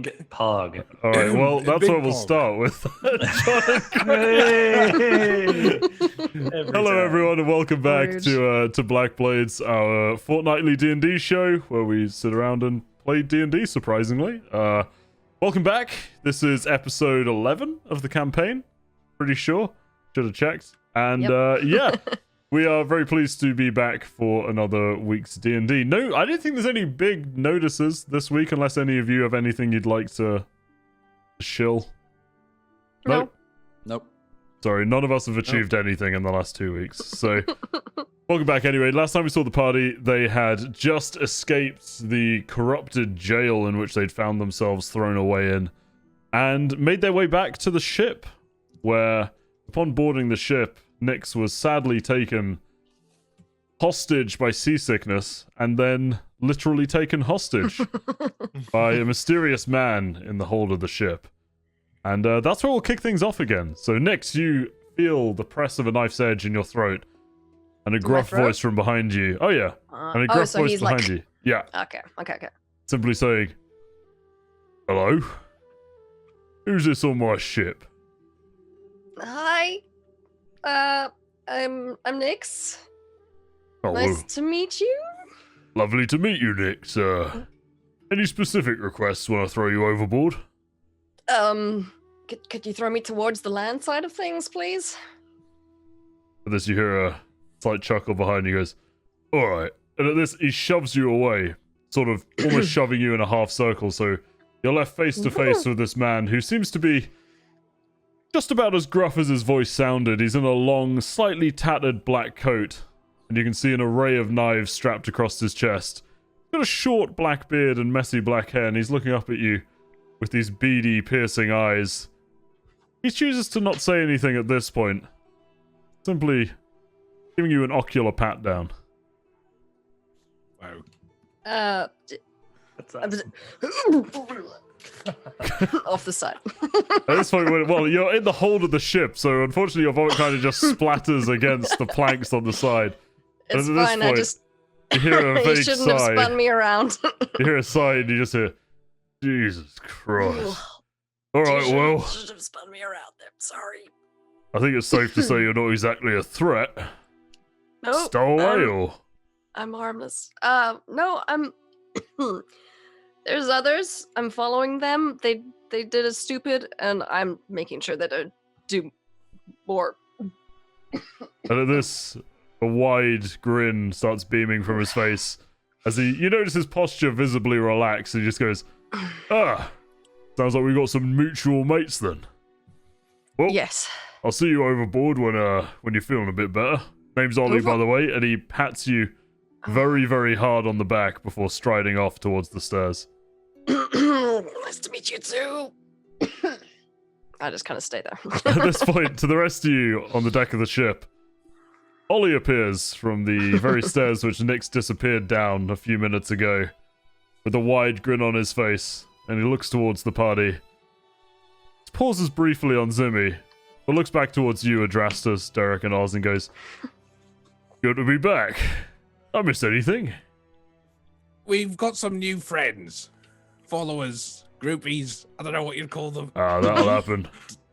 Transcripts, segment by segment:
Big pog. All right, well, that's Big where we'll pog. start with. Every Hello, time. everyone, and welcome back Rude. to Black Blades, our fortnightly D&D show, where we sit around and play D&D, surprisingly. Welcome back. This is episode 11 of the campaign. Pretty sure. Should have checked. And, yeah, we are very pleased to be back for another week's D&D. No, I don't think there's any big notices this week, unless any of you have anything you'd like to shill. No. Nope. Sorry, none of us have achieved anything in the last 2 weeks. So, welcome back anyway. Last time we saw the party, they had just escaped the corrupted jail in which they'd found themselves thrown away in, and made their way back to the ship, where, upon boarding the ship, Nyx was sadly taken hostage by seasickness, and then literally taken hostage by a mysterious man in the hold of the ship. And that's where we'll kick things off again. So, Nyx, you feel the press of a knife's edge in your throat, and a gruff voice from behind you. Oh, yeah. And a gruff so voice he's behind like... you. Yeah. Okay. Simply saying, "Hello? Who's this on my ship?" Hi. I'm Nyx. Oh, Nice to meet you. lovely to meet you, Nyx. Any specific requests when I throw you overboard? Could you throw me towards the land side of things, please? At this, you hear a slight chuckle behind you. He goes, "All right." And at this, he shoves you away, sort of almost shoving you in a half circle. So you're left face to face with this man who seems to be just about as gruff as his voice sounded. He's in a long, slightly tattered black coat, and you can see an array of knives strapped across his chest. He's got a short black beard and messy black hair, and he's looking up at you with these beady, piercing eyes. He chooses to not say anything at this point, simply giving you an ocular pat down. Wow. That's awesome. Off the side. At this point, well, you're in the hold of the ship, so unfortunately your vomit kind of just splatters against the planks on the side. It's And at this fine. point, you hear a You vague shouldn't have sigh. spun me around. You hear a sigh, and you just hear, "Jesus Christ." All right, well, Should have spun me around there. Sorry. I think it's safe to say you're not exactly a threat. No. Stowaway, or? I'm harmless. No, I'm. There's others. I'm following them. They did a stupid, and I'm making sure that I do more. And at this, a wide grin starts beaming from his face as you notice his posture visibly relax, and he just goes, "Ah, sounds like we got some mutual mates then. Well, Yes. I'll see you overboard when you're feeling a bit better. Name's Ollie, by the way," and he pats you very, very hard on the back before striding off towards the stairs. Nice to meet you too. I just kind of stay there. At this point, to the rest of you on the deck of the ship, Ollie appears from the very stairs which Nyx disappeared down a few minutes ago, with a wide grin on his face, and he looks towards the party. Pauses briefly on Zimmy, but looks back towards you, Adrastus, Derek, and Oz, and goes, "Good to be back. I missed anything?" We've got some new friends. Followers, groupies, I don't know what you'd call them. Ah, that'll happen.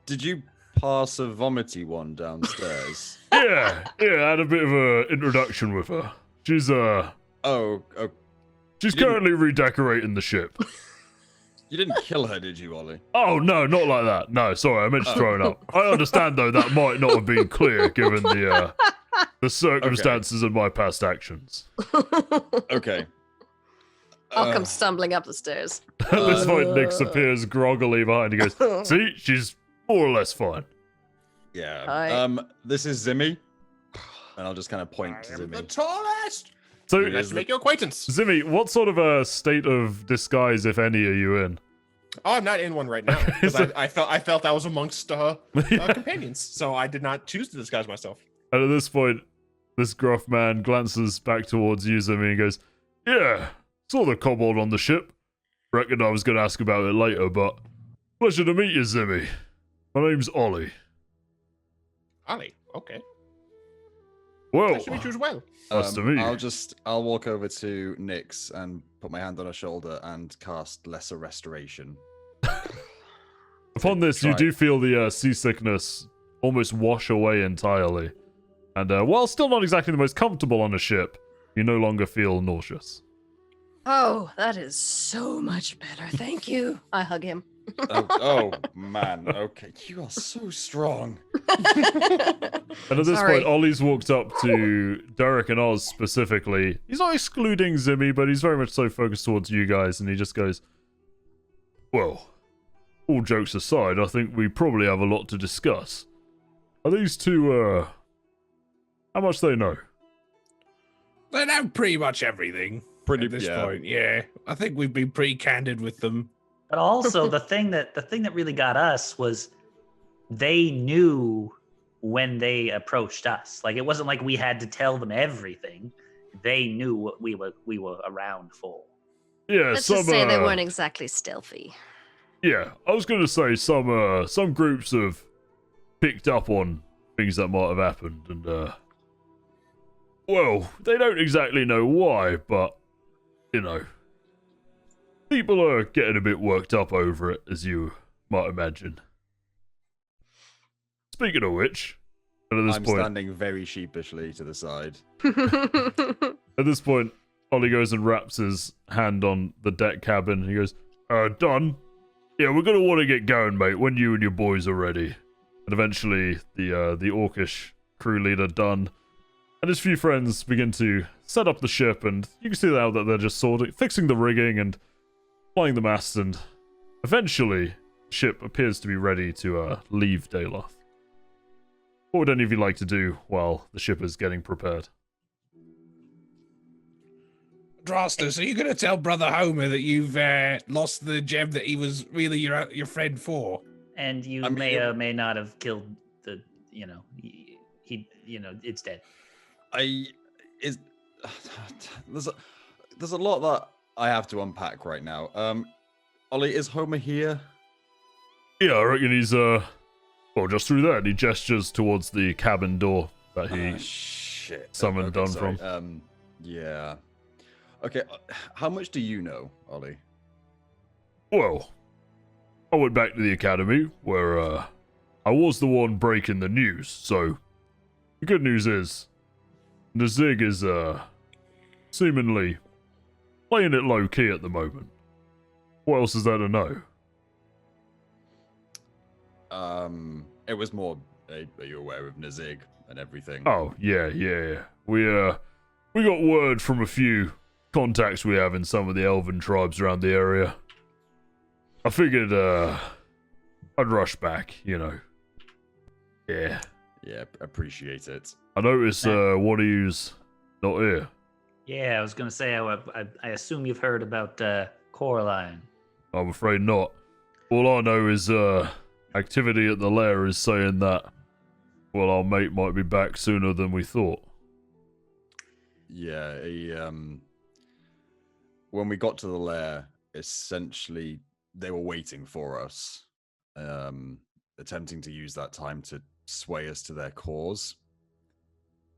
Did you pass a vomity one downstairs? Yeah, I had a bit of a introduction with her. She's Oh, she's you didn't- currently redecorating the ship. you didn't kill her, did you, Ollie? Oh, no, not like that. No, sorry, I meant to throw it up. I understand, though, that might not have been clear given the circumstances of my past actions. Okay. I'll come stumbling up the stairs. At this point, Nyx appears groggily behind. He goes, "See, she's more or less fine." Yeah. Hi. This is Zimmy. And I'll just kind of point to I am the Zimmy. tallest. So, Nice to make your acquaintance. Zimmy, what sort of a state of disguise, if any, are you in? Oh, I'm not in one right now because I felt I was amongst companions, so I did not choose to disguise myself. And at this point, this gruff man glances back towards you, Zimmy, and goes, "Yeah, saw the kobold on the ship. Reckoned I was going to ask about it later, but pleasure to meet you, Zimmy. My name's Ollie." Ollie, okay. Well, Nice to meet you as well. Nice to meet you. I'll walk over to Nyx and put my hand on her shoulder and cast Lesser Restoration. Upon this, you do feel the seasickness almost wash away entirely. And while still not exactly the most comfortable on a ship, you no longer feel nauseous. Oh, that is so much better. Thank you. I hug him. Oh, man. Okay. You are so strong. And at this point, Ollie's walked up to Derek and Oz specifically. He's not excluding Zimmy, but he's very much so focused towards you guys, and he just goes, well, all jokes aside, I think we probably have a lot to discuss. Are these two, how much they know? They know pretty much everything at this point. Yeah, I think we've been pretty candid with them. But also, the thing that really got us was they knew when they approached us. Like, it wasn't like we had to tell them everything. They knew what we were around for. Yeah, Let's just say they weren't exactly stealthy. Yeah, I was going to say some groups have picked up on things that might have happened, and well, they don't exactly know why, but you know, people are getting a bit worked up over it, as you might imagine. Speaking of which, and at this point, standing very sheepishly to the side. At this point, Ollie goes and wraps his hand on the deck cabin. He goes, Don, yeah, we're going to want to get going, mate, when you and your boys are ready. And eventually, the orcish crew leader, Dunn, and his few friends begin to set up the ship, and you can see now that they're just fixing the rigging and flying the masts, and eventually, the ship appears to be ready to leave Daloth. What would any of you like to do while the ship is getting prepared? Drastus, are you going to tell Brother Homer that you've lost the gem that he was really your friend for? And you may or may not have killed the, he it's dead. There's a lot that I have to unpack right now. Ollie, is Homer here? Yeah, I reckon he's just through there. And he gestures towards the cabin door that he summoned Don from. Yeah. Okay, how much do you know, Ollie? Well, I went back to the academy where I was the one breaking the news. So the good news is the Zig is seemingly playing it low key at the moment. What else is there to know? It was more, are you aware of Nazig and everything? Oh, yeah. We got word from a few contacts we have in some of the elven tribes around the area. I figured, I'd rush back, Yeah. Yeah, appreciate it. I noticed, one of you's not here. Yeah, I was going to say, I assume you've heard about Coraline. I'm afraid not. All I know is, activity at the lair is saying that, well, our mate might be back sooner than we thought. Yeah, when we got to the lair, essentially, they were waiting for us, attempting to use that time to sway us to their cause.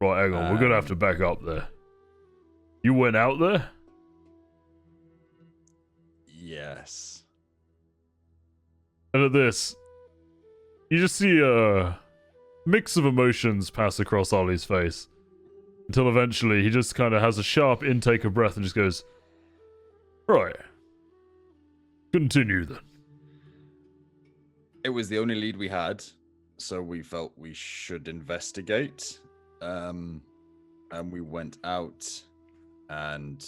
Right, hang on, we're gonna have to back up there. You went out there? Yes. And at this, you just see a mix of emotions pass across Ollie's face. Until eventually, he just kind of has a sharp intake of breath and just goes, right. Continue then. It was the only lead we had, so we felt we should investigate. And we went out, and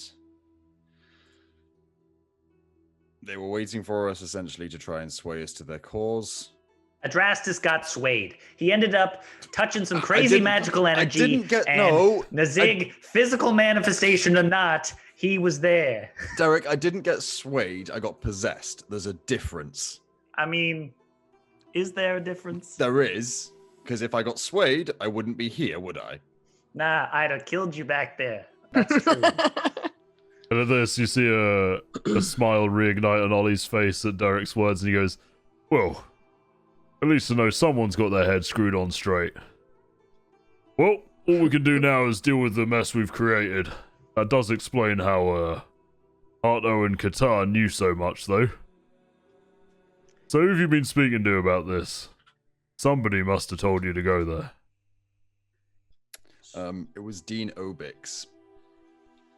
they were waiting for us essentially to try and sway us to their cause. Adrastus got swayed. He ended up touching some crazy magical energy. Nazig, physical manifestation or not, he was there. Derek, I didn't get swayed. I got possessed. There's a difference. I mean, is there a difference? There is. Because if I got swayed, I wouldn't be here, would I? Nah, I'd have killed you back there. That's true. And at this, you see a smile reignite on Ollie's face at Derek's words, and he goes, well, at least I know someone's got their head screwed on straight. Well, all we can do now is deal with the mess we've created. That does explain how Arto and Qatar knew so much, though. So who have you been speaking to about this? Somebody must have told you to go there. It was Dean Obix,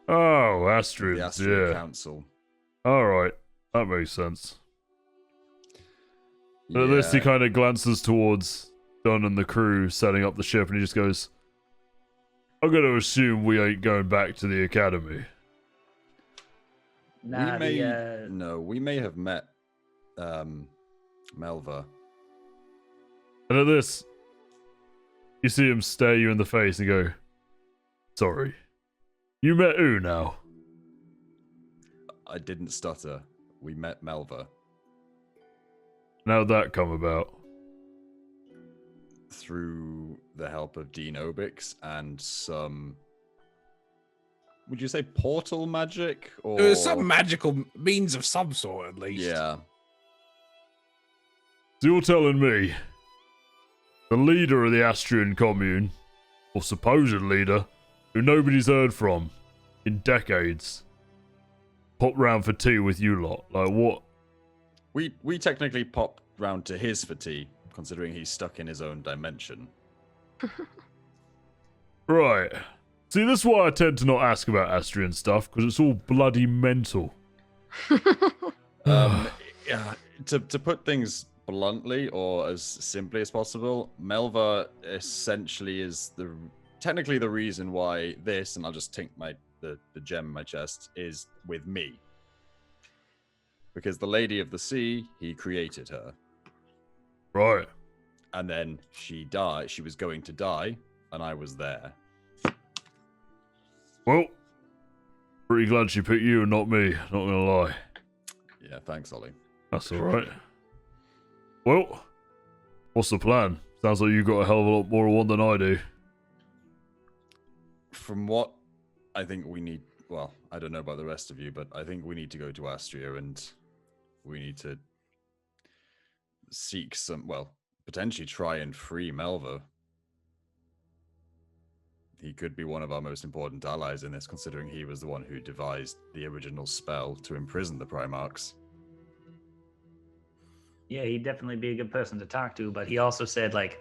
Oh, the Astrid, Astrea yeah. Council. Alright, that makes sense. At this, he kind of glances towards Dunn and the crew setting up the ship, and he just goes, I'm going to assume we ain't going back to the academy. Nah, we may have met Melva. And at this, you see him stare you in the face and go, sorry. You met who now? I didn't stutter. We met Melva. How'd that come about? Through the help of Dean Obix and some... Would you say portal magic? Or... There was some magical means of some sort, at least. Yeah. So you're telling me the leader of the Astrian commune, or supposed leader, who nobody's heard from in decades, popped round for tea with you lot? Like, what? We technically popped round to his for tea, considering he's stuck in his own dimension. Right. See, this is why I tend to not ask about Astrian stuff, because it's all bloody mental. Yeah, to put things bluntly, or as simply as possible, Melva essentially is technically the reason why this, and I'll just tink the gem in my chest, is with me. Because the Lady of the Sea, he created her. Right. And then she died. She was going to die, and I was there. Well, pretty glad she picked you and not me, not gonna lie. Yeah, thanks, Ollie. That's alright. Well, what's the plan? Sounds like you got a hell of a lot more of one than I do. From what I think we need, well, I don't know about the rest of you, but I think we need to go to Astrea and we need to seek some, well, potentially try and free Melva. He could be one of our most important allies in this, considering he was the one who devised the original spell to imprison the Primarchs. Yeah, he'd definitely be a good person to talk to, but he also said, like,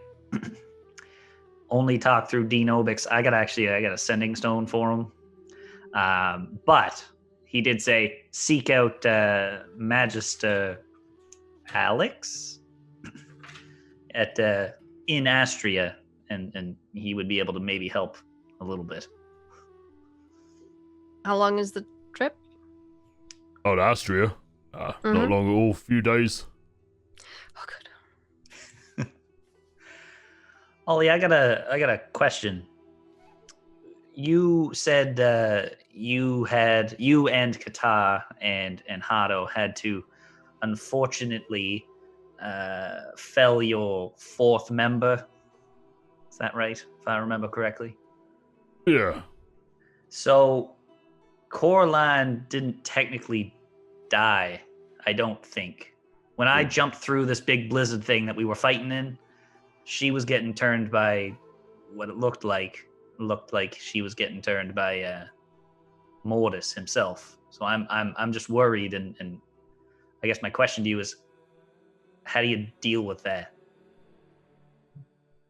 only talk through Dean Obix. I got a sending stone for him. But he did say, seek out Magister Alex at in Astrea, and he would be able to maybe help a little bit. How long is the trip? Oh, to Astrea? Not long at all, few days. Oh, good. Ollie, I got a question. You said you and Qatar and Hado had to, unfortunately, fell your fourth member. Is that right? If I remember correctly. Yeah. So, Coraline didn't technically die, I don't think. When I jumped through this big blizzard thing that we were fighting in, she was getting turned by what it looked like. Looked like she was getting turned by Mortis himself. So I'm just worried, and I guess my question to you is, how do you deal with that?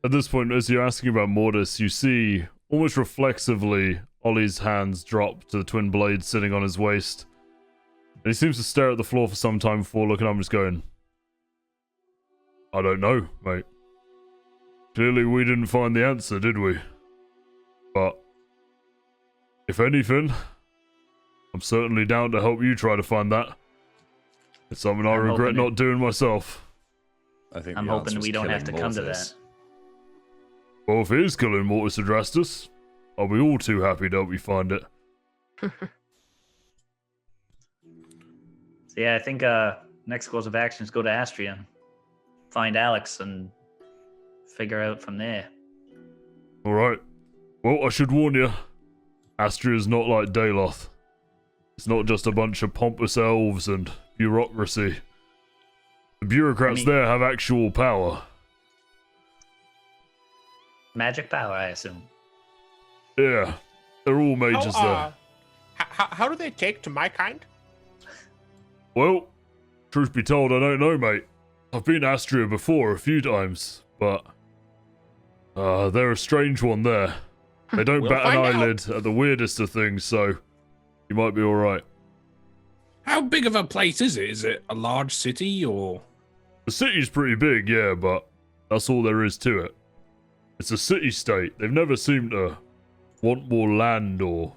At this point, as you're asking about Mortis, you see, almost reflexively, Ollie's hands drop to the twin blades sitting on his waist. And he seems to stare at the floor for some time before looking up and just going, I don't know, mate. Clearly we didn't find the answer, did we? But, if anything, I'm certainly down to help you try to find that. It's something I regret not doing myself. I think I'm hoping we don't have to come to that. Well, if it is killing Mortis Adrastus, I'll be all too happy to help you find it. So yeah, I think next course of action is go to Astrea and find Alex and figure out from there. Alright. Well, I should warn you, Astrea's not like Daloth. It's not just a bunch of pompous elves and bureaucracy. The bureaucrats there have actual power. Magic power, I assume. Yeah, they're all mages there. How do they take to my kind? Well, truth be told, I don't know, mate. I've been to Astrea before a few times, but they're a strange one there. They don't We'll bat an find out. eyelid at the weirdest of things, so you might be all right. How big of a place is it? Is it a large city or? The city's pretty big, yeah, but that's all there is to it. It's a city-state. They've never seemed to want more land or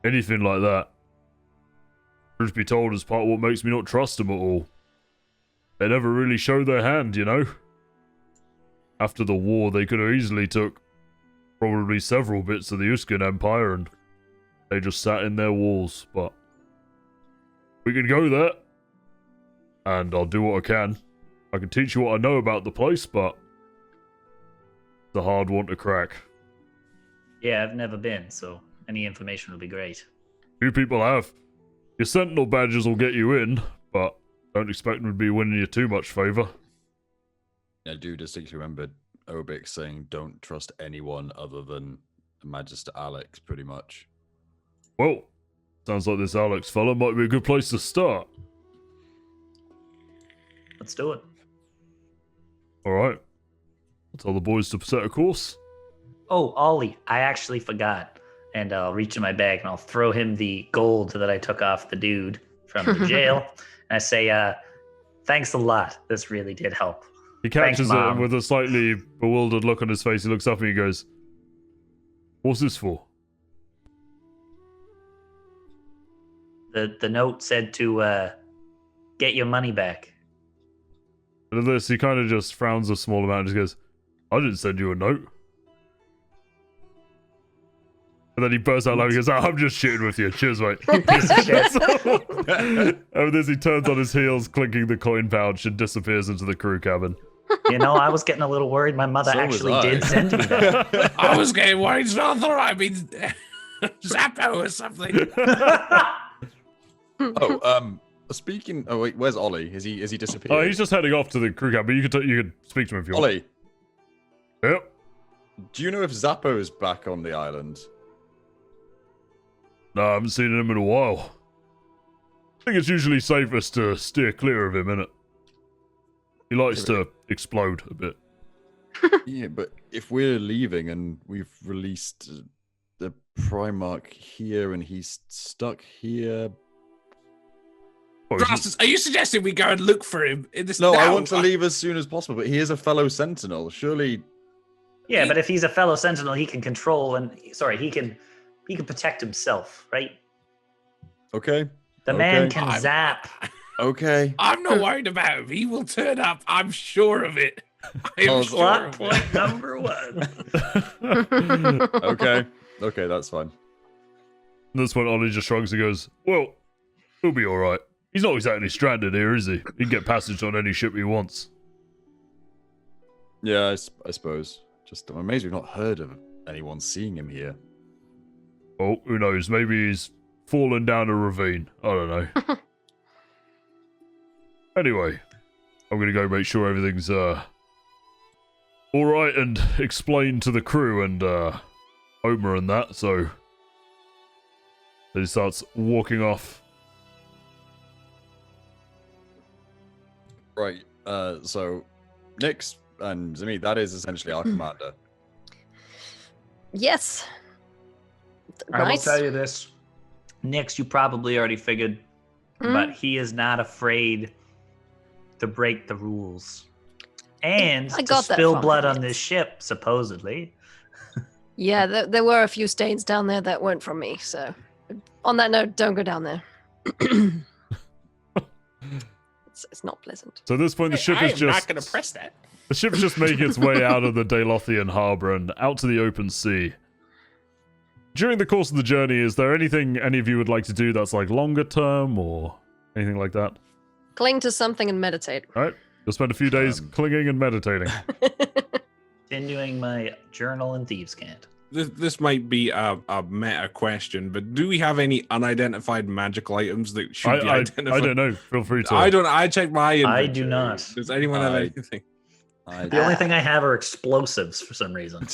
anything like that. Truth be told, is part of what makes me not trust them at all. They never really show their hand, you know? After the war, they could have easily took probably several bits of the Uskin Empire and they just sat in their walls, but we can go there and I'll do what I can. I can teach you what I know about the place, but it's a hard one to crack. Yeah, I've never been, so any information would be great. Few people have. Your sentinel badges will get you in, but don't expect them to be winning you too much favour. I do distinctly remember Obix saying, "Don't trust anyone other than Magister Alex," pretty much. Well, sounds like this Alex fella might be a good place to start. Let's do it. Alright. I'll tell the boys to set a course. Oh, Ollie, I actually forgot. And I'll reach in my bag and I'll throw him the gold that I took off the dude from the jail. And I say, thanks a lot. This really did help. He catches Thanks, it Mom. and with a slightly bewildered look on his face, he looks up and he goes, "What's this for?" The note said to get your money back. And at this, he kind of just frowns a small amount and just goes, "I didn't send you a note." And then he bursts out loud and goes, I'm just shitting with you. Cheers, mate. Piece of shit. And with this, he turns on his heels, clinking the coin pouch, and disappears into the crew cabin. You know, I was getting a little worried. My mother So was actually I. did send me that. I was getting worried, Arthur. I mean, Zappo or something. Speaking. Oh wait, where's Ollie? Is he disappeared? Oh, he's just heading off to the crew cabin. You could speak to him if you want. Ollie, Yep. do you know if Zappo is back on the island? No, I haven't seen him in a while. I think it's usually safest to steer clear of him, innit? He likes to explode a bit. Yeah, but if we're leaving and we've released the Primarch here and he's stuck here. Oh, he's- Drastus, are you suggesting we go and look for him in this? No, I now? want to leave as soon as possible, but he is a fellow sentinel. Surely. Yeah, but if he's a fellow sentinel, he can control and he can protect himself, right? Okay. The man Okay. can zap. Okay. I'm not worried about him. He will turn up. I'm sure of it. I'm Oh, sure Plot of it. point number one. Okay. Okay, that's fine. At this point, Ollie just shrugs and goes, "Well, he'll be alright. He's not exactly stranded here, is he? He can get passage on any ship he wants." Yeah, I suppose. Just I'm amazed we've not heard of anyone seeing him here. Oh, who knows? Maybe he's fallen down a ravine. I don't know. Anyway, I'm gonna go make sure everything's alright and explain to the crew and Homer and that, so then he starts walking off. Right. So Nyx and Zimi, that is essentially our commander. Yes. I will Nice. tell you this. Nix, you probably already figured, but he is not afraid to break the rules. And I to got that spill from blood him, on yes. this ship, supposedly. Yeah, there were a few stains down there that weren't from me. So, on that note, don't go down there. It's not pleasant. So at this point, the ship I is am just not going to press that. the ship's just making its way out of the Dalothian harbor and out to the open sea. During the course of the journey, is there anything any of you would like to do that's like longer term or anything like that? Cling to something and meditate. All right, you'll spend a few days clinging and meditating. Continuing my journal and thieves' cant. This might be a meta question, but do we have any unidentified magical items that should be I identified? don't know. Feel free to. I checked my inventory. I do not. Does anyone have I- anything? The only thing I have are explosives for some reason.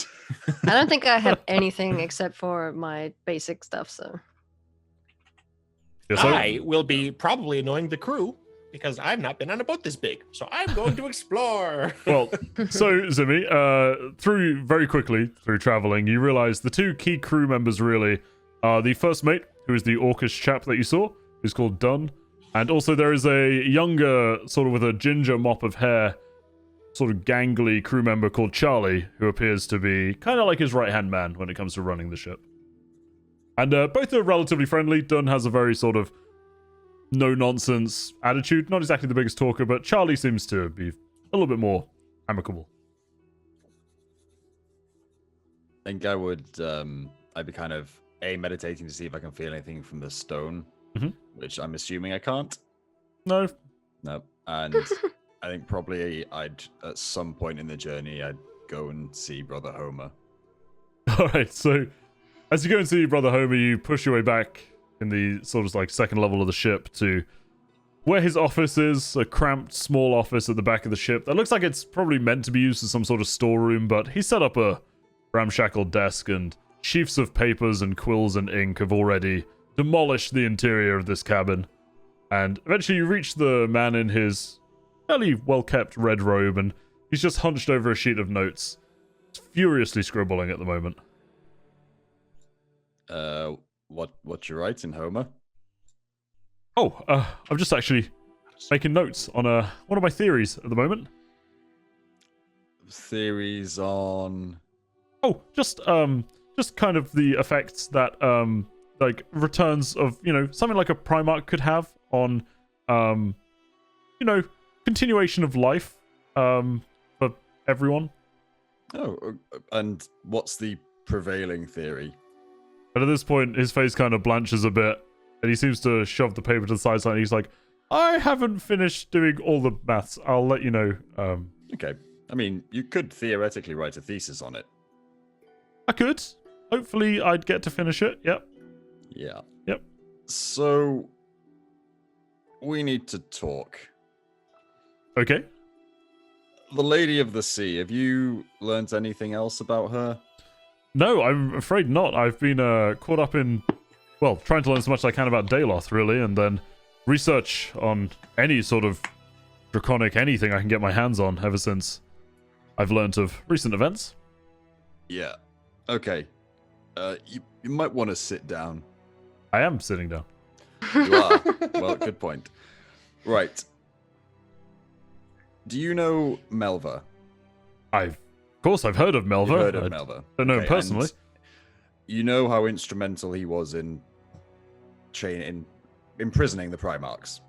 I don't think I have anything except for my basic stuff. So Yeah, so- I will be probably annoying the crew because I've not been on a boat this big. So I'm going to explore. Well, so Zimmy, very quickly through traveling, you realize the two key crew members really are the first mate, who is the orcish chap that you saw, who's called Dawn, and also there is a younger, sort of with a ginger mop of hair, sort of gangly crew member called Charlie, who appears to be kind of like his right-hand man when it comes to running the ship. And both are relatively friendly. Dunn has a very sort of no-nonsense attitude. Not exactly the biggest talker, but Charlie seems to be a little bit more amicable. I think I would, I'd be kind of, meditating to see if I can feel anything from the stone, which I'm assuming I can't. No. No. And I think probably at some point in the journey, I'd go and see Brother Homer. Alright, so as you go and see Brother Homer, you push your way back in the sort of like second level of the ship to where his office is, a cramped small office at the back of the ship that looks like it's probably meant to be used as some sort of storeroom, but he set up a ramshackle desk and sheafs of papers and quills and ink have already demolished the interior of this cabin. And eventually you reach the man in his fairly well-kept red robe, and he's just hunched over a sheet of notes, furiously scribbling at the moment. What you writing, Homer? Oh, I'm just actually making notes on one of my theories at the moment. Theories on... Oh, just kind of the effects that, like, returns of, something like a Primarch could have on, continuation of life, for everyone. Oh, and what's the prevailing theory? And at this point, his face kind of blanches a bit, and he seems to shove the paper to the side, and he's like, I haven't finished doing all the maths. I'll let you know. Okay. I mean, you could theoretically write a thesis on it. I could. Hopefully, I'd get to finish it. Yep. Yeah. Yep. So, we need to talk. Okay. The Lady of the Sea, have you learnt anything else about her? No, I'm afraid not. I've been caught up in, well, trying to learn as much as I can about Daloth, really, and then research on any sort of draconic anything I can get my hands on ever since I've learnt of recent events. Yeah. Okay. You might want to sit down. I am sitting down. You are. Well, good point. Right. Do you know Melva? Of course, I've heard of Melva. You've heard of Melva. Don't know him personally. And you know how instrumental he was in imprisoning the Primarchs.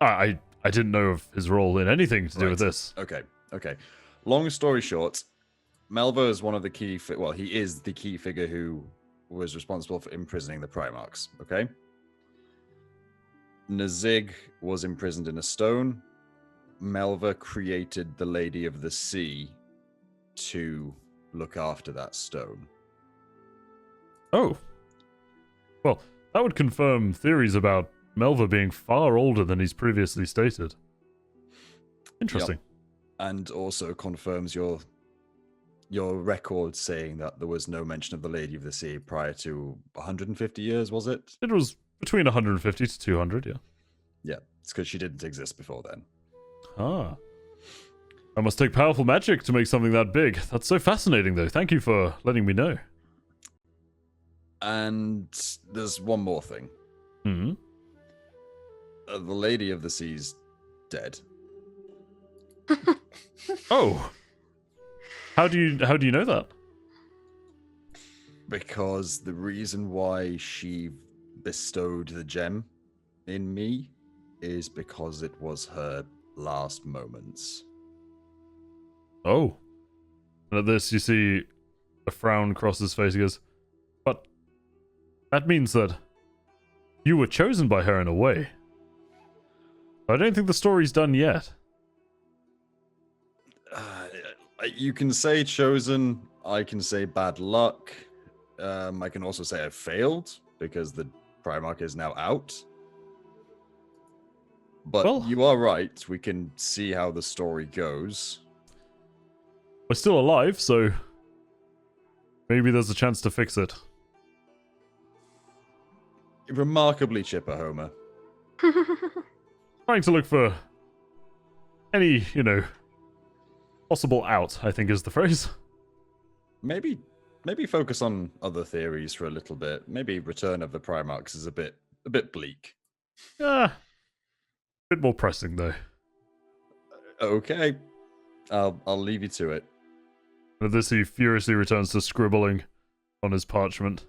I didn't know of his role in anything to do with this. Okay. Long story short, Melva is one of the key... he is the key figure who was responsible for imprisoning the Primarchs, okay? Nazig was imprisoned in a stone. Melva created the Lady of the Sea to look after that stone. Oh. Well, that would confirm theories about Melva being far older than he's previously stated. Interesting. Yep. And also confirms your record saying that there was no mention of the Lady of the Sea prior to 150 years, was it? It was between 150 to 200, yeah. Yeah, it's because she didn't exist before then. Ah. I must take powerful magic to make something that big. That's so fascinating, though. Thank you for letting me know. And there's one more thing. Hmm? The Lady of the Sea's dead. Oh. How do you know that? Because the reason why she bestowed the gem in me is because it was her last moments. Oh. And at this, you see a frown cross his face. He goes, but that means that you were chosen by her in a way. I don't think the story's done yet. You can say chosen. I can say bad luck. I can also say I failed because the Primarch is now out. But well, you are right. We can see how the story goes. We're still alive, so maybe there's a chance to fix it. Remarkably chipper, Homer. trying to look for any, possible out, I think is the phrase. Maybe focus on other theories for a little bit. Maybe Return of the Primarchs is a bit bleak. A bit more pressing though. Okay. I'll leave you to it. With this, he furiously returns to scribbling on his parchment.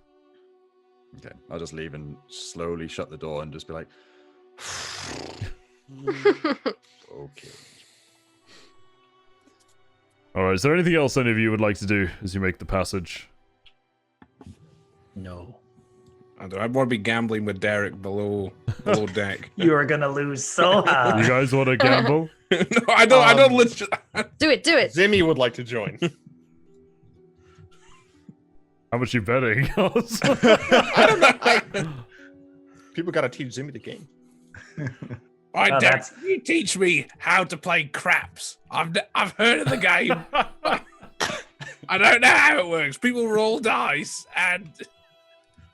Okay. I'll just leave and slowly shut the door and just be like, okay. Alright, is there anything else any of you would like to do as you make the passage? No. I want to be gambling with Derek below deck. You are gonna lose so You hard. guys want to gamble? No, I don't listen. Do it. Zimmy would like to join. How much you betting? I don't know. People gotta teach Zimmy the game. All right, Oh, Derek, that's- you teach me how to play craps. I've heard of the game. I don't know how it works. People roll dice and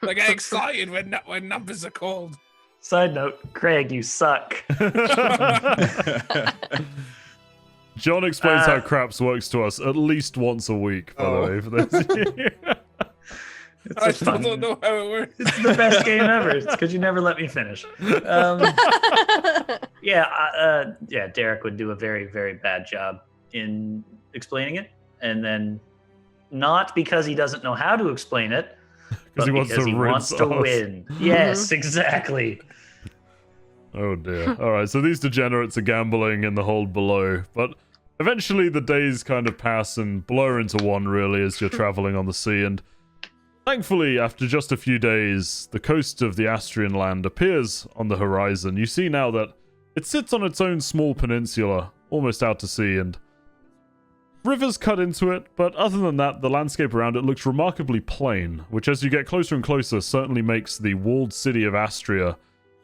they get excited when numbers are called. Side note, Craig, you suck. John explains how craps works to us at least once a week, by the way, for this. I It's still fun. don't know how it works. It's the best game ever. It's because you never let me finish. Yeah, Derek would do a very, very bad job in explaining it, and then not because he doesn't know how to explain it, but he wants because to he wants rinse to us. win. Yes, exactly. Oh dear. Alright, so these degenerates are gambling in the hold below, but eventually the days kind of pass and blur into one, really, as you're traveling on the sea, and thankfully, after just a few days, the coast of the Astrian land appears on the horizon. You see now that it sits on its own small peninsula, almost out to sea, and rivers cut into it, but other than that, the landscape around it looks remarkably plain, which as you get closer and closer certainly makes the walled city of Astrea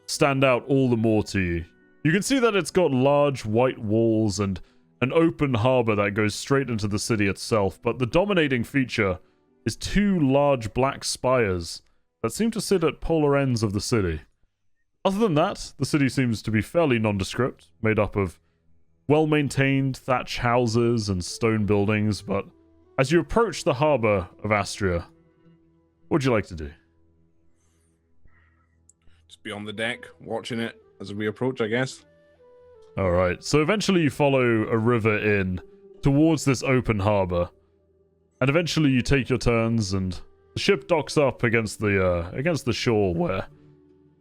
stand out all the more to you. You can see that it's got large white walls and an open harbor that goes straight into the city itself, but the dominating feature is two large black spires that seem to sit at polar ends of the city. Other than that, the city seems to be fairly nondescript, made up of well-maintained thatch houses and stone buildings, but as you approach the harbor of Astrea, what would you like to do? Just be on the deck, watching it as we approach, I guess. Alright, so eventually you follow a river in towards this open harbor, and eventually you take your turns and the ship docks up against the shore where,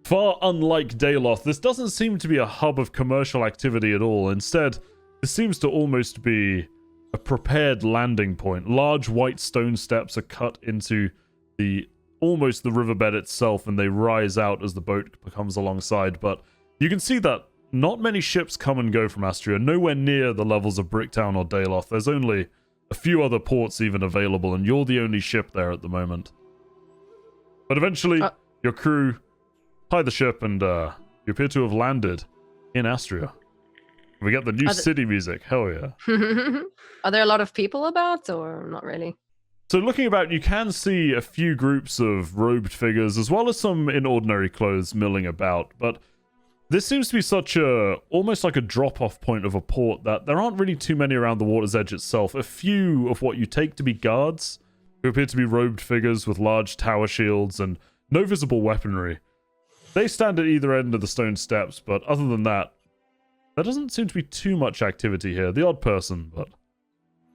far unlike Dayloth, this doesn't seem to be a hub of commercial activity at all. Instead, this seems to almost be a prepared landing point. Large white stone steps are cut into almost the riverbed itself, and they rise out as the boat comes alongside. But you can see that not many ships come and go from Astrea, nowhere near the levels of Bricktown or Dayloth. There's only a few other ports even available, and you're the only ship there at the moment. But eventually, your crew tie the ship, and you appear to have landed in Astrea. We get the new city music. Hell yeah. Are there a lot of people about, or not really? So looking about, you can see a few groups of robed figures, as well as some in ordinary clothes milling about, but this seems to be almost like a drop-off point of a port that there aren't really too many around the water's edge itself. A few of what you take to be guards, who appear to be robed figures with large tower shields and no visible weaponry. They stand at either end of the stone steps, but other than that, there doesn't seem to be too much activity here. The odd person, but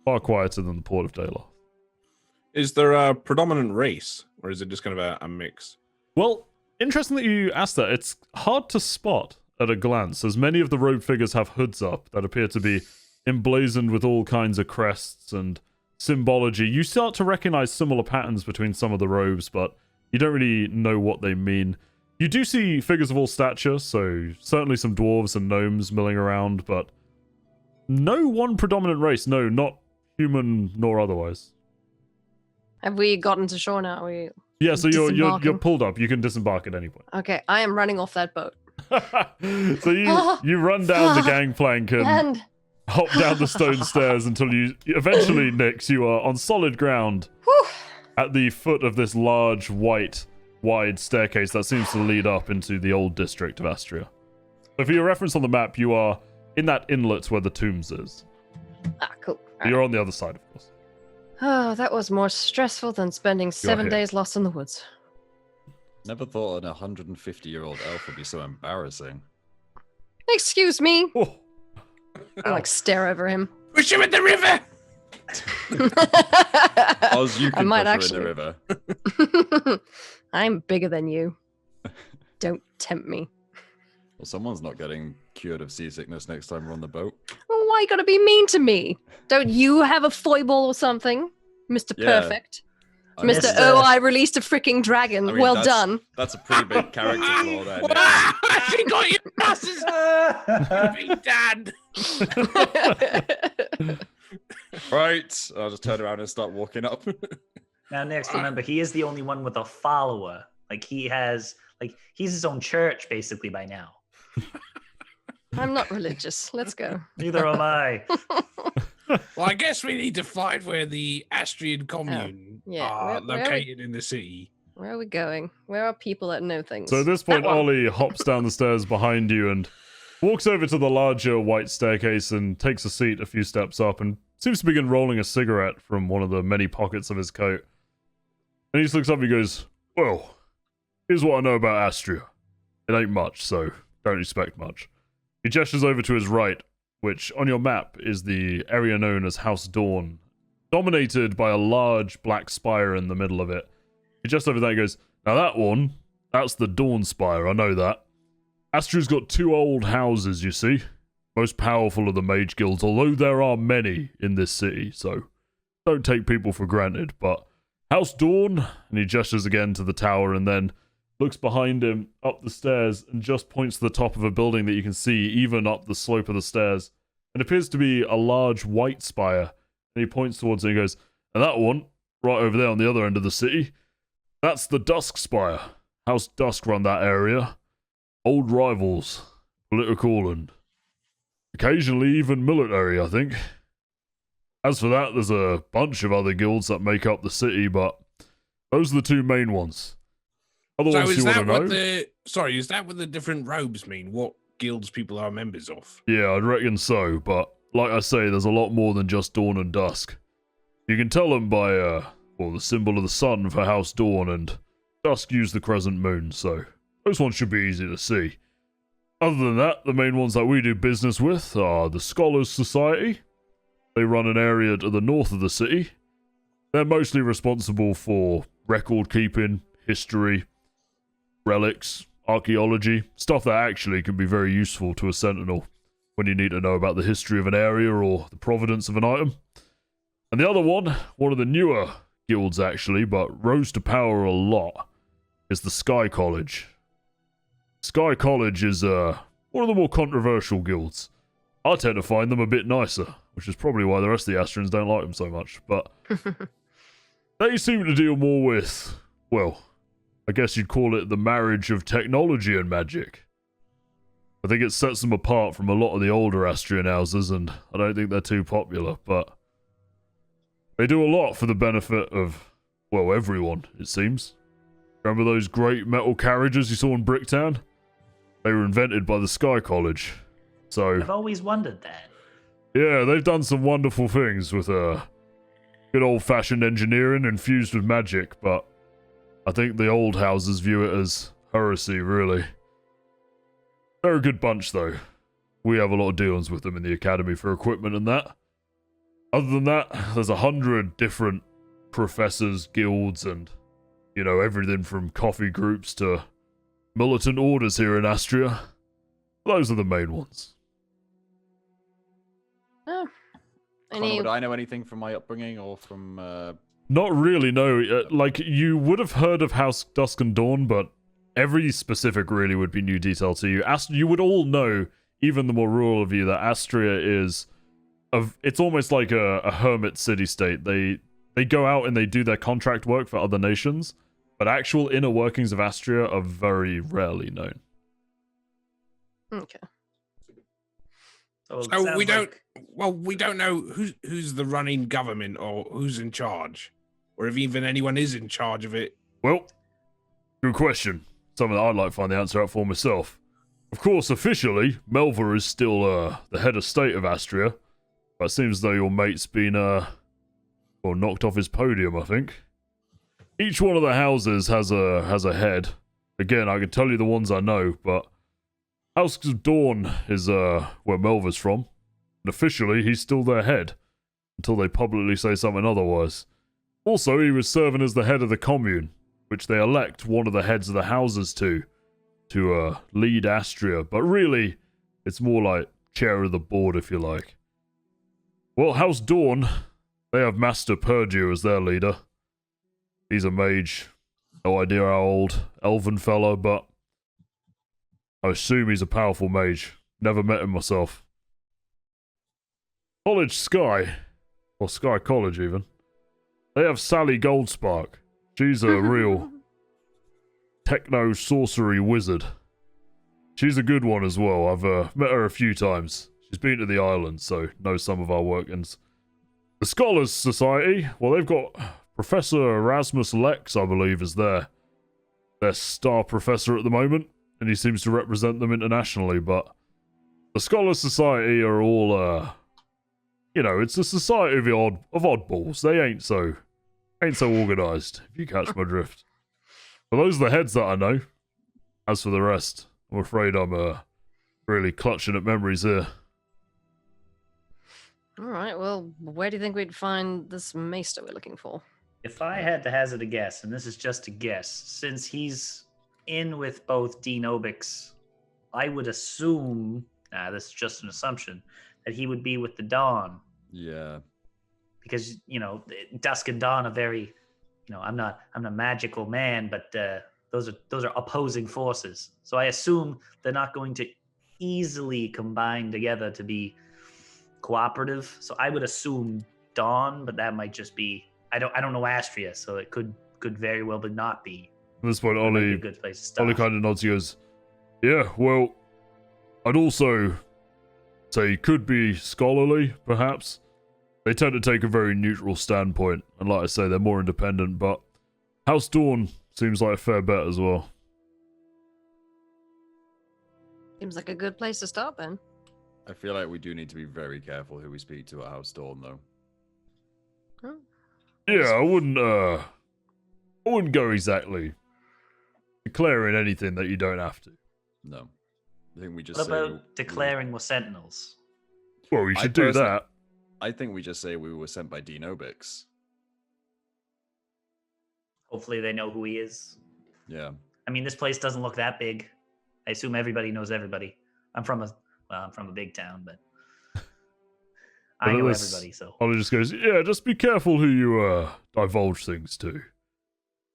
far quieter than the port of Dayloth. Is there a predominant race, or is it just kind of a mix? Well, interesting that you asked that. It's hard to spot at a glance, as many of the robed figures have hoods up that appear to be emblazoned with all kinds of crests and symbology. You start to recognize similar patterns between some of the robes, but you don't really know what they mean. You do see figures of all stature, so certainly some dwarves and gnomes milling around, but no one predominant race. No, not human nor otherwise. Have we gotten to shore now? Yeah, so you're Disembarking. pulled up. You can disembark at any point. Okay, I am running off that boat. So you run down the gangplank and hop down the stone stairs until you eventually, Nix, you are on solid ground Whew. at the foot of this large, wide staircase that seems to lead up into the old district of Astrea. So for your reference on the map, you are in that inlet where the tombs is. Ah, cool. You're on the other side, of course. Oh, that was more stressful than spending 7 here. days lost in the woods. Never thought an 150-year-old elf would be so embarrassing. Excuse me. Oh, I like stare over him. Push him in the river! Oz, you I can might push her in actually. the river. I'm bigger than you. Don't tempt me. Well, someone's not getting cured of seasickness next time we're on the boat. Oh, why you gotta be mean to me? Don't you have a foible or something, Mr. Yeah. Perfect? I mean, Mr. Mr. Oh, I released a freaking dragon. I mean, well that's- done. That's a pretty big character flaw there. Nick. She got your asses! Big dad! Right, I'll just turn around and start walking up. Now, next, remember, he is the only one with a follower. Like, he's his own church, basically, by now. I'm not religious. Let's go. Neither am I. Well, I guess we need to find where the Astrian commune yeah, are where are we- located in the city. Where are we going? Where are people that know things? so at this That point, one. Ollie hops down the stairs behind you and walks over to the larger white staircase and takes a seat a few steps up and seems to begin rolling a cigarette from one of the many pockets of his coat. And he just looks up and he goes, well, here's what I know about Astrea. It ain't much, so don't expect much. He gestures over to his right, which on your map is the area known as House Dawn, dominated by a large black spire in the middle of it. He gestures over there and goes, now that one, that's the Dawn Spire, I know that. Astrea's got 2 old houses, you see. Most powerful of the mage guilds, although there are many in this city, so don't take people for granted. But House Dawn, and he gestures again to the tower and then looks behind him up the stairs and just points to the top of a building that you can see even up the slope of the stairs. It appears to be a large white spire, and he points towards it and goes, and that one, right over there on the other end of the city, that's the Dusk Spire. House Dusk run that area. Old rivals, political and occasionally even military, I think. As for that, there's a bunch of other guilds that make up the city, but those are the 2 main ones. Other So ones is you want that to know? what the... Sorry, is that what the different robes mean? What guilds people are members of? Yeah, I'd reckon so, but like I say, there's a lot more than just Dawn and Dusk. You can tell them by, the symbol of the sun for House Dawn, and Dusk use the crescent moon, so those ones should be easy to see. Other than that, the main ones that we do business with are the Scholars Society. They run an area to the north of the city. They're mostly responsible for record keeping, history, relics, archaeology, stuff that actually can be very useful to a sentinel when you need to know about the history of an area or the provenance of an item. And the other one of the newer guilds actually, but rose to power a lot, is the Sky College. Sky College is one of the more controversial guilds. I tend to find them a bit nicer, which is probably why the rest of the Astrians don't like them so much, but they seem to deal more with, well, I guess you'd call it the marriage of technology and magic. I think it sets them apart from a lot of the older Astrian houses, and I don't think they're too popular, but they do a lot for the benefit of, well, everyone, it seems. Remember those great metal carriages you saw in Bricktown? They were invented by the Sky College. So, I've always wondered that. yeah, they've done some wonderful things with good old-fashioned engineering infused with magic, but I think the old houses view it as heresy, really. They're a good bunch, though. We have a lot of dealings with them in the academy for equipment and that. Other than that, there's 100 different professors, guilds, and, you know, everything from coffee groups to militant orders here in Astrea. Those are the main ones. Oh. Connor, Any... would I know anything from my upbringing or from... Not really, no. Like, you would have heard of House Dusk and Dawn, but every specific really would be new detail to you. You would all know, even the more rural of you, that Astrea is... it's almost like a hermit city-state. They go out and they do their contract work for other nations, but actual inner workings of Astrea are very rarely known. Okay. So, it So sounds we don't... like- Well, we don't know who's the running government or who's in charge, or if even anyone is in charge of it. Well, good question. Something that I'd like to find the answer out for myself. Of course, officially, Melva is still the head of state of Astrea, but it seems as though your mate's been well, knocked off his podium, I think. Each one of the houses has a head. Again, I can tell you the ones I know, but House of Dawn is where Melva's from, and officially he's still their head until they publicly say something otherwise. Also, he was serving as the head of the commune, which they elect one of the heads of the houses to lead Astrea, but really, it's more like chair of the board, if you like. Well, House Dawn, they have Master Purdue as their leader. He's a mage. No idea how old, elven fella, but I assume he's a powerful mage. Never met him myself. College Sky, or Sky College even, they have Sally Goldspark. She's a real techno sorcery wizard. She's a good one as well. I've met her a few times. She's been to the island, so knows some of our workings. The Scholars Society, well, they've got Professor Erasmus Lex, I believe, is their star professor at the moment, and he seems to represent them internationally, but the Scholars Society are all, it's a society of oddballs. They ain't so organised, if you catch my drift. But those are the heads that I know. As for the rest, I'm afraid I'm really clutching at memories here. All right, well, where do you think we'd find this maester we're looking for? If I had to hazard a guess, and this is just a guess, since he's in with both Dean Obix, I would assume, this is just an assumption, that he would be with the Dawn. Yeah. Because, Dusk and Dawn are very, I'm not a magical man, but those are opposing forces. So I assume they're not going to easily combine together to be cooperative. So I would assume Dawn, but that might just be, I don't know Astrea, so it could very well but not be. At this point, Might be Ollie a good place to start. kind of nods. He goes, "Yeah, well, I'd also say he could be scholarly, perhaps. They tend to take a very neutral standpoint, and like I say, they're more independent, but House Dawn seems like a fair bet as well." Seems like a good place to start, then. I feel like we do need to be very careful who we speak to at House Dawn, though. Oh. Yeah, I wouldn't go exactly declaring anything that you don't have to. No. I think we just What say... about declaring we're sentinels? Well, you I should do personally- that. I think we just say we were sent by Dean Obix. Hopefully they know who he is. Yeah. I mean, this place doesn't look that big. I assume everybody knows everybody. I'm from a big town, but I know everybody, so. Ollie just goes, "Yeah, just be careful who you divulge things to.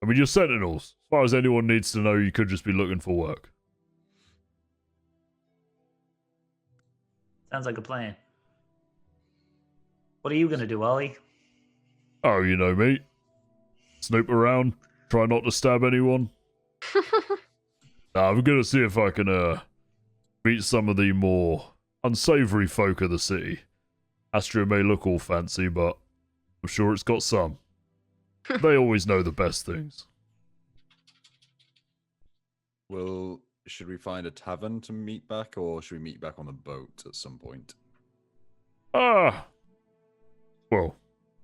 I mean, you're sentinels. As far as anyone needs to know, you could just be looking for work." Sounds like a plan. What are you gonna do, Ollie? Oh, you know me. Snoop around, try not to stab anyone. I'm gonna see if I can meet some of the more unsavory folk of the city. Astrea may look all fancy, but I'm sure it's got some. They always know the best things. Well, should we find a tavern to meet back, or should we meet back on the boat at some point? Well,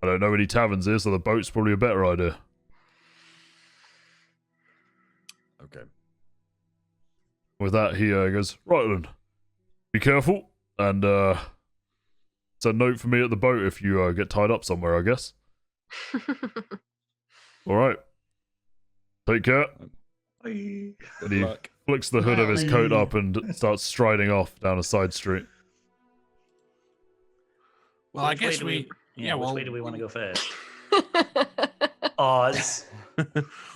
I don't know any taverns here, so the boat's probably a better idea. Okay. With that, he goes, "Right then, be careful, and it's a note for me at the boat if you get tied up somewhere, I guess." All right. Take care. Good And he luck. flicks the hood of his Bye. coat up and starts striding off down a side street. Well, I Which way guess do we. which way do we want to go first? Oz.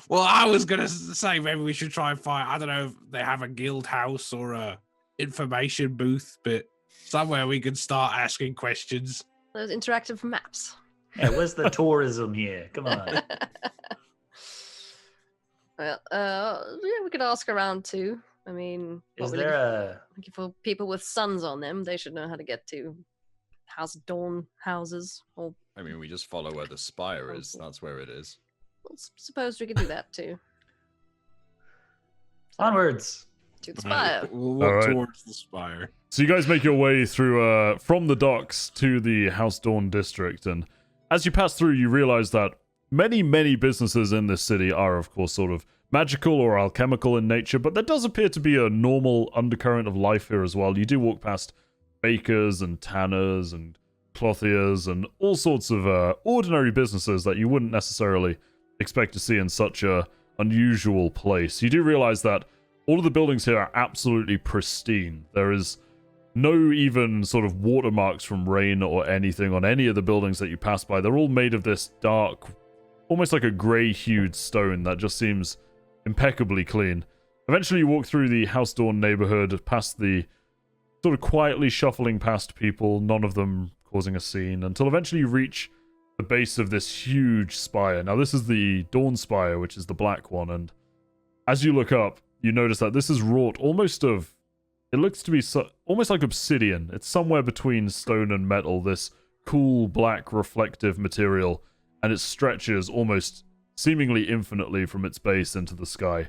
Well, I was gonna say maybe we should try and find. I don't know if they have a guild house or a information booth, but somewhere we can start asking questions. Those interactive maps. Yeah, where's the tourism here? Come on. Well, yeah, we could ask around too. I mean, Is what there a looking for people with suns on them? They should know how to get to House Dawn houses. Or I mean, we just follow where the spire is. That's where it is. suppose we could do that too. So, onwards? To the spire. We'll walk Alright. towards the spire. So you guys make your way through from the docks to the House Dawn district, and as you pass through, you realize that many businesses in this city are, of course, sort of magical or alchemical in nature, but there does appear to be a normal undercurrent of life here as well. You do walk past bakers and tanners and clothiers and all sorts of ordinary businesses that you wouldn't necessarily expect to see in such a unusual place. You do realize that all of the buildings here are absolutely pristine. There is no even sort of watermarks from rain or anything on any of the buildings that you pass by. They're all made of this dark, almost like a grey-hued stone that just seems impeccably clean. Eventually you walk through the House Dawn neighborhood, past the sort of quietly shuffling past people, none of them causing a scene, until eventually you reach the base of this huge spire. Now this is the Dawn Spire, which is the black one, and as you look up, you notice that this is wrought almost of... It looks to be almost like obsidian. It's somewhere between stone and metal, this cool black reflective material, and it stretches almost seemingly infinitely from its base into the sky.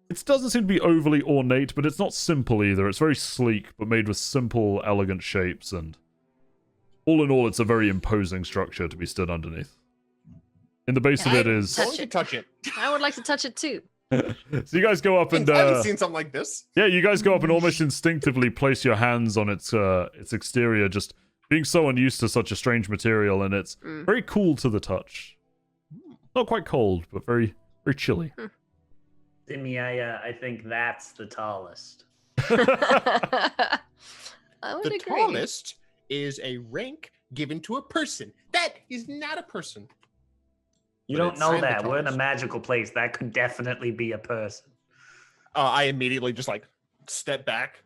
It doesn't seem to be overly ornate, but it's not simple either. It's very sleek, but made with simple, elegant shapes, and all in all, it's a very imposing structure to be stood underneath. In the base of it is... Touch it. Touch it. I would like to touch it too. So you guys go up and... I haven't seen something like this. Yeah, you guys go up and almost instinctively place your hands on its exterior, just being so unused to such a strange material, and it's very cool to the touch. Not quite cold, but very, very chilly. Timmy, I think that's the tallest. I would The agree. tallest is a rank given to a person. That is not a person. You But don't it's know kinda that. We're in a tallest. magical place. That could definitely be a person. I immediately just like step back.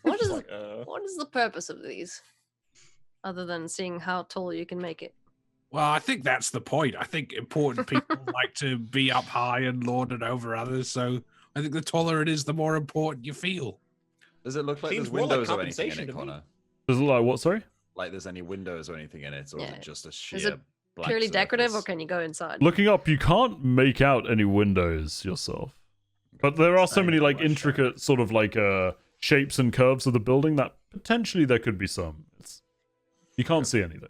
What Just is like, what is the purpose of these, other than seeing how tall you can make it? Well, I think that's the point. I think important people like to be up high and lord it over others. So I think the taller it is, the more important you feel. Does it look like Seems there's more like windows or anything in compensation it, to me. Connor? Does it look like what, sorry? Like there's any windows or anything in it, or is Yeah. it just a Is sheer it black purely decorative, or surface? can you go inside? Looking up, you can't make out any windows yourself. But there are so Not many even like much, intricate sort of like shapes and curves of the building that potentially there could be some. You can't see anything.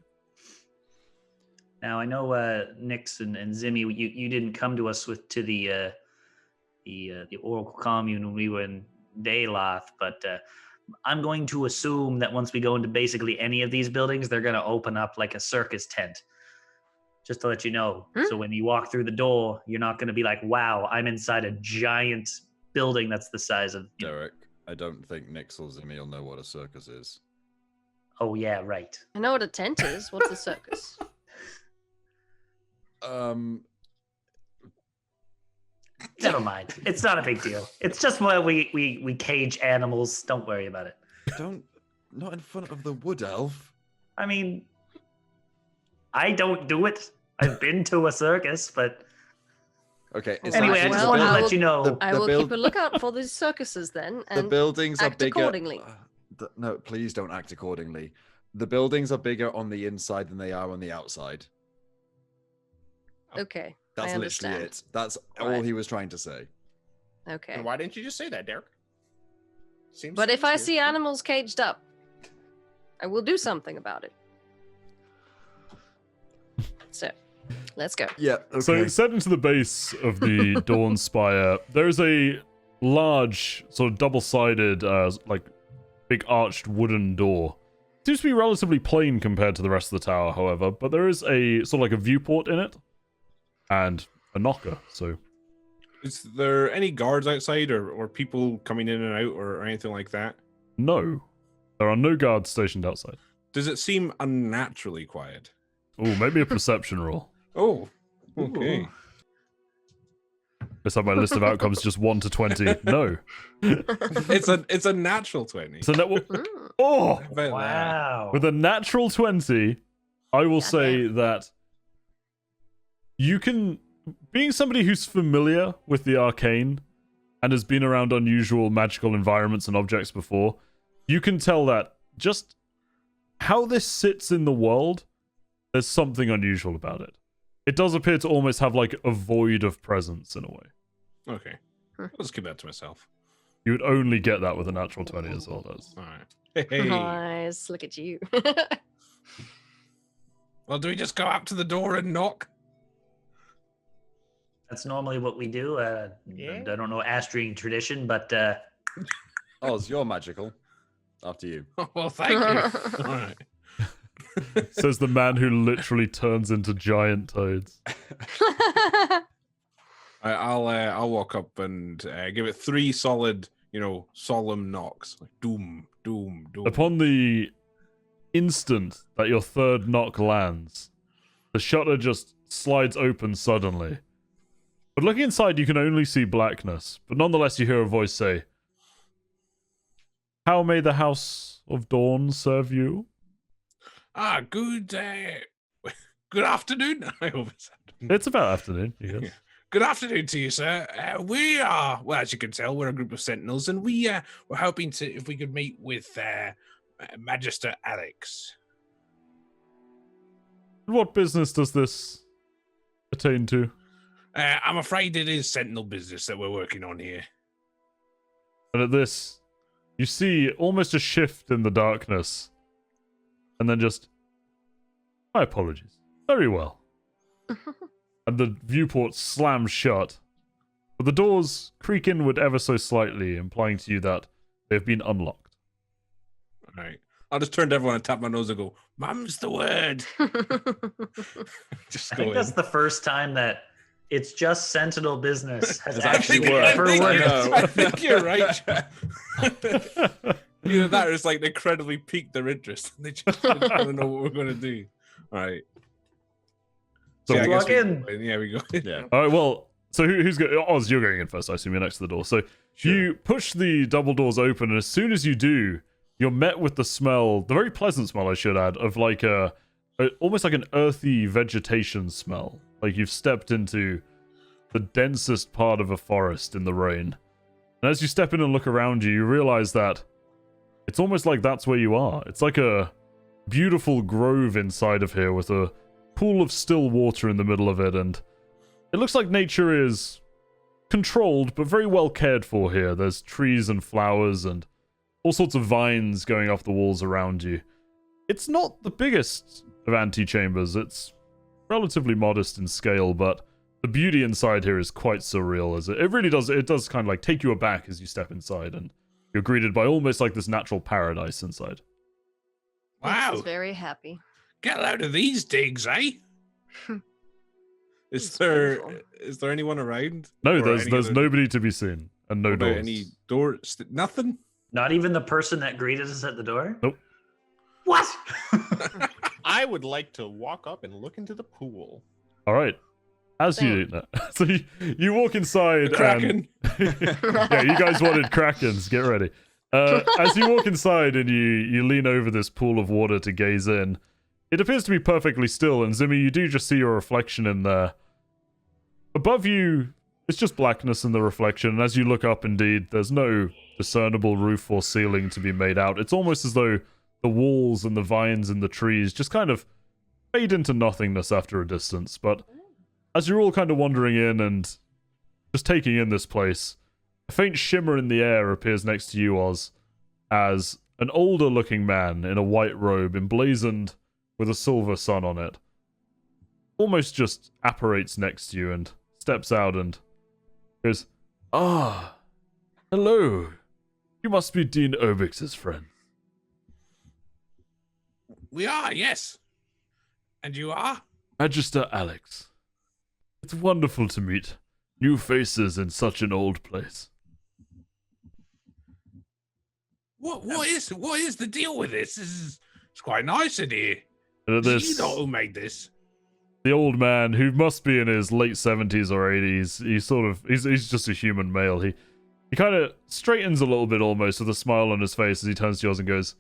Now I know Nix and Zimmy, you didn't come to us to the Oracle Commune when we were in Dayloth, but I'm going to assume that once we go into basically any of these buildings, they're going to open up like a circus tent. Just to let you know. So when you walk through the door, you're not going to be like, wow, I'm inside a giant building that's the size of... Derek, I don't think Nix or Zimmy will know what a circus is. Oh, yeah, right. I know what a tent is. What's a circus? Never mind. It's not a big deal. It's just where we cage animals. Don't worry about it. Not in front of the wood elf. I mean, I don't do it. I've been to a circus, but Okay. Is anyway, I Well, just wanted to I let will- you know. I The will build- keep a lookout for these circuses then, the and buildings are act bigger. accordingly. No, please don't act accordingly. The buildings are bigger on the inside than they are on the outside. okay, That's I literally understand. it. That's all Right. he was trying to say. Okay, and why didn't you just say that, Derek? Seems but if I easier. see animals caged up, I will do something about it. So, let's go. Yeah. So set into the base of the Dawn Spire, there's a large, sort of double-sided, like big arched wooden door. Seems to be relatively plain compared to the rest of the tower, however, but there is a sort of like a viewport in it and a knocker. So Is there any guards outside or people coming in and out or anything like that? no, there are no guards stationed outside. Does it seem unnaturally quiet? Oh, maybe a perception roll. Oh, okay. Let's have my list of outcomes just 1 to 20. No. It's a natural 20. So Mm. oh, How about that? Wow. with a natural 20, I will say that you can, being somebody who's familiar with the arcane and has been around unusual magical environments and objects before, you can tell that just how this sits in the world, there's something unusual about it. It does appear to almost have like a void of presence in a way. Okay. I'll just keep that to myself. You would only get that with a natural 20 as well, does. All right. Hey. Nice. Look at you. Well, do we just go up to the door and knock? That's normally what we do. Yeah. I don't know Astrian tradition, but Oz, you're magical. After you. Well, thank you. All right. Says the man who literally turns into giant toads. I'll walk up and give it 3 solid, solemn knocks. Like doom, doom, doom. Upon the instant that your third knock lands, the shutter just slides open suddenly. But looking inside, you can only see blackness. But nonetheless, you hear a voice say, "How may the House of Dawn serve you?" Good afternoon. I always It's about afternoon, yes. Yeah. Good afternoon to you, sir. We are, well, as you can tell, we're a group of sentinels, and we're hoping to, if we could meet with Magister Alex. What business does this attain to? I'm afraid it is sentinel business that we're working on here. And at this, you see almost a shift in the darkness. And then just, my apologies. Very well. And the viewport slams shut. But the doors creak inward ever so slightly, implying to you that they have been unlocked. All right. I'll just turn to everyone and tap my nose and go, "Mum's the word." Just I go think in. that's the first time that it's just Sentinel business has It's actually actually worked. worked. I think you're right. Either that or it's like they incredibly piqued their interest. They just don't know what we're going to do. All right. So I guess walk we in. go Yeah, we go in. Yeah. All right, well, so who's going? Oz, you're going in first. I assume you're next to the door. So you push the double doors open, and as soon as you do, you're met with the smell, the very pleasant smell, I should add, of like almost like an earthy vegetation smell. Like you've stepped into the densest part of a forest in the rain. And as you step in and look around you, you realize that it's almost like that's where you are. It's like a beautiful grove inside of here with a pool of still water in the middle of it, and it looks like nature is controlled but very well cared for here. There's trees and flowers and all sorts of vines going off the walls around you. It's not the biggest of antechambers. It's relatively modest in scale, but the beauty inside here is quite surreal. As it really does, it does kind of like take you aback as you step inside, and you're greeted by almost like this natural paradise inside. Wow. He's very happy. Get out of these digs, eh? It's Is there beautiful. anyone around? No, Or there's any other- nobody to be seen, and no what about doors. Any doors? Nothing? Not even the person that greeted us at the door? Nope. What? I would like to walk up and look into the pool. All right. As you do that, so you walk inside. The Kraken. Yeah, you guys wanted krakens. Get ready. As you walk inside and you lean over this pool of water to gaze in, it appears to be perfectly still. And Zimmy, you do just see your reflection in there. Above you, it's just blackness in the reflection. And as you look up, indeed, there's no discernible roof or ceiling to be made out. It's almost as though the walls and the vines and the trees just kind of fade into nothingness after a distance. But as you're all kind of wandering in and just taking in this place, a faint shimmer in the air appears next to you, Oz, as an older-looking man in a white robe emblazoned with a silver sun on it almost just apparates next to you and steps out and goes, "Ah, hello. You must be Dean Obix's friend." We are, yes. And you are? Magister Alex. It's wonderful to meet new faces in such an old place. What is the deal with this? It's quite nice in here. And at Is you this, not who made this? the old man, who must be in his late 70s or 80s, he's just a human male. He kind of straightens a little bit almost with a smile on his face as he turns to yours and goes,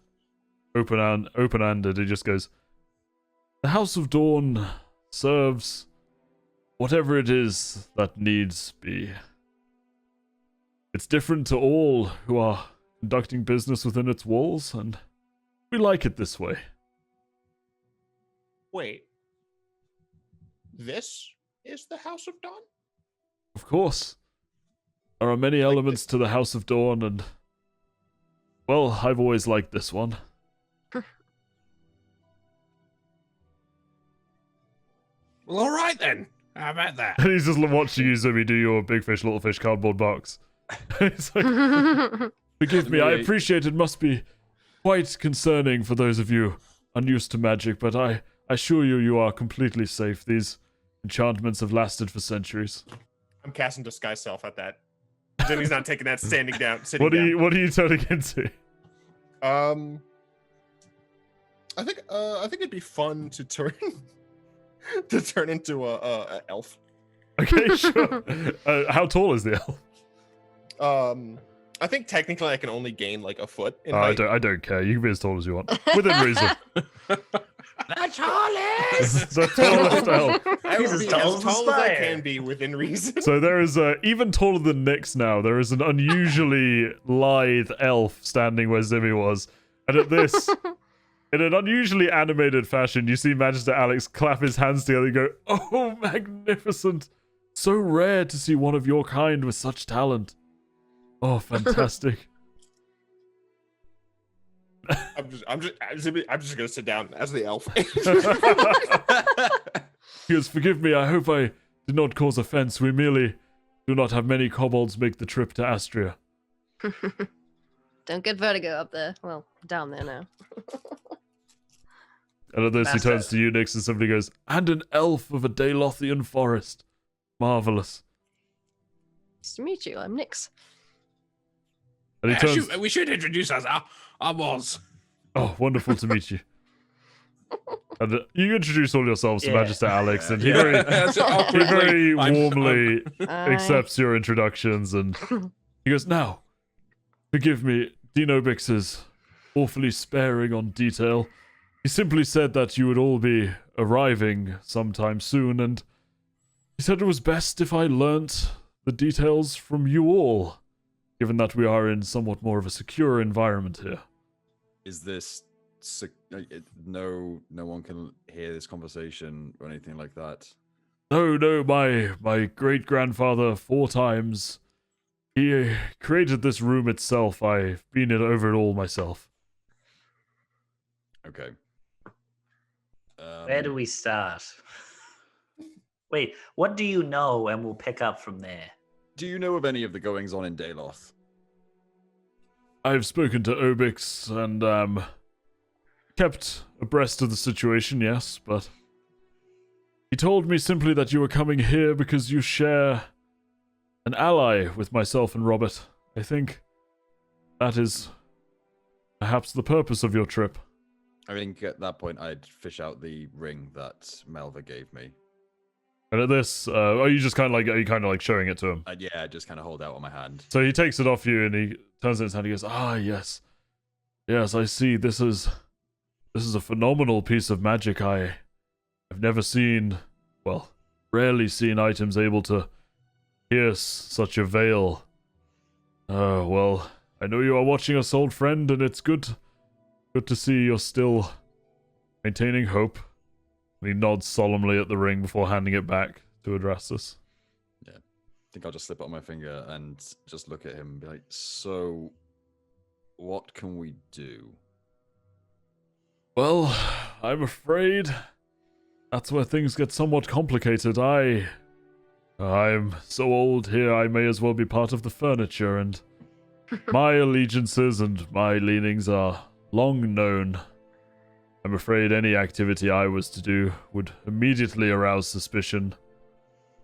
open-handed, he just goes, "The House of Dawn serves whatever it is that needs be. It's different to all who are conducting business within its walls, and we like it this way." Wait. This is the House of Dawn? Of course. There are many elements to the House of Dawn, and well, I've always liked this one. Well, all right then. How about that? And he's just watching you, Zimmy, do your big fish, little fish cardboard box. It's like, forgive me, I appreciate it must be quite concerning for those of you unused to magic, but I assure you, you are completely safe. These enchantments have lasted for centuries. I'm casting disguise self at that. Jimmy's not taking that sitting down. What are you turning into? I think it'd be fun to turn into a elf. Okay, sure. How tall is the elf? I think technically I can only gain like a foot in I height. don't care. You can be as tall as you want, within reason. The tallest. The tallest elf. I He's will as be tall as as tall as I Spire. can be within reason. So there is even taller than Nyx now. There is an unusually lithe elf standing where Zimmy was, and at this, in an unusually animated fashion, you see Magister Alex clap his hands together and go, "Oh, magnificent! So rare to see one of your kind with such talent. Oh, fantastic." I'm just gonna sit down as the elf. He goes, "Forgive me, I hope I did not cause offense. We merely do not have many kobolds make the trip to Astrea." Don't get vertigo up there. Well, down there now. And at this, he Master. turns to you, Nyx, and somebody goes, "And an elf of a Daylothian forest. Marvelous." Nice to meet you. I'm Nyx. And he turns, We should introduce ourselves. I was. "Oh, wonderful to meet you." And you introduce all yourselves to Yeah. Magister Alex, and he Yeah. very, That's he awkwardly. very I'm- warmly I- accepts your introductions, and he goes, "Now, forgive me, Dinobix is awfully sparing on detail. He simply said that you would all be arriving sometime soon, and he said it was best if I learnt the details from you all, given that we are in somewhat more of a secure environment here." Is this no one can hear this conversation or anything like that? No, my great-grandfather 4 times, he created this room itself. I've been over it all myself. Okay. Where do we start? Wait, what do you know? And we'll pick up from there. Do you know of any of the goings on in Dayloth? I've spoken to Obix and, kept abreast of the situation, yes, but he told me simply that you were coming here because you share an ally with myself and Robert. I think that is perhaps the purpose of your trip. I think at that point I'd fish out the ring that Melva gave me. And at this, are you kind of like showing it to him? And yeah, just kind of hold out on my hand. So he takes it off you and he turns it in his hand. He goes, "Ah, yes, I see. This is a phenomenal piece of magic. I've never seen, well, rarely seen items able to pierce such a veil. Well, I know you are watching us, old friend, and it's good to see you're still maintaining hope." And he nods solemnly at the ring before handing it back to address us. I think I'll just slip it on my finger and just look at him and be like, "So, what can we do?" Well, I'm afraid that's where things get somewhat complicated. I'm so old here, I may as well be part of the furniture, and my allegiances and my leanings are long known. I'm afraid any activity I was to do would immediately arouse suspicion.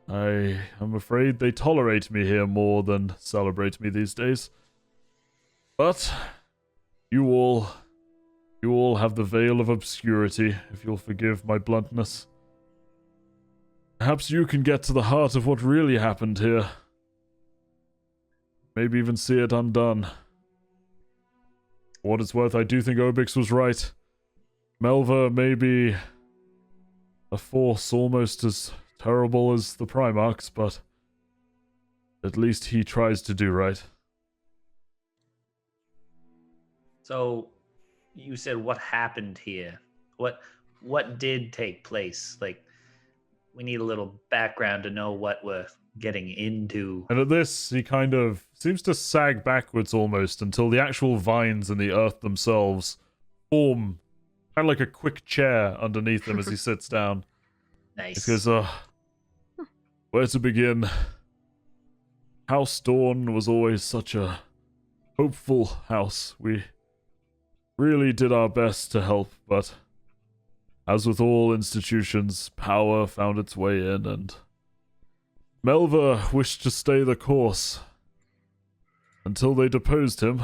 I am afraid they tolerate me here more than celebrate me these days. But you all have the veil of obscurity, if you'll forgive my bluntness. Perhaps you can get to the heart of what really happened here. Maybe even see it undone. For what it's worth, I do think Obix was right. Melva may be a force almost as terrible as the Primarchs, but at least he tries to do right. So, you said what happened here? What did take place? Like, we need a little background to know what we're getting into. And at this, he kind of seems to sag backwards almost until the actual vines in the earth themselves form kind of like a quick chair underneath him as he sits down. Nice. He goes, where to begin? House Dawn was always such a hopeful house. We really did our best to help, but as with all institutions, power found its way in, and Melva wished to stay the course until they deposed him.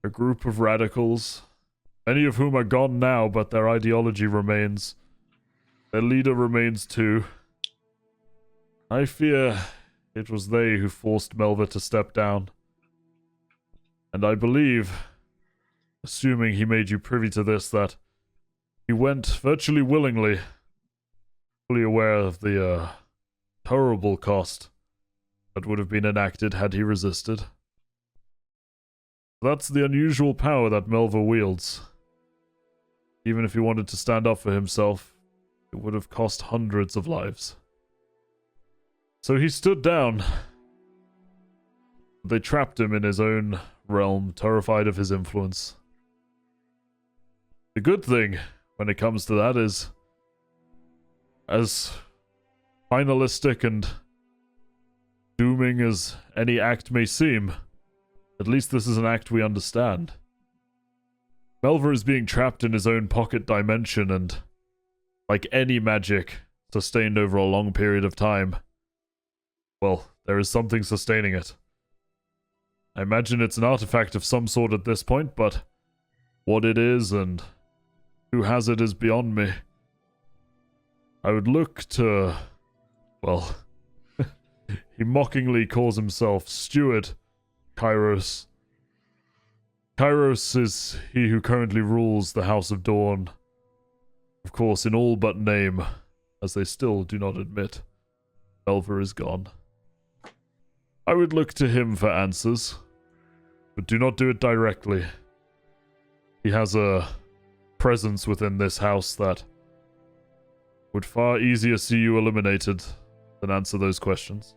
A group of radicals, many of whom are gone now, but their ideology remains. Their leader remains too. I fear it was they who forced Melva to step down. And I believe, assuming he made you privy to this, that he went virtually willingly, fully aware of the terrible cost that would have been enacted had he resisted. That's the unusual power that Melva wields. Even if he wanted to stand up for himself, it would have cost hundreds of lives. So he stood down. They trapped him in his own realm, terrified of his influence. The good thing, when it comes to that, is as finalistic and dooming as any act may seem, at least this is an act we understand. Melva is being trapped in his own pocket dimension, and like any magic sustained over a long period of time, well, there is something sustaining it. I imagine it's an artifact of some sort at this point, but what it is and who has it is beyond me. I would look to, well, he mockingly calls himself Steward Kairos. Kairos is he who currently rules the House of Dawn. Of course, in all but name, as they still do not admit, Melva is gone. I would look to him for answers, but do not do it directly. He has a presence within this house that would far easier see you eliminated than answer those questions.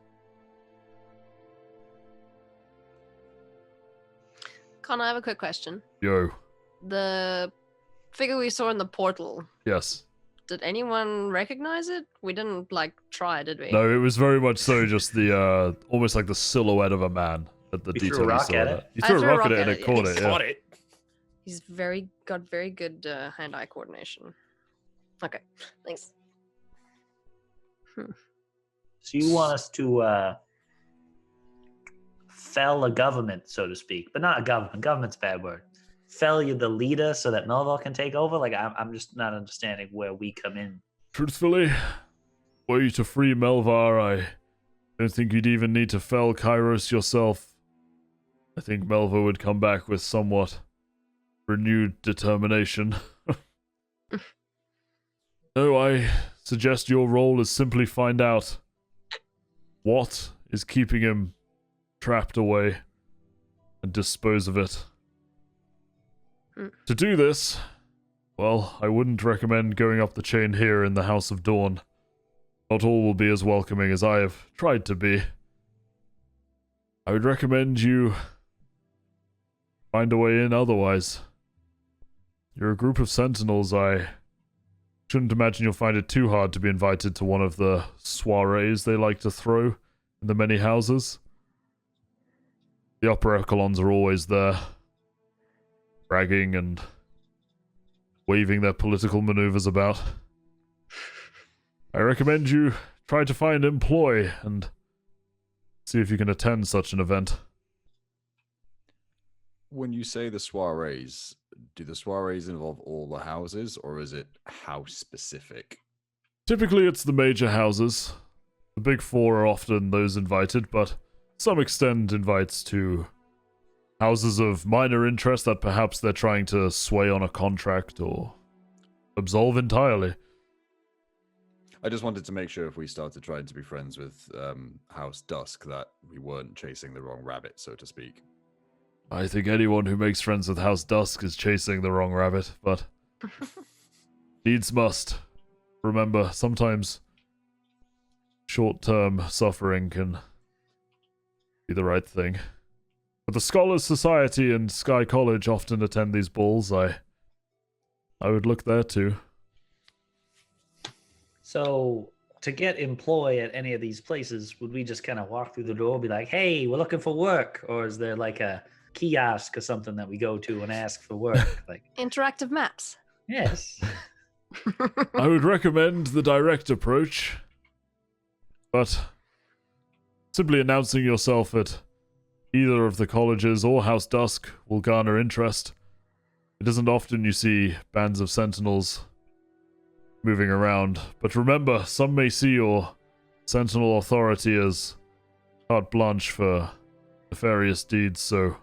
Connor, I have a quick question. Yo. The figure we saw in the portal, Yes. did anyone recognize it? We didn't, try, did we? No, it was very much so just the, almost like the silhouette of a man at the You threw a detail you rock saw at that. it? You I threw a rock at it and it, it caught yeah. it, yeah. Caught it. He's got very good hand-eye coordination. Okay, thanks. So you want us to fell a government, so to speak, but not a government. Government's a bad word. Fell you the leader so that Melville can take over? Like, I'm just not understanding where we come in. Truthfully, were you to free Melvar, I don't think you'd even need to fell Kairos yourself. I think Melva would come back with somewhat renewed determination. No, I suggest your role is simply find out what is keeping him trapped away and dispose of it. To do this, well, I wouldn't recommend going up the chain here in the House of Dawn. Not all will be as welcoming as I have tried to be. I would recommend you find a way in otherwise. You're a group of sentinels. I shouldn't imagine you'll find it too hard to be invited to one of the soirees they like to throw in the many houses. The upper echelons are always there, bragging and waving their political maneuvers about. I recommend you try to find employ and see if you can attend such an event. When you say the soirees, do the soirees involve all the houses, or is it house specific? Typically it's the major houses. The big four are often those invited, but some extend invites to houses of minor interest that perhaps they're trying to sway on a contract or absolve entirely. I just wanted to make sure if we started trying to be friends with House Dusk that we weren't chasing the wrong rabbit, so to speak. I think anyone who makes friends with House Dusk is chasing the wrong rabbit, but needs must. Remember, sometimes short-term suffering can be the right thing. But the Scholars Society and Sky College often attend these balls. I would look there too. So, to get employ at any of these places, would we just kind of walk through the door and be like, hey, we're looking for work? Or is there like a kiosk or something that we go to and ask for work? Like, Interactive maps. yes. I would recommend the direct approach, but simply announcing yourself at either of the colleges or House Dusk will garner interest. It isn't often you see bands of sentinels moving around, but remember, some may see your sentinel authority as carte blanche for nefarious deeds, so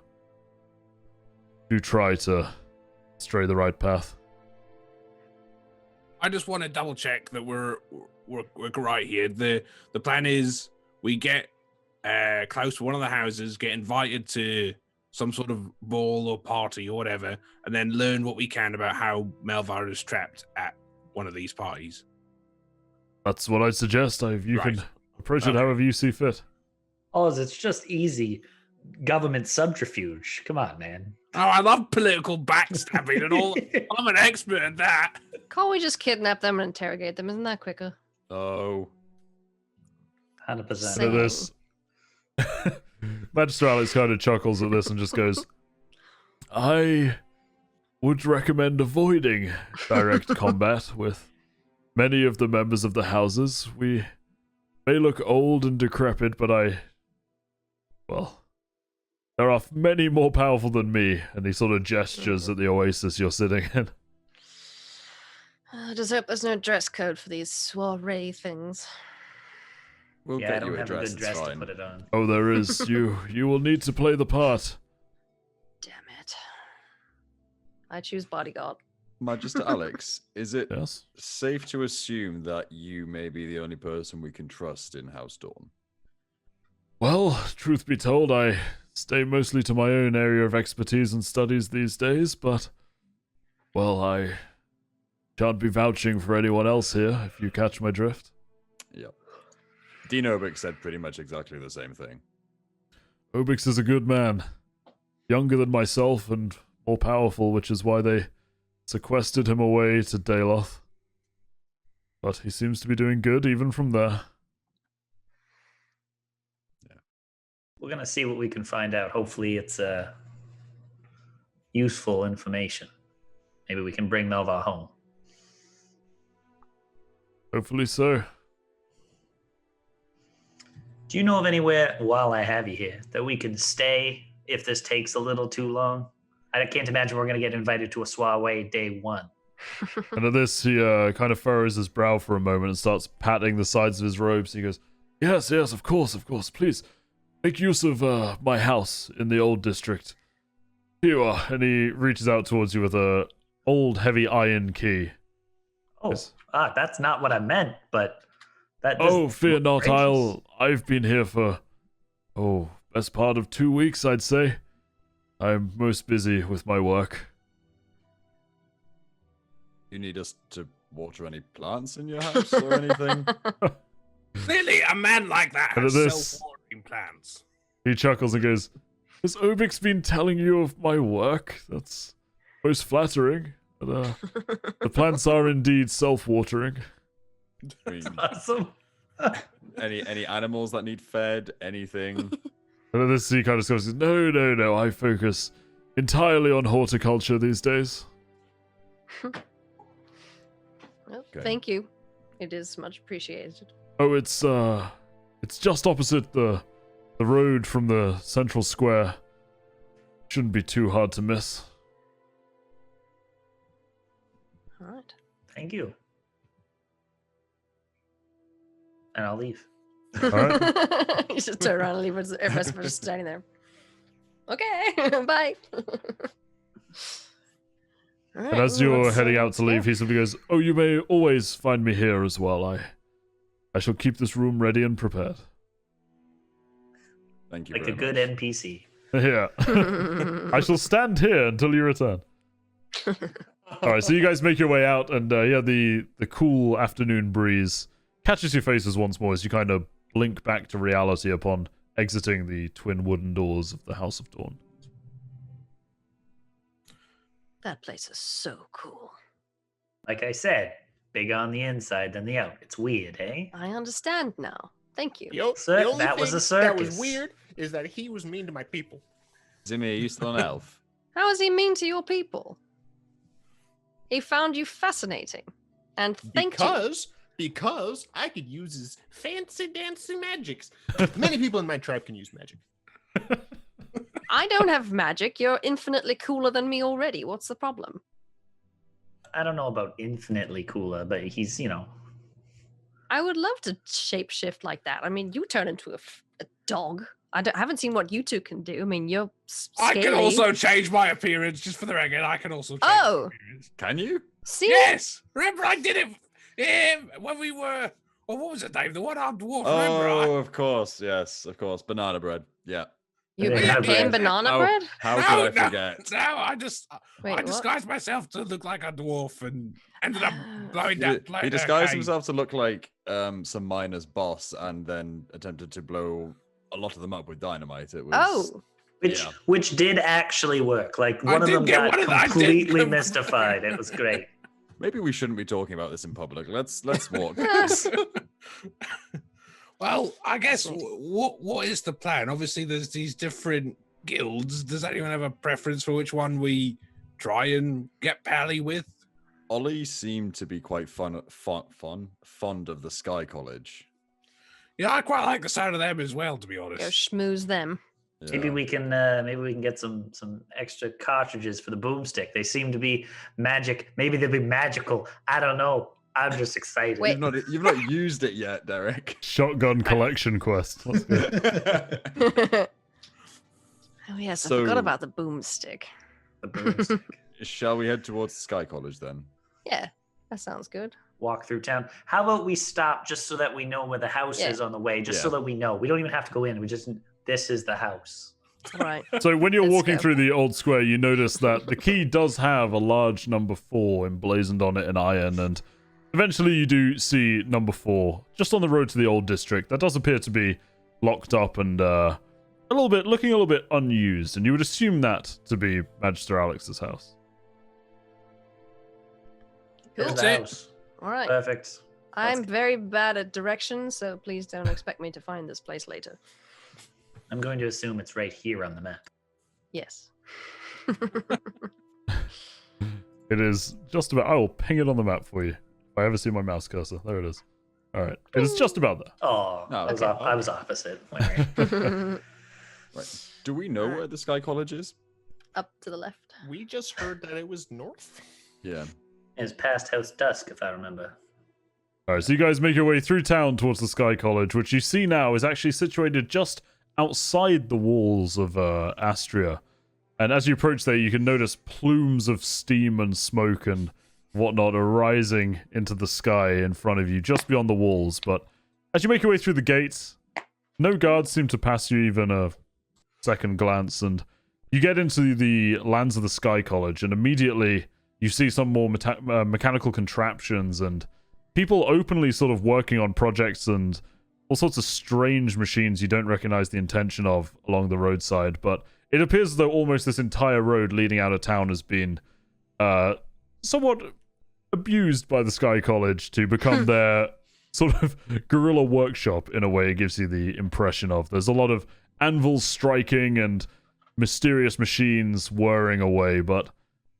do try to stray the right path. I just want to double check that we're right here. The plan is we get close to one of the houses, get invited to some sort of ball or party or whatever, and then learn what we can about how Melvar is trapped at one of these parties. That's what I'd suggest. You Right. can approach it however you see fit. Oz, it's just easy government subterfuge. Come on, man. Oh, I love political backstabbing and all. I'm an expert at that. Can't we just kidnap them and interrogate them? Isn't that quicker? Oh, 100%. Same. So this Magister Alex kind of chuckles at this and just goes, I would recommend avoiding direct combat with many of the members of the houses. We may look old and decrepit, but there are many more powerful than me. And he sort of gestures at the oasis you're sitting in. I just hope there's no dress code for these soiree things. we'll Yeah, I get don't you a have a dress. good It's dress to fine. put it on. Oh, there is. You will need to play the part. Damn it. I choose bodyguard. Magister Alex, is it Yes? safe to assume that you may be the only person we can trust in House Dawn? Well, truth be told, I stay mostly to my own area of expertise and studies these days, but, well, I can't be vouching for anyone else here, if you catch my drift. Yep. Dean Obick said pretty much exactly the same thing. Obix is a good man. Younger than myself and more powerful, which is why they sequestered him away to Daloth. But he seems to be doing good even from there. We're going to see what we can find out. Hopefully it's useful information. Maybe we can bring Melvar home. Hopefully so. Do you know of anywhere, while I have you here, that we can stay if this takes a little too long? I can't imagine we're going to get invited to a soiree day one. And at this, he kind of furrows his brow for a moment and starts patting the sides of his robes. He goes, yes, of course, please. Make use of my house in the old district. Here you are. And he reaches out towards you with a old heavy iron key. Oh, Yes. That's not what I meant, but that. Oh, fear not, gracious. I've been here for, best part of 2 weeks, I'd say. I'm most busy with my work. You need us to water any plants in your house or anything? Clearly, a man like that And has at this- self-watering plants. He chuckles and goes, has Obix been telling you of my work? That's most flattering. But, the plants are indeed self-watering. I mean, Awesome. any animals that need fed? Anything? And at this, he kind of goes, no, I focus entirely on horticulture these days. Well, Okay. thank you. It is much appreciated. Oh, it's just opposite the road from the central square. Shouldn't be too hard to miss. All right. Thank you. And I'll leave. All right. You just turn around and leave us. Everybody's just standing there. Okay, bye. All right, And as well, you're let's, heading out let's to leave, go. he simply goes, oh, you may always find me here as well. I shall keep this room ready and prepared. Thank you Like a very good much. NPC. Yeah. I shall stand here until you return. Alright, so you guys make your way out, and the cool afternoon breeze catches your faces once more as you kind of blink back to reality upon exiting the twin wooden doors of the House of Dawn. That place is so cool. Like I said, bigger on the inside than the out. It's weird, eh? I understand now. Thank you. Sir, The only that was thing a circus. That was weird is that he was mean to my people. Zimmy, are you still an elf? How is he mean to your people? He found you fascinating. And thank you. Because I could use his fancy dancing magics. Many people in my tribe can use magic. I don't have magic. You're infinitely cooler than me already. What's the problem? I don't know about infinitely cooler, but he's, I would love to shapeshift like that. I mean, you turn into a dog. I haven't seen what you two can do. I mean, you're scaly. I can also change my appearance, just for the record. I can also change my appearance. Can you? See? Yes! Remember I did it when we were... Well, what was it, Dave? The one-armed dwarf, remember? Of course. Yes, of course. Banana bread. Yeah. You Yeah, became but- banana bread? How No, could I forget? No, I Wait, I what? disguised myself to look like a dwarf and ended up blowing down. He disguised himself to look like some miner's boss and then attempted to blow a lot of them up with dynamite. It was... Oh, Yeah. Which did actually work. Like I one of did them get got one of that. I did completely come- mystified. It was great. Maybe we shouldn't be talking about this in public. Let's walk. Well, I guess what is the plan? Obviously, there's these different guilds. Does anyone have a preference for which one we try and get pally with? Ollie seemed to be quite fond of the Sky College. Yeah, I quite like the sound of them as well, to be honest. go schmooze them. Maybe Yeah. we can get some extra cartridges for the boomstick. They seem to be magic. Maybe they'll be magical. I don't know. I'm just excited. Wait. You've not used it yet, Derek. Shotgun collection quest. Let's go. Oh, yes, I So- forgot about the boomstick. The boomstick. Shall we head towards the Sky College then? Yeah, that sounds good. Walk through town. How about we stop just so that we know where the house Yeah. is on the way, just so Yeah. that we know. We don't even have to go in. We just this is the house. All right. So when you're Let's walking go. through the old square, you notice that the key does have a large number 4 emblazoned on it in iron, and eventually you do see number 4 just on the road to the old district. That does appear to be locked up and looking a little bit unused, and you would assume that to be Magister Alex's house. Here's Cool. the That's it. house. All right. Perfect. I'm very bad at directions, so please don't expect me to find this place later. I'm going to assume it's right here on the map. Yes. It is just about. I will ping it on the map for you if I ever see my mouse cursor. There it is. All right, it is just about there. Oh, No, I was okay. I was opposite. Larry. Right. Do we know where the Sky College is? Up to the left. We just heard that it was north. Yeah. It's past House Dusk, if I remember. All right, so you guys make your way through town towards the Sky College, which you see now is actually situated just outside the walls of Astrea. And as you approach there, you can notice plumes of steam and smoke and whatnot are rising into the sky in front of you, just beyond the walls. But as you make your way through the gates, no guards seem to pass you even a second glance, and you get into the lands of the Sky College, and immediately you see some more mechanical contraptions and people openly sort of working on projects and all sorts of strange machines you don't recognize the intention of along the roadside. But it appears as though almost this entire road leading out of town has been somewhat abused by the Sky College to become their sort of guerrilla workshop, in a way. It gives you the impression of. There's a lot of anvils striking and mysterious machines whirring away, but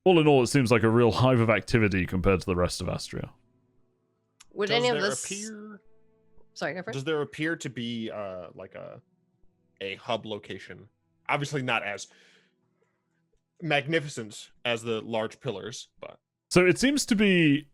all in all, it seems like a real hive of activity compared to the rest of Astrea. Would Does any of there this? appear? Sorry, go first. Does there appear to be like a hub location? Obviously, not as magnificent as the large pillars, but So it seems to be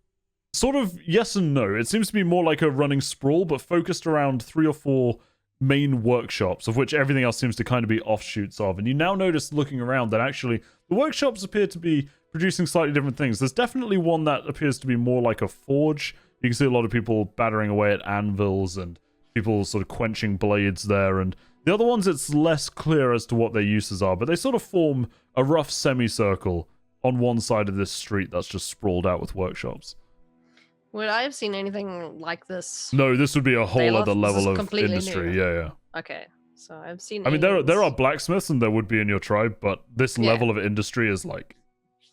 sort of yes and no. It seems to be more like a running sprawl, but focused around 3 or 4 main workshops, of which everything else seems to kind of be offshoots of. And you now notice, looking around, that actually the workshops appear to be producing slightly different things. There's definitely one that appears to be more like a forge. You can see a lot of people battering away at anvils and people sort of quenching blades there. And the other ones, it's less clear as to what their uses are, but they sort of form a rough semicircle on one side of this street that's just sprawled out with workshops. Would I have seen anything like this? No, this would be a whole Bailoff? other This is level of completely industry. new. Yeah. Okay, so I've seen. I mean, there are aliens. blacksmiths, and there would be in your tribe, but this Yeah. level of industry is like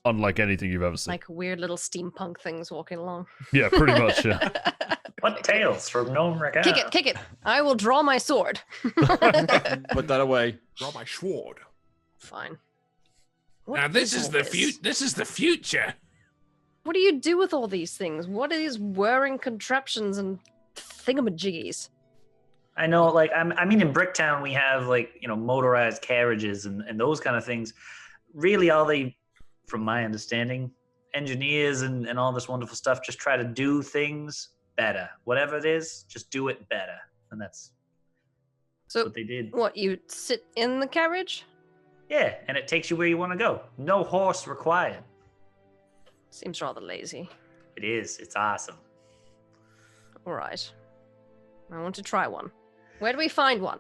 unlike anything you've ever seen. like weird little steampunk things walking along. Yeah, pretty much. Yeah. What tales from Gnome Regale? Kick it! I will draw my sword. Put that away. Draw my sword. Fine. What Now this is all the this? This is the future. What do you do with all these things? What are these whirring contraptions and thingamajiggies? I know, like, I mean, in Bricktown, we have, like, you know, motorized carriages and those kind of things. Really, all they, from my understanding, engineers and all this wonderful stuff just try to do things better. Whatever it is, just do it better. And that's So, what they did. what, you sit in the carriage? Yeah, and it takes you where you want to go. No horse required. Seems rather lazy. It is. It's awesome. All right. I want to try one. Where do we find one?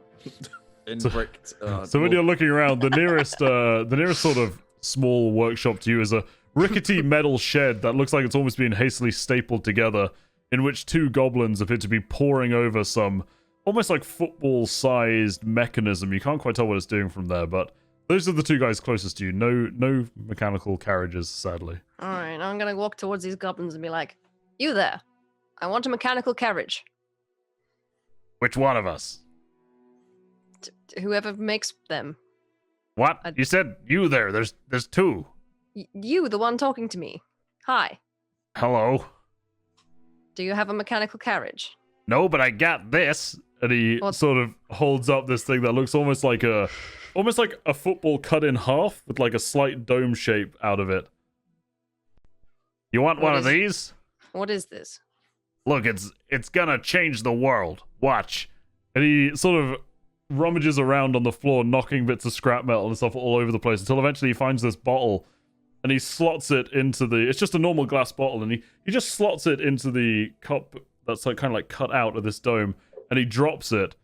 In So- bricked. So when you're looking around, the nearest sort of small workshop to you is a rickety metal shed that looks like it's almost been hastily stapled together, in which two goblins appear to be poring over some almost like football-sized mechanism. You can't quite tell what it's doing from there, but those are the two guys closest to you. No mechanical carriages, sadly. All right, I'm gonna walk towards these goblins and be like, "You there? I want a mechanical carriage. Which one of us? Whoever makes them. What? I- You said you there. There's two. You, the one talking to me. Hi. Hello. Do you have a mechanical carriage? No, but I got this. And he What? sort of holds up this thing that looks almost like a football cut in half with like a slight dome shape out of it. You want What one of is- these? What is this? Look, it's gonna change the world. Watch. And he sort of rummages around on the floor, knocking bits of scrap metal and stuff all over the place until eventually he finds this bottle and he slots it into it's just a normal glass bottle, and he just slots it into the cup that's like kind of like cut out of this dome, and he drops it.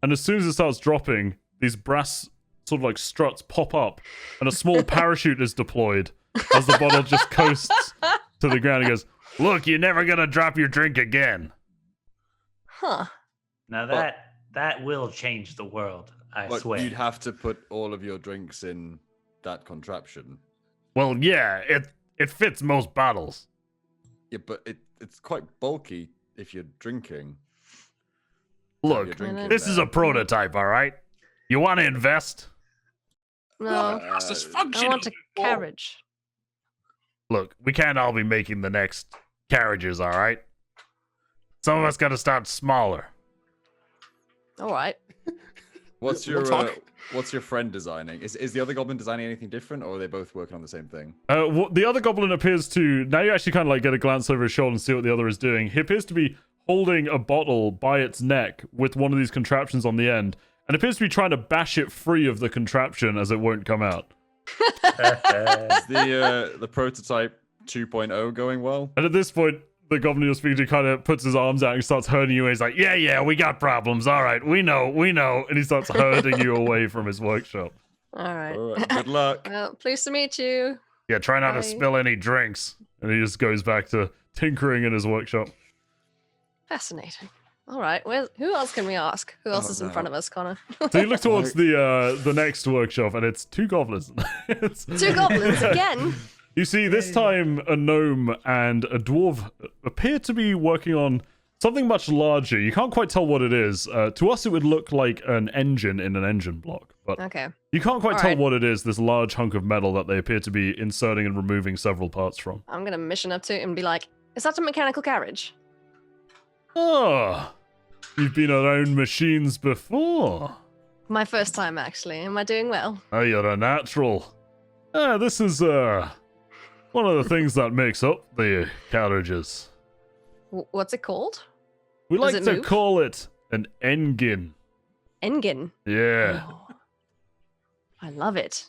And as soon as it starts dropping, these brass sort of like struts pop up and a small parachute is deployed as the bottle just coasts to the ground. He goes, "Look, you're never gonna drop your drink again." Huh. Now Well- that will change the world, I But swear. you'd have to put all of your drinks in that contraption. Well, yeah, it fits most bottles. Yeah, but it's quite bulky if you're drinking. Look, You're drinking this is there. a prototype, all right? You want to invest? No. How's this Uh, I functional? want a carriage. Look, we can't all be making the next carriages, all right? Some of us got to start smaller. All right. What's We'll your talk. what's your friend designing? Is the other goblin designing anything different, or are they both working on the same thing? The other goblin appears to... Now you actually kind of like get a glance over his shoulder and see what the other is doing. He appears to be holding a bottle by its neck with one of these contraptions on the end, and appears to be trying to bash it free of the contraption as it won't come out. Is the prototype 2.0 going well? And at this point, the goblin you're speaking to kind of puts his arms out and starts herding you away. He's like, yeah, we got problems. All right, we know. And he starts herding you away from his workshop. All right. All right, good luck. Well, pleased to meet you. Yeah, try not to Bye. spill any drinks. And he just goes back to tinkering in his workshop. Fascinating. All right. Who else can we ask? Who else Oh, is in no. front of us, Connor? So you look towards the next workshop, and it's two goblins. It's- Two goblins again. You see, this time a gnome and a dwarf appear to be working on something much larger. You can't quite tell what it is. To us, it would look like an engine in an engine block, but Okay. you can't quite All tell right. what it is, this large hunk of metal that they appear to be inserting and removing several parts from. I'm gonna mission up to it and be like, "Is that a mechanical carriage?" Oh, you've been around machines before. My first time, actually. Am I doing well? Oh, you're a natural. This is, one of the things that makes up the carriages. What's it called? We Does like it to move? call it an engine. Engine. Yeah. Oh, I love it.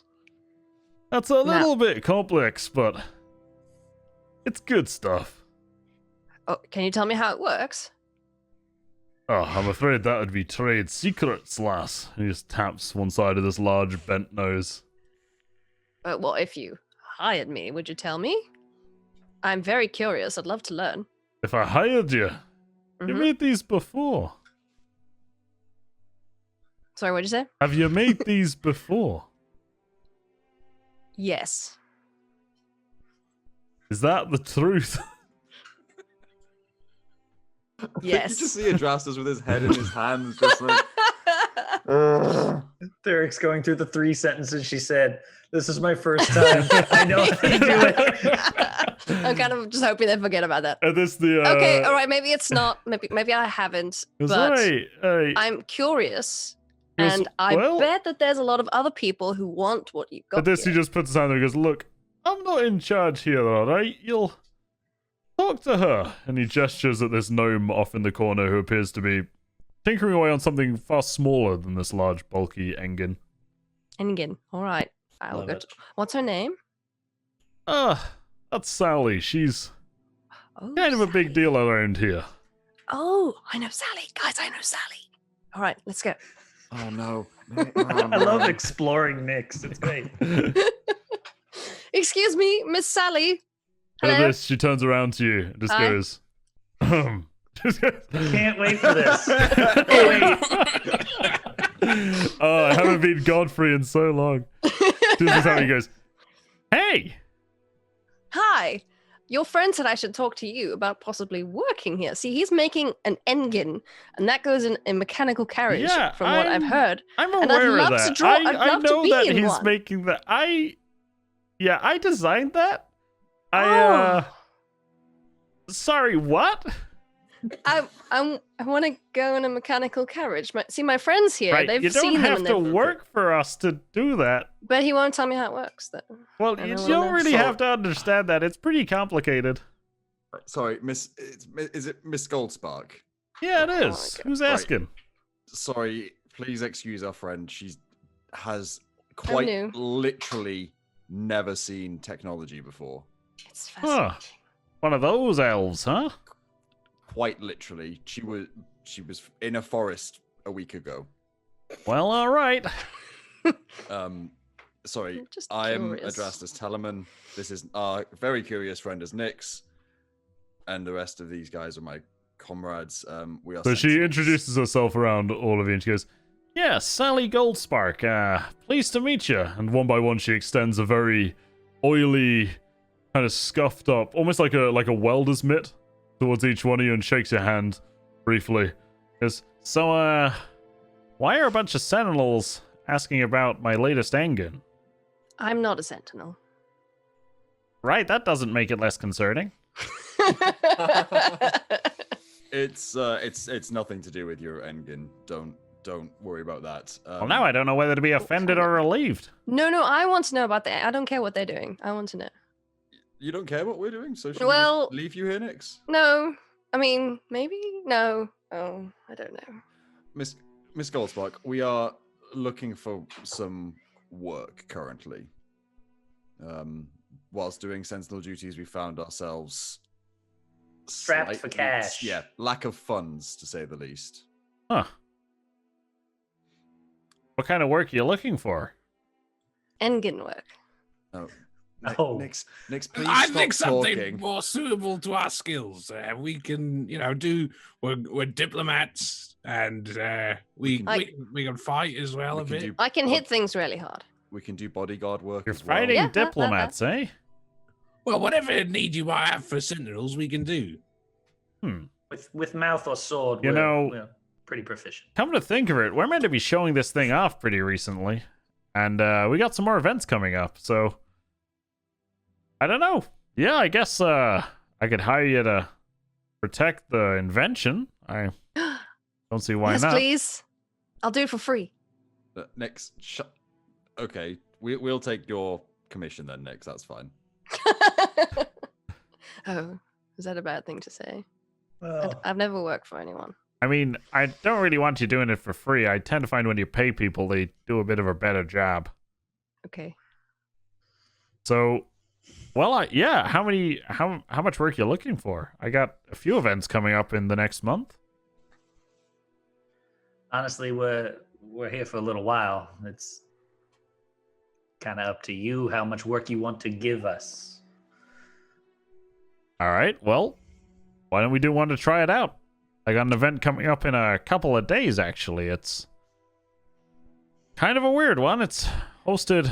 That's a little bit complex, but it's good stuff. Oh, can you tell me how it works? Oh, I'm afraid that would be trade secrets, lass. He just taps one side of this large bent nose. Well, if you hired me, would you tell me? I'm very curious. I'd love to learn. If I hired you, you Mhm. made these before. Sorry, what'd you say? Have you made these before? Yes. Is that the truth? Yes. You just see Adrastus with his head in his hands, just like. Derek's going through the 3 sentences she said. This is my first time. I know how to do it. I'm kind of just hoping they forget about that. And this the Okay, all right. Maybe it's not. Maybe I haven't. But I'm curious, Yes, and well- I bet that there's a lot of other people who want what you got. At this, he here. just puts his hand there and goes, "Look, I'm not in charge here, all right? You'll talk to her." And he gestures at this gnome off in the corner who appears to be tinkering away on something far smaller than this large, bulky Engin. Engin. All right. I'll Love go. it. What's her name? That's Sally. She's Oh, kind of a big Sally. deal around here. Oh, I know Sally. Guys, I know Sally. All right, let's go. Oh no. I love exploring Nyx. It's great. Excuse me, Miss Sally. At Hello. this, she turns around to you and just Hi. goes, just I can't wait for this. Oh, I haven't been Godfrey in so long. This is how he goes, "Hey, Hi. Your friend said I should talk to you about possibly working here. See, he's making an engine, and that goes in a mechanical carriage, Yeah, from what I've heard. I'm And I'd aware of love to that. draw- I'd I love to know be that in he's one. making that. I designed that. Oh. Sorry, what? I want to go in a mechanical carriage. See, my friends here, Right, they've you don't seen them, have and to they've- work for us to do that. but he won't tell me how it works. Though. Well, I you don't don't wanna- really So- have to understand that. It's pretty complicated. Sorry, is it Miss Goldspark? Yeah, it Oh, is. okay. Who's Right. asking? Sorry, please excuse our friend. She has new. quite literally never seen technology before. It's Huh. fascinating. One of those elves, huh? Quite literally, she was in a forest a week ago. Well, all right. Sorry, I'm just I am curious. addressed as Telemann. This is our very curious friend as Nyx, and the rest of these guys are my comrades. We are. So she sentinels. introduces herself around all of you and she goes, "Yeah, Sally Goldspark, pleased to meet you." And one by one she extends a very oily, kind of scuffed up, almost like a welder's mitt towards each one of you and shakes your hand briefly. Goes, "So, why are a bunch of sentinels asking about my latest engine?" I'm not a sentinel. Right, that doesn't make it less concerning. It's nothing to do with your engine. Don't worry about that. Well, now I don't know whether to be offended or relieved. No, I want to know about that. I don't care what they're doing. I want to know. You don't care what we're doing, so should we Well- just leave you here, Nyx? No, I mean, maybe? No. Oh, I don't know. Miss Goldspark, we are looking for some work currently. Whilst doing sentinel duties, we found ourselves Strapped for slightly- cash. Yeah, lack of funds to say the least. Huh. What kind of work are you looking for? Engine work. No. Oh. Nyx, please I stop think something talking. more suitable to our skills. We can, do. We're diplomats, and we can fight as well We a can bit. do I can hit things really hard. We can do bodyguard work. You're as well. fighting Yeah, diplomats, eh? Well, whatever need you might have for sentinels, we can do. With mouth or sword, You know- we're pretty proficient. Come to think of it, we're meant to be showing this thing off pretty recently. And we got some more events coming up, so I don't know. Yeah, I guess I could hire you to protect the invention. I don't see why yes, not. please. I'll do it for free. Nyx, okay, we'll take your commission then, Nyx. That's fine. Oh, is that a bad thing to say? Well, I've never worked for anyone. I mean, I don't really want you doing it for free. I tend to find when you pay people, they do a bit of a better job. Okay. So, well, yeah. How much work you looking for? I got a few events coming up in the next month. honestly, we're here for a little while. It's kind of up to you how much work you want to give us. All right. Well, why don't we do one to try it out? I got an event coming up in a couple of days, actually. It's kind of a weird one. It's hosted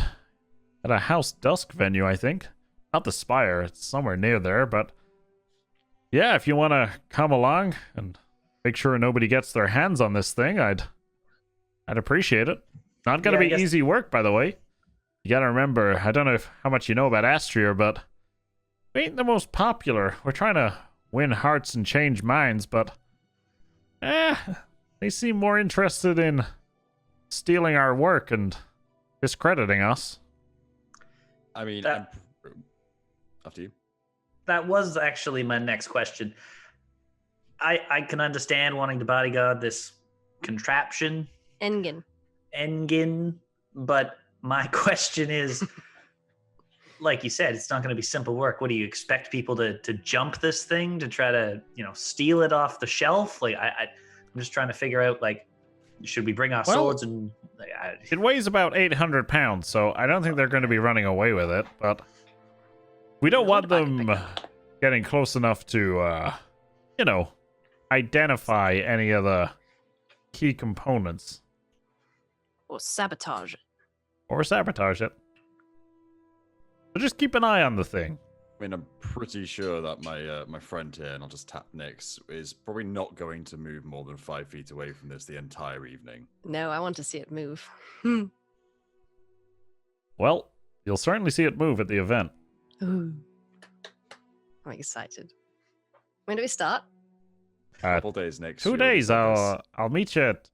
at a House Dusk venue, I think. Not the Spire, it's somewhere near there, but yeah, if you want to come along and make sure nobody gets their hands on this thing, I'd appreciate it. Not gonna be easy work, by the way. You gotta remember, I don't know how much you know about Astrea, but we ain't the most popular. We're trying to win hearts and change minds, but they seem more interested in stealing our work and discrediting us. I mean, after you. That was actually my next question. I can understand wanting to bodyguard this contraption, Engin, but my question is, like you said, it's not going to be simple work. What do you expect people to jump this thing to try to, steal it off the shelf? Like, I'm just trying to figure out, like, should we bring our swords and? It weighs about 800 pounds, so I don't think they're going to be running away with it. But we don't want them getting close enough to, identify any of the key components. Or sabotage it. So just keep an eye on the thing. I mean, I'm pretty sure that my friend here, and I'll just tap Nyx, is probably not going to move more than 5 feet away from this the entire evening. No, I want to see it move. Well, you'll certainly see it move at the event. Ooh. I'm excited. When do we start? Couple days next. 2 days. I'll meet you at.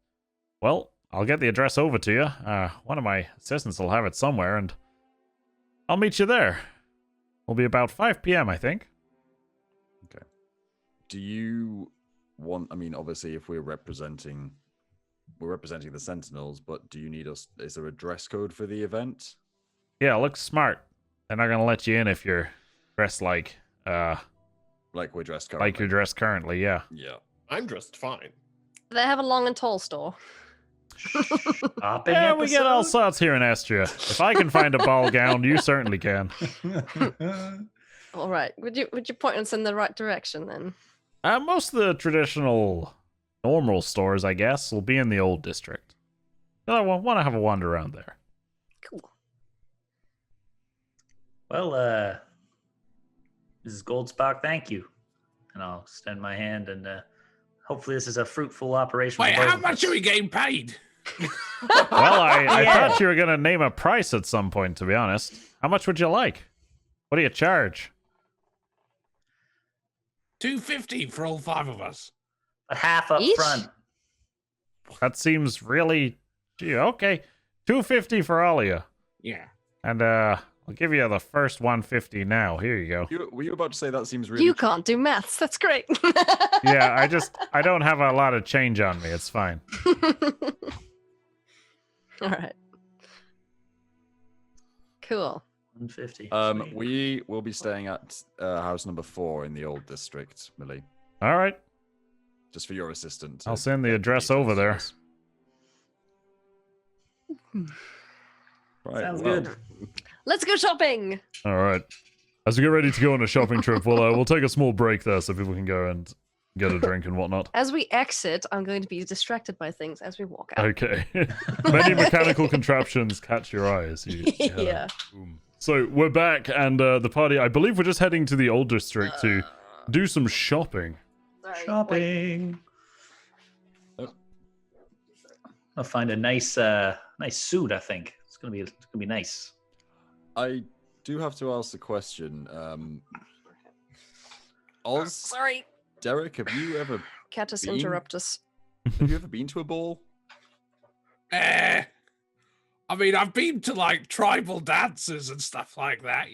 Well, I'll get the address over to you. One of my assistants will have it somewhere, and I'll meet you there. It'll be about 5 p.m., I think. Okay. Do you want? I mean, obviously, if we're representing the Sentinels, but do you need us? Is there a dress code for the event? Yeah, look smart. They're not gonna let you in if you're dressed like we're dressed currently. like you're dressed currently. Yeah. Yeah. I'm dressed fine. They have a long and tall store. Yeah, we get all sorts here in Astrea. If I can find a ball gown, you certainly can. All right. Would you point us in the right direction then? Most of the traditional normal stores, I guess, will be in the old district. I want to have a wander around there. Cool. Well, Mrs. Goldspark, thank you. And I'll extend my hand, and hopefully this is a fruitful operation. Wait, how much are we getting paid? Well, I thought you were going to name a price at some point, to be honest. How much would you like? What do you charge? $250 for all 5 of us. But half up Each? front. That seems really... Gee, okay. $250 for all of you. Yeah. And I'll give you the first $150 now. Here you go. Were you about to say that seems really? You can't do maths. That's great. Yeah, I don't have a lot of change on me. It's fine. All right. Cool. 150. We will be staying at house number 4 in the old district, Millie. All right. Just for your assistant. I'll send the address over there. Right, Sounds good. Let's go shopping. All right. As we get ready to go on a shopping trip, we'll take a small break there so people can go and get a drink and whatnot. As we exit, I'm going to be distracted by things as we walk out. Okay. Many mechanical contraptions catch your eye as you Yeah. Boom. So we're back, and the party, I believe we're just heading to the old district to do some shopping. Sorry, wait. Shopping. I'll find a nice suit, I think. It's gonna be nice. I do have to ask the question. Oz, Sorry. Derek, have you ever Catus Bean? interruptus. been to a ball? I mean, I've been to like tribal dances and stuff like that,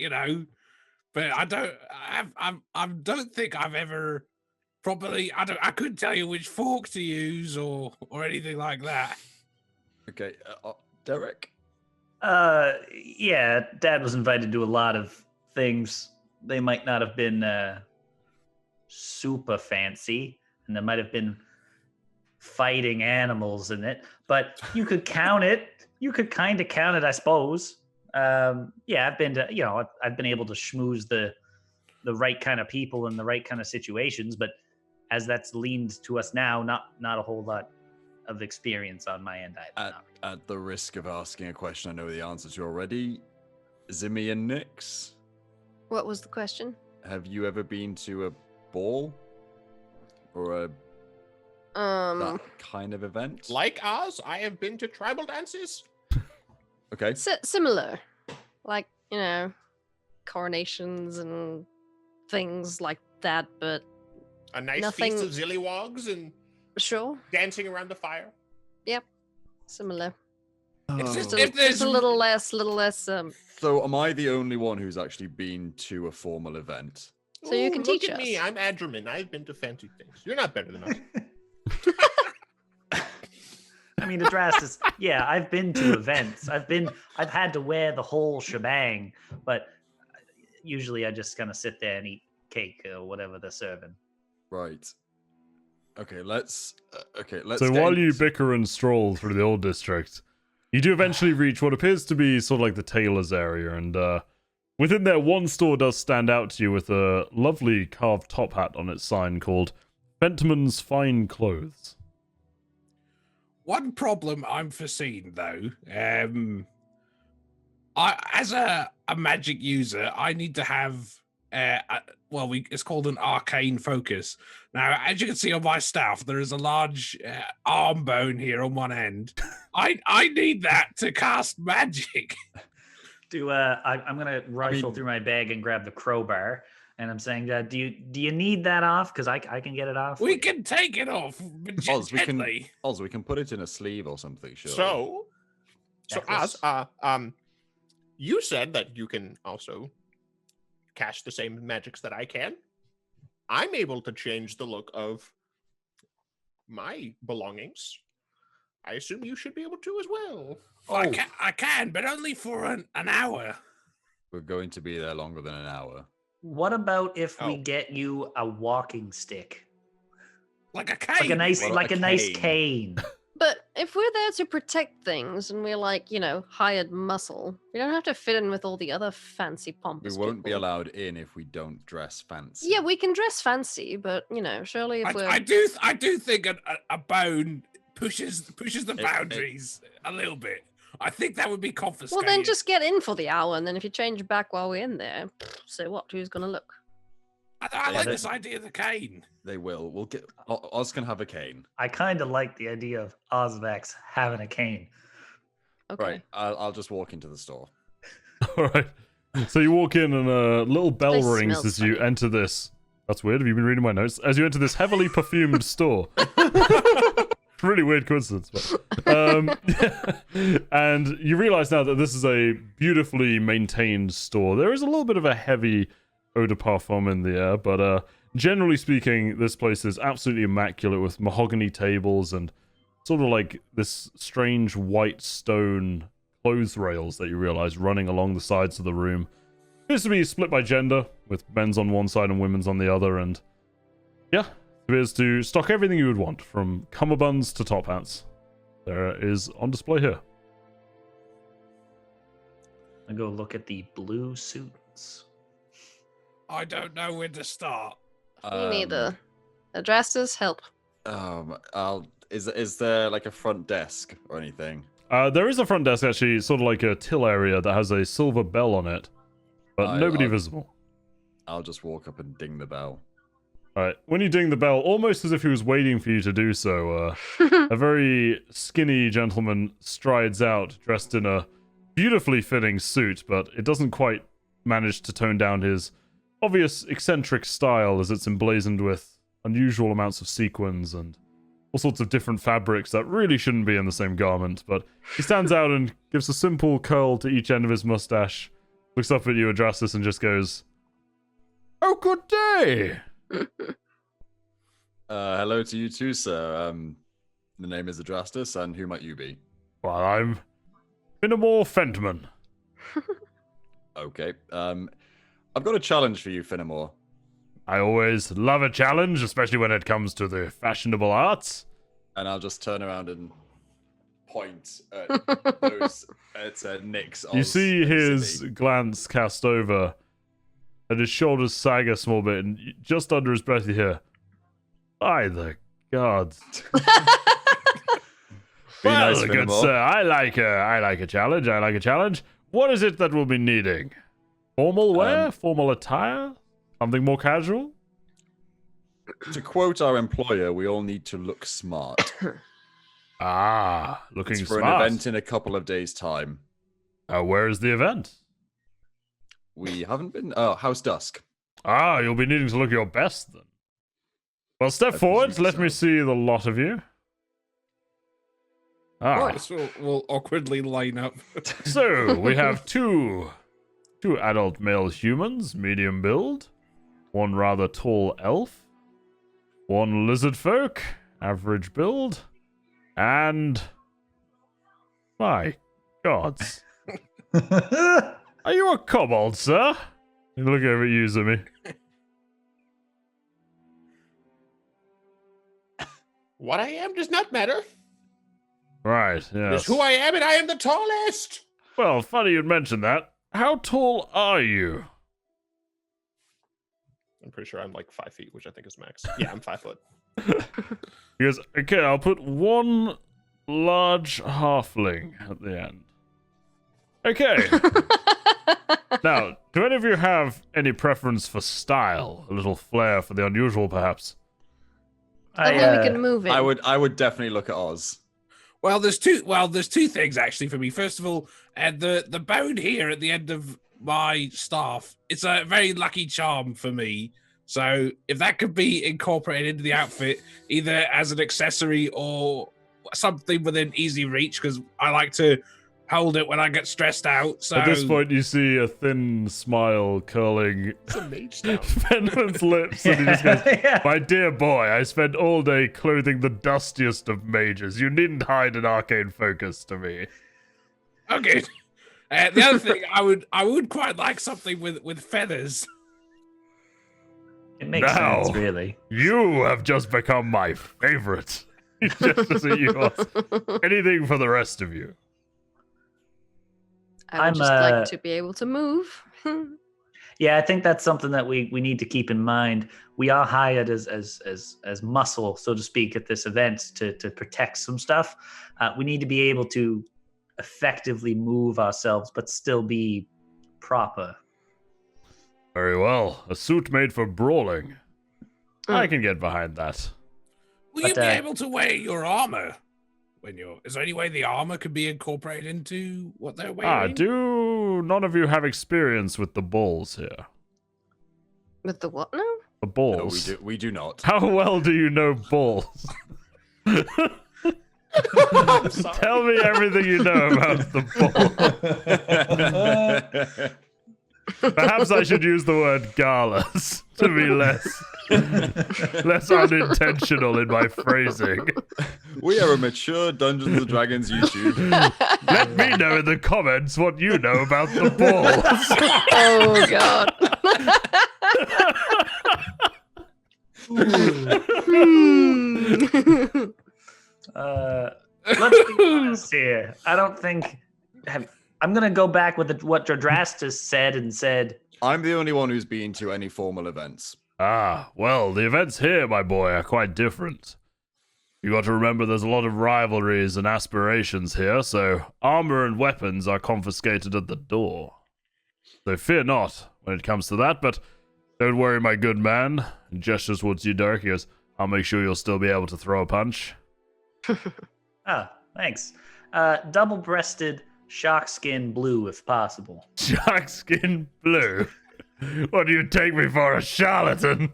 but I don't think I've ever properly. I couldn't tell you which fork to use or anything like that. Okay, Derek. Yeah, Dad was invited to a lot of things. They might not have been super fancy, and there might have been fighting animals in it, but you could count it. You could kind of count it, I suppose. Yeah, I've been to, I've been able to schmooze the the right kind of people and the right kind of situations. But as that's leaned to us now, not a whole lot of experience on my end either. At the risk of asking a question I know the answer to already, Zimmy and Nix, What was the question? have you ever been to a ball or that kind of event? Like Oz, I have been to tribal dances. Okay. Similar, like coronations and things like that, but A nice Nothing- feast of zillywogs and sure, dancing around the fire. similar. It's just Oh. if there's Just a little less. So am I the only one who's actually been to a formal event? So you can look teach at me. us. I'm Adgerman. I've been to fancy things. You're not better than us. I mean, Adrastus, yeah, I've been to events. I've had to wear the whole shebang, but usually I just kind of sit there and eat cake or whatever they're serving. Right. Okay, let's So while you bicker and stroll through the old district, you do eventually reach what appears to be sort of like the tailor's area, and within there, one store does stand out to you with a lovely carved top hat on its sign called Fentman's Fine Clothes. one problem I'm foreseeing though. I as a magic user, I need to have it's called an arcane focus. Now, as you can see on my staff, there is a large arm bone here on one end. I need that to cast magic. I'm gonna rifle through my bag and grab the crowbar, and I'm saying, do you need that off? Because I can get it off. We can take it off, but Oz, gently. we can put it in a sleeve or something, sure. So Necklace. Oz, you said that you can also cast the same magics that I can. I'm able to change the look of my belongings. I assume you should be able to as well. I can, but only for an hour. We're going to be there longer than an hour. What about if we Oh. get you a walking stick, Like a cane. What about a nice cane? cane? But if we're there to protect things and we're like, hired muscle, we don't have to fit in with all the other fancy We pompous won't be people. allowed in if we don't dress fancy. Yeah, we can dress fancy, but surely if we're I do think a bone pushes the boundaries a little bit. I think that would be confiscated. well, then just get in for the hour, and then if you change back while we're in there, so what? Who's gonna look? I like that- this idea of the cane. They will. We'll get. Oz can have a cane. I kind of like the idea of Osvex having a cane. Okay. Right. I'll just walk into the store. All right. So you walk in, and a little bell Place rings smells as you funny. enter this. That's weird. Have you been reading my notes? As you enter this heavily perfumed store. Really weird coincidence. But, and you realize now that this is a beautifully maintained store. There is a little bit of a heavy eau de parfum in the air, but generally speaking, this place is absolutely immaculate with mahogany tables and sort of like this strange white stone clothes rails that you realize running along the sides of the room. Appears to be split by gender, with men's on one side and women's on the other, and yeah, appears to stock everything you would want, from cummerbunds to top hats. There is on display here. I go look at the blue suits. I don't know where to start. Me neither. Adrastus, help. Is there like a front desk or anything? There is a front desk, actually, sort of like a till area that has a silver bell on it, but nobody visible. I'll just walk up and ding the bell. Alright, when you ding the bell, almost as if he was waiting for you to do so, a very skinny gentleman strides out, dressed in a beautifully fitting suit, but it doesn't quite manage to tone down his obvious eccentric style, as it's emblazoned with unusual amounts of sequins and all sorts of different fabrics that really shouldn't be in the same garment. But he stands out and gives a simple curl to each end of his mustache, looks up at you, Adrastus, and just goes, "Oh, good day!" Hello to you too, sir. The name is Adrastus, and who might you be? Well, I'm Finnemore Fentman. Okay. I've got a challenge for you, Finnemore. I always love a challenge, especially when it comes to the fashionable arts. And I'll just turn around and point at those at Nick's. You Oz, see and his Zibby. glance cast over. and his shoulders sag a small bit, and just under his breath you hear, "By the gods." Be Well, nice, good Minimal. sir, I like a challenge. I like a challenge. What is it that we'll be needing? Formal wear? Formal attire? Something more casual? To quote our employer, we all need to look smart. Looking It's for smart. an event in a couple of days' time. Where is the event? We haven't been. Oh, House Dusk. You'll be needing to look your best then. Well, step I forward. presume Let me so. see the lot of you. Yes, we'll awkwardly line up. So we have two adult male humans, medium build, one rather tall elf, one lizard folk, average build, and my gods, are you a kobold, sir? Look over at you, Zimmy. What I am does not matter. Right, It is yes. who I am, and I am the tallest. Well, funny you'd mention that. How tall are you? I'm pretty sure I'm like 5 feet, which I think is max. Yeah, I'm 5 foot. He goes, okay, I'll put one large halfling at the end. Okay. Now, do any of you have any preference for style? A little flair for the unusual, perhaps? Something we can move in. I would definitely look at Oz. Well, there's two things actually for me. First of all, the bone here at the end of my staff, it's a very lucky charm for me. So if that could be incorporated into the outfit, either as an accessory or something within easy reach, because I like to hold it when I get stressed out. So At this point, you see a thin smile curling It's a mage down. Fenman's lips, and he just goes, my dear boy, I spent all day clothing the dustiest of mages. You needn't hide an arcane focus to me. okay. The other thing, I would quite like something with feathers. It makes Now. sense, really. You have just become my favorite. He gestures at you. Anything for the rest of you. I would I'm, just like to be able to move. Yeah, I think that's something that we need to keep in mind. We are hired as muscle, so to speak, at this event to protect some stuff. We need to be able to effectively move ourselves, but still be proper. Very well. A suit made for brawling. I can get behind that. Will But, you be able to wear your armor when you're? Is there any way the armor could be incorporated into what they're wearing? Do none of you have experience with the balls here? With the what now? The No, balls. we do not. How well do you know balls? I'm sorry. Tell me everything you know about the ball. Perhaps I should use the word galas to be less unintentional in my phrasing. We are a mature Dungeons and Dragons YouTube. Let me know in the comments what you know about the balls. Oh god. Let's be honest here. I don't think. I'm gonna go back with what Dradrastus said and said. I'm the only one who's been to any formal events. Well, the events here, my boy, are quite different. You got to remember there's a lot of rivalries and aspirations here, so armor and weapons are confiscated at the door. So fear not when it comes to that, but don't worry, my good man. And gestures towards you, Dirk. He goes, I'll make sure you'll still be able to throw a punch. Thanks. Double-breasted shark skin blue, if possible. Shark skin blue? What do you take me for, a charlatan?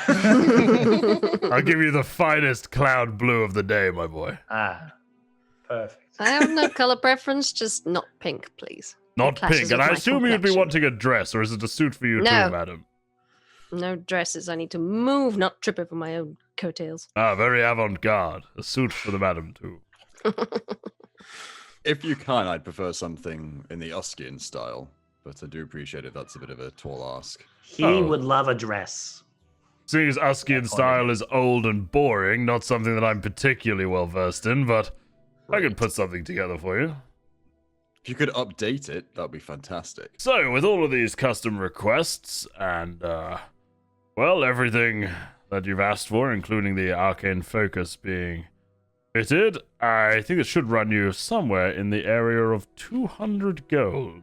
I'll give you the finest cloud blue of the day, my boy. Perfect. I have no color preference, just not pink, please. Not Clashes pink, and with I my assume you'd be complexion. wanting a dress, or is it a suit for you No. too, madam? No dresses. I need to move, not trip over my own coattails. Very avant-garde. A suit for the madam too. If you can, I'd prefer something in the Uskian style, but I do appreciate it. That's a bit of a tall ask. He would love a dress. Seeing as Uskian style is old and boring, not something that I'm particularly well versed in, but I could put something together for you. If you could update it, that'd be fantastic. So, with all of these custom requests and, well, everything that you've asked for, including the arcane focus being fitted, I think it should run you somewhere in the area of 200 gold.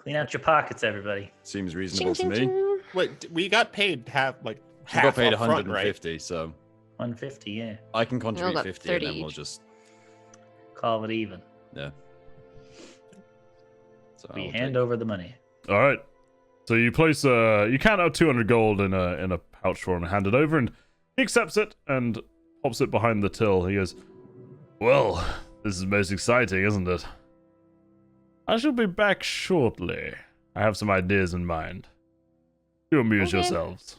Clean out your pockets, everybody. Seems reasonable to me. Wait, we got paid half We half got paid up front, 150, right? so 150, yeah. I can contribute got 50 and 30 then we'll each. just Call it even. So We I'll hand take- over the money. All right. So you place you count out 200 gold in a pouch for him and hand it over, and he accepts it and pops it behind the till. He goes, "Well, this is most exciting, isn't it? I shall be back shortly. I have some ideas in mind. You amuse Okay. yourselves."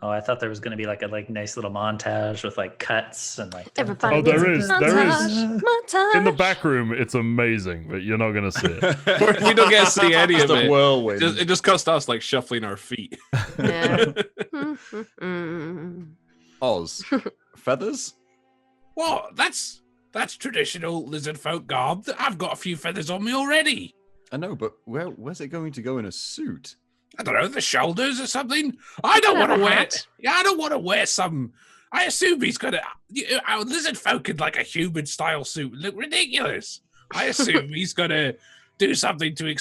Oh, I thought there was going to be like a nice little montage with like cuts and like. Everybody Oh, there needs is, a there is. montage, montage. In the back room, it's amazing, but you're not gonna see it. We don't get to see any Just of a it. whirlwind. It just cuts to us like shuffling our feet. Yeah. Oz. Feathers? What? That's traditional lizard folk garb. I've got a few feathers on me already. I know, but where's it going to go in a suit? I don't know, the shoulders or something. I don't Have want to a wear. hat. Yeah, I don't want to wear some. I assume he's gonna. Our lizard folk in like a human style suit look ridiculous. I assume he's gonna do something to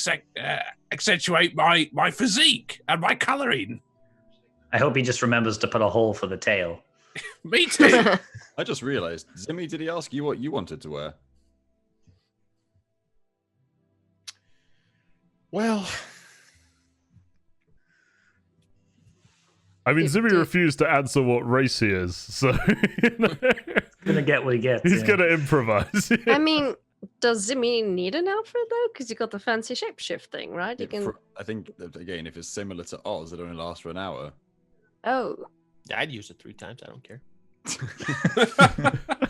accentuate my physique and my coloring. I hope he just remembers to put a hole for the tail. Me too. I just realized, Zimmy, did he ask you what you wanted to wear? Well, I mean, If Zimmy the- refused to answer what race he is, so Gonna get what he gets. he's yeah. gonna improvise. I mean, does Zimmy need an outfit though? Because you got the fancy shapeshift thing, right? You can. I think, that, again, if it's similar to Oz, it only lasts for an hour. Oh, I'd use it 3 times. I don't care.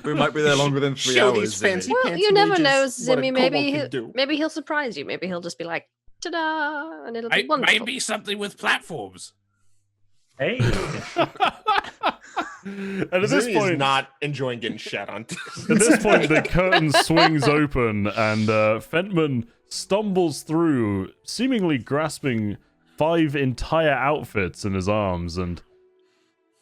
We might be there longer than 3 Show hours. these Zimmy. fancy well, fancy you never mages know, what a Zimmy. Maybe kobold he'll, can do. maybe he'll surprise you. Maybe he'll just be like, "Ta-da!" and it'll be wonderful. Maybe something with platforms. Hey, And at this Zimmy point, is not enjoying getting shat on. at this point, the curtain swings open, and Fentman stumbles through, seemingly grasping 5 entire outfits in his arms, and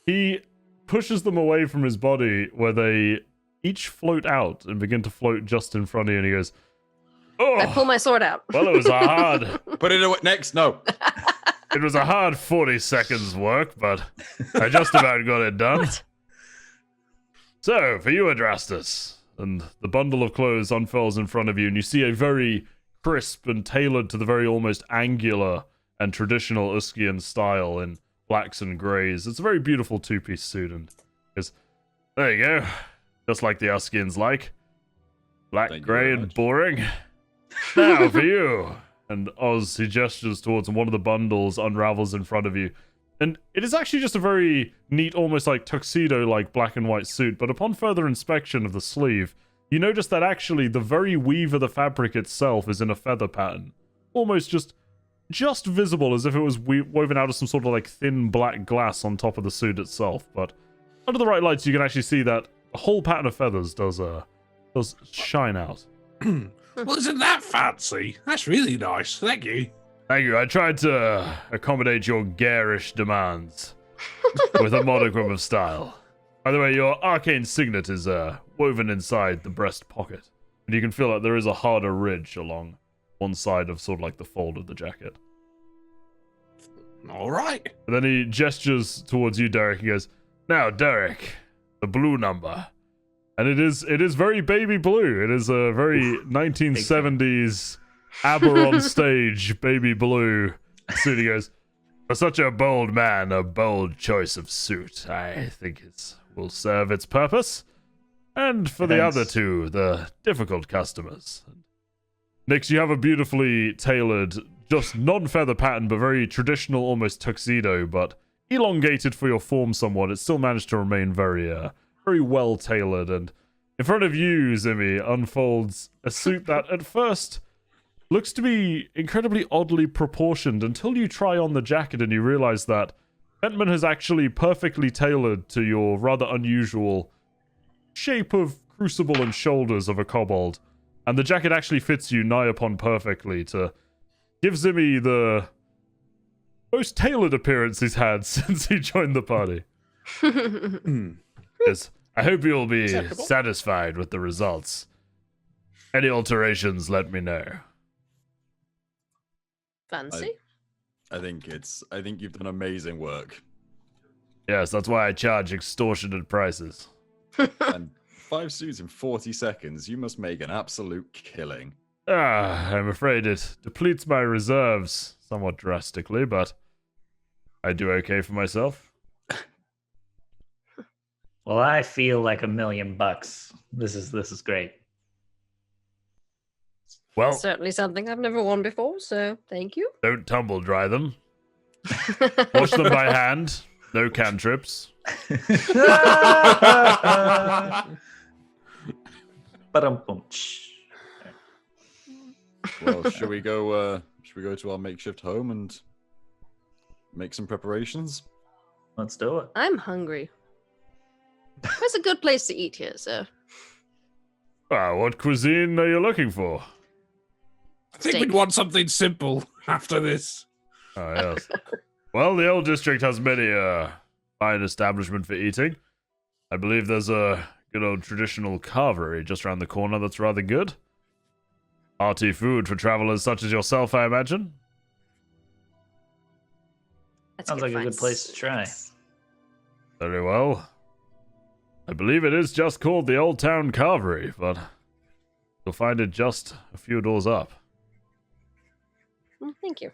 he pushes them away from his body, where they each float out and begin to float just in front of you, and he goes, I pull "Oh, my sword out. well, it was a hard, Put it away. Next, no. it was a hard 40 seconds work, but I just about got it done." So, for you, Adrastus, and the bundle of clothes unfurls in front of you, and you see a very crisp and tailored to the very almost angular and traditional Uskian style in blacks and greys. It's a very beautiful 2-piece suit, and there you go, just like the Uskians like. Black, Thank you grey, very and much. boring. Now for you. And Oz, he gestures towards, and one of the bundles unravels in front of you. And it is actually just a very neat, almost like tuxedo-like black and white suit, but upon further inspection of the sleeve, you notice that actually the very weave of the fabric itself is in a feather pattern. Almost just visible, as if it was woven out of some sort of like thin black glass on top of the suit itself. But under the right lights, you can actually see that a whole pattern of feathers does shine out. Well, isn't that fancy? That's really nice. Thank you. Thank you. I tried to accommodate your garish demands with a modicum of style. By the way, your arcane signet is woven inside the breast pocket, and you can feel that there is a harder ridge along one side of sort of like the fold of the jacket. All right. And then he gestures towards you, Derek. He goes, "Now, Derek, the blue number." And it is very baby blue. It is a very 1970s Aber on stage baby blue suit. He goes, "For such a bold man, a bold choice of suit. I think it will serve its purpose. And for the Thanks. other two, the difficult customers." Nix, you have a beautifully tailored, just non-feather pattern, but very traditional, almost tuxedo, but elongated for your form somewhat. It still managed to remain very well tailored. And in front of you, Zimmy, unfolds a suit that at first looks to be incredibly oddly proportioned until you try on the jacket and you realize that Bentman has actually perfectly tailored to your rather unusual shape of crucible and shoulders of a kobold. And the jacket actually fits you nigh upon perfectly to give Zimmy the most tailored appearance he's had since he joined the party. Yes, I hope you'll be Acceptable. satisfied with the results. Any alterations, let me know. Fancy. I think you've done amazing work. Yes, that's why I charge extortionate prices. And 5 suits in 40 seconds, you must make an absolute killing. I'm afraid it depletes my reserves somewhat drastically, but I do okay for myself. Well, I feel like $1 million. This is great. Well, Certainly something I've never worn before, so thank you. don't tumble dry them. Wash them by hand. No cantrips. Ba-dum-bum-tsh. Well, should we go to our makeshift home and make some preparations? Let's do it. I'm hungry. Where's a good place to eat here, sir? What cuisine are you looking for? I think Steak. we'd want something simple after this. Oh, yes. Well, the old district has many fine establishment for eating. I believe there's a good old traditional carvery just around the corner that's rather good. Hearty food for travelers such as yourself, I imagine. Let's Sounds go like a find good place to try. Very well. I believe it is just called the Old Town Carvery, but you'll find it just a few doors up. Thank you.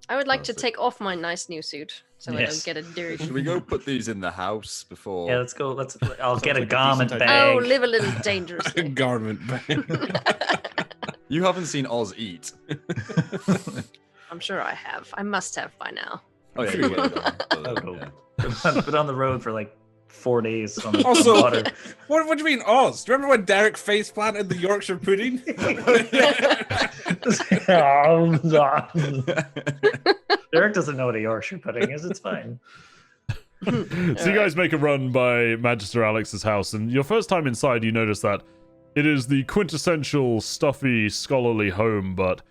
I would like to Fantastic. take off my nice new suit so I don't Yes. get it dirty. Should we go put these in the house before? Yeah, let's go. I'll get a like a garment decent bag. Oh, live a little dangerously. Garment bag. You haven't seen Oz eat. I'm sure I have. I must have by now. Oh yeah, you will. Yeah. Been on the road for like 4 days on the Also- water. What do you mean, Oz? Do you remember when Derek face planted the Yorkshire pudding? Derek doesn't know what a Yorkshire pudding is. It's fine. So you guys make a run by Magister Alex's house, and your first time inside, you notice that it is the quintessential stuffy, scholarly home, but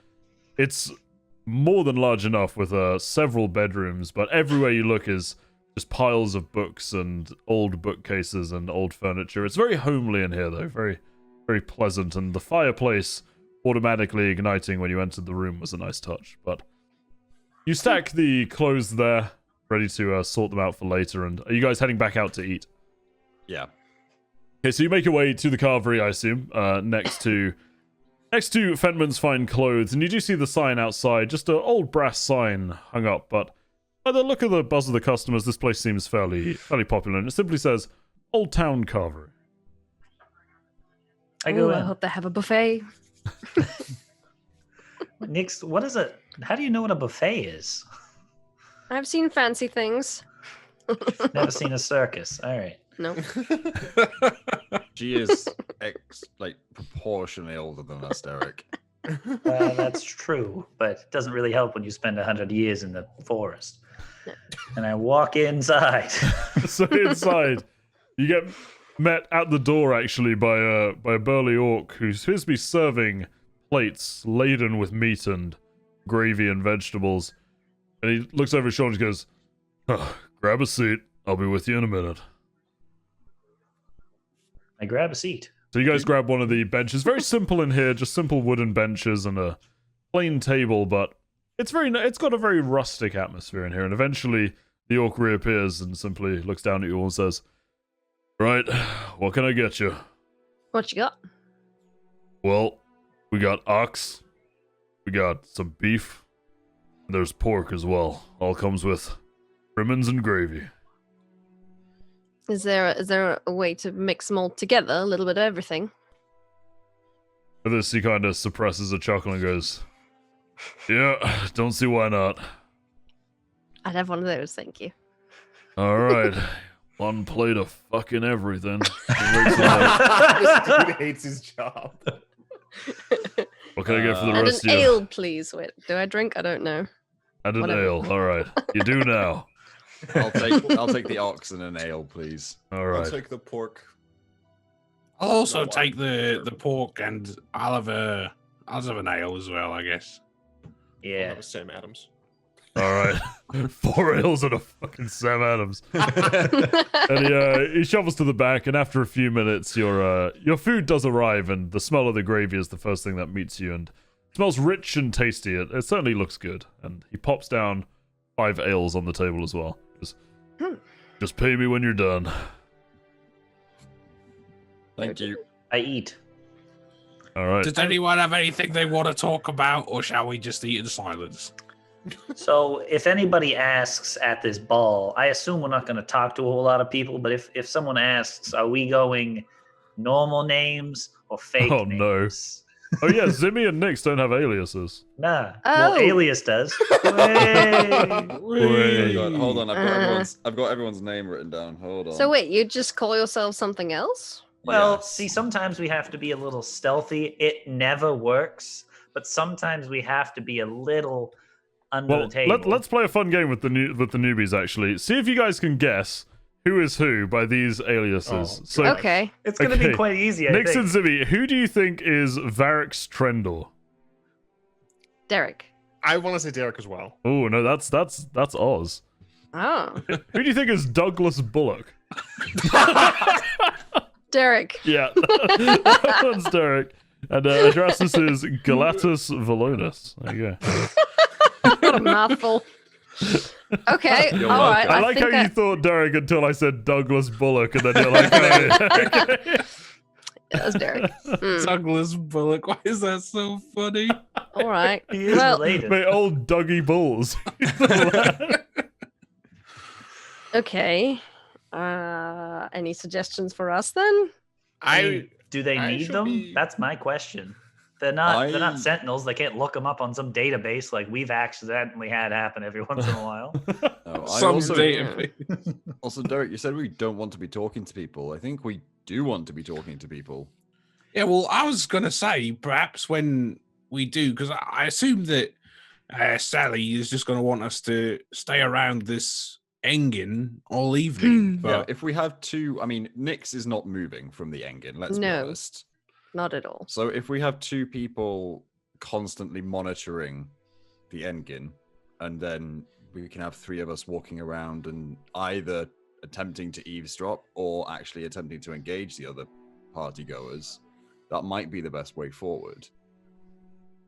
it's more than large enough with several bedrooms, but everywhere you look is just piles of books and old bookcases and old furniture. It's very homely in here, though. Very, very pleasant, and the fireplace automatically igniting when you entered the room was a nice touch. But you stack the clothes there, ready to sort them out for later, and are you guys heading back out to eat? Yeah. Okay, so you make your way to the carvery, I assume, next to Fenman's Fine Clothes, and you do see the sign outside, just an old brass sign hung up, but by the look of the buzz of the customers, this place seems fairly popular, and it simply says Old Town Carvery. I go Ooh, I in. hope they have a buffet. Nix, what is it? How do you know what a buffet is? I've seen fancy things. Never seen a circus. All right. No. She is proportionally older than us, Derek. That's true, but it doesn't really help when you spend 100 years in the forest. And I walk inside. So inside, you get met at the door actually by a burly orc who appears to be serving plates laden with meat and gravy and vegetables. And he looks over his shoulder and goes, "Grab a seat. I'll be with you in a minute." I grab a seat. So you guys grab one of the benches. Very simple in here, just simple wooden benches and a plain table, but it's got a very rustic atmosphere in here. And eventually, the orc reappears and simply looks down at you all and says, "Right, what can I get you?" What you got? "Well, we got ox, we got some beef, and there's pork as well. All comes with rimmons and gravy." Is there a way to mix them all together? A little bit of everything? For this, he kind of suppresses a chuckle and goes, "Yeah, don't see why not." I'd have one of those, thank you. All right, one plate of fucking everything. This dude hates his job. What can I get for the And an rest of you? ale, please. Wait, do I drink? I don't know. And an whatever. ale. All right, you do now. I'll take the ox and an ale, please. All I'll right. take the pork. I'll also No, take the sure. pork, and I'll have an ale as well, I guess. Yeah. That was Sam Adams. All right. 4 ales and a fucking Sam Adams. And he shovels to the back, and after a few minutes, your food does arrive, and the smell of the gravy is the first thing that meets you, and it smells rich and tasty. It certainly looks good. And he pops down 5 ales on the table as well. Just pay me when you're done. Thank you. I eat. All right. Does anyone have anything they want to talk about, or shall we just eat in silence? So if anybody asks at this ball, I assume we're not going to talk to a whole lot of people, but if someone asks, are we going normal names or fake Oh, no. names? Oh yeah, Zimmy and Nix don't have aliases. Nah. Oh. Well, Alias does. Way. Wait. Hold on, I've got everyone's name written down. Hold on. So wait, you just call yourself something else? Well, Yes. see, sometimes we have to be a little stealthy. It never works, but sometimes we have to be a little under Well, the table. let's play a fun game with the newbies. Actually, see if you guys can guess who is who by these aliases. Oh, So, God. Okay. It's going to Okay. be quite easy, I Nix think. and Zimmy, who do you think is Varix Trendor? Derek. I want to say Derek as well. Oh no, that's Oz. Oh. Who do you think is Douglas Bullock? Derek. Yeah, that one's Derek. And Adrastus is Galatus Valonis. There you go. What a mouthful. Okay. You're All right. welcome. I like how think you thought Derek until I said Douglas Bullock, and then you're like, okay. that was Derek. Mm, Douglas Bullock. Why is that so funny? all right. He is Well, related. Mate, old Dougie Bulls. okay. Any suggestions for us then? I mean, do they I need should them? be- That's my question. They're not I- sentinels. They can't look them up on some database like we've accidentally had happen every once in a while. No, I Some also, database. also, Derek, you said we don't want to be talking to people. I think we do want to be talking to people. Yeah, well, I was going to say perhaps when we do, because I assume that Sally is just going to want us to stay around this Engin all evening. Yeah, But if we have two, I mean, Nix is not moving from the Engin, let's be No. honest. Not at all. So if we have 2 people constantly monitoring the Engin, and then we can have 3 of us walking around and either attempting to eavesdrop or actually attempting to engage the other party goers, that might be the best way forward.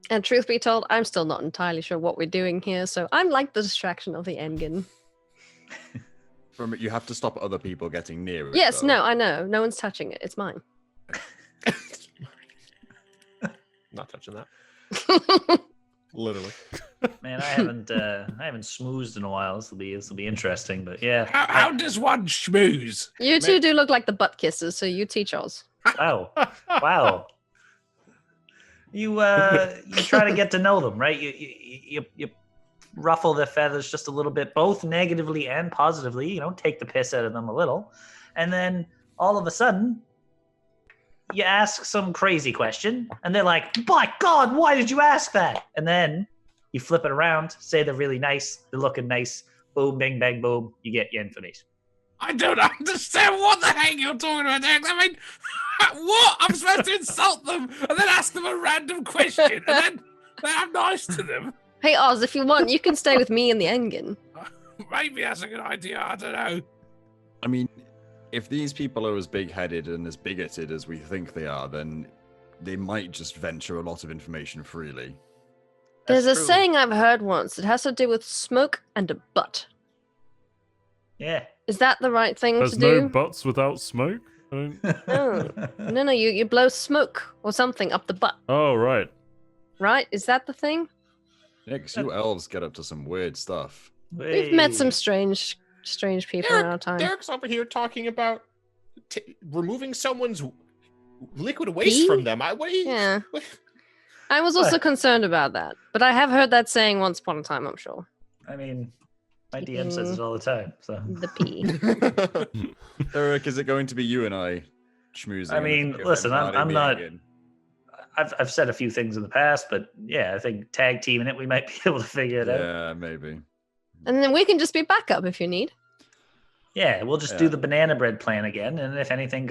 And truth be told, I'm still not entirely sure what we're doing here, so I'm like the distraction of the Engin. From you have to stop other people getting near it. Yes, though. no, I know. No one's touching it. It's mine. Not touching that. Literally. Man, I haven't smoozed in a while. This will be interesting. But yeah. how does one schmooze? You two do look like the butt kissers, so you teach us. Wow. Wow. You try to get to know them, right? You ruffle their feathers just a little bit, both negatively and positively, take the piss out of them a little. And then all of a sudden, you ask some crazy question, and they're like, "My God, why did you ask that?" And then you flip it around, say they're really nice, they're looking nice, boom, bing, bang, boom, you get your information. I don't understand what the heck you're talking about, Derek. I mean, what? I'm supposed to insult them and then ask them a random question, and then I'm nice to them. Hey, Oz, if you want, you can stay with me and the Engin. Maybe that's a good idea. I don't know. I mean, if these people are as big-headed and as bigoted as we think they are, then they might just venture a lot of information freely. There's a That's true. saying I've heard once. It has to do with smoke and a butt. Yeah. Is that the right thing There's to do? no butts without smoke. I don't... No, you blow smoke or something up the butt, Oh right. right? Is that the thing? Nix, you elves get up to some weird stuff. We've met some Hey. strange people in our time. Derek's over here talking about removing someone's liquid waste Pee? from them. What are you? Yeah. what- I was also What? concerned about that, but I have heard that saying once upon a time, I'm sure. I mean, my DM says it all the time. So The pee. Derek, is it going to be you and I schmoozing? I mean, if listen, anybody I'm being not- in? I've said a few things in the past, but yeah, I think tag teaming it, we might be able to figure it out. Yeah, maybe. And then we can just be backup if you need. Yeah, we'll just do the banana bread plan again, and if anything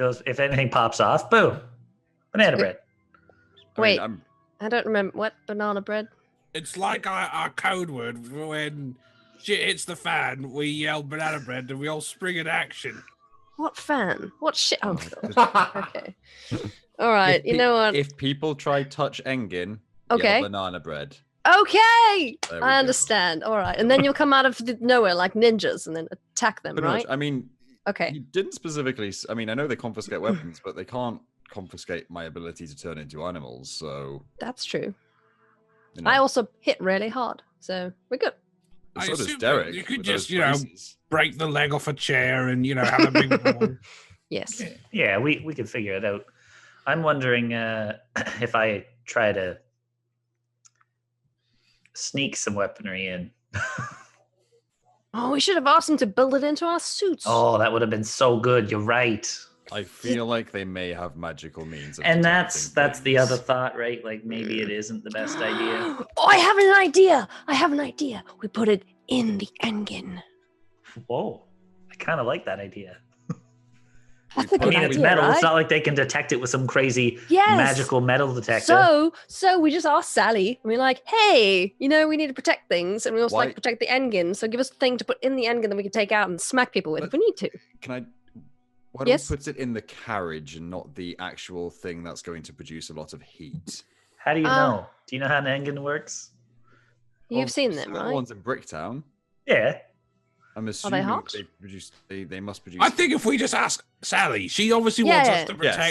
pops off, boom, banana bread. Wait, I don't remember what banana bread. It's like our code word when shit hits the fan. We yell banana bread, and we all spring in action. What fan? What shit? Oh my god. Okay. All right. You know what? If people try touch Engin, Okay. banana bread. Okay. There we I go. understand. All right. And then you'll come out of nowhere like ninjas and then attack them, Pretty right? much. I mean, Okay. you didn't specifically. I mean, I know they confiscate weapons, but they can't confiscate my ability to turn into animals. So That's true. you know, I also hit really hard, so we're good. and I so does assume Derek. you could with just, those braces. break the leg off a chair and have a big ball. Yes. Yeah, we could figure it out. I'm wondering if I try to sneak some weaponry in. Oh, we should have asked them to build it into our suits. Oh, that would have been so good. You're right. I feel like they may have magical means. Of And detecting that's the things. other thought, right? Like maybe it isn't the best idea. Oh, I have an idea. We put it in the engine. Whoa, I kind of like that idea. That's a I good I mean, idea, it's metal. right? It's not like they can detect it with some crazy Yes. magical metal detector. So we just asked Sally, and we're like, hey, we need to protect things, and we also Why- like to protect the engine, so give us a thing to put in the engine that we can take out and smack people with if we need to. Can I? Why don't Yes? we put it in the carriage and not the actual thing that's going to produce a lot of heat? How do you know? Do you know how an engine works? You've Well, seen so them, the right? ones in Bricktown. Yeah. I'm assuming hot? they produce. They must produce. I think if we just ask Sally, she obviously Yeah, wants yeah. us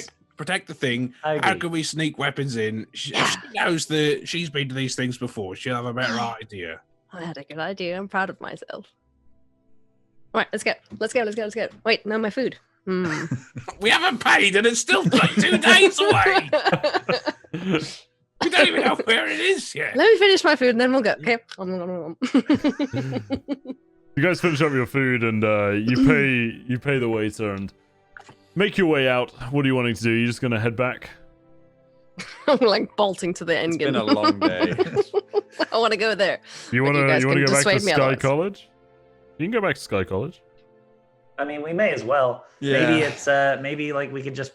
to protect the thing. I How agree. can we sneak weapons in? If she knows that she's been to these things before, she'll have a better idea. I had a good idea. I'm proud of myself. All right, let's go. Let's go. Wait, no, my food. Hmm. We haven't paid, and it's still like 2 days away. We don't even know where it is yet. Let me finish my food and then we'll go. Okay. You guys finish up your food and you pay the waiter and make your way out. What are you wanting to do? You're just gonna head back? I'm like bolting to the it's engine. been a long day. I want to go there. You But wanna you guys go can back to dissuade me Sky otherwise. College? You can go back to Sky College. I mean, we may as well. Maybe it's maybe like we could just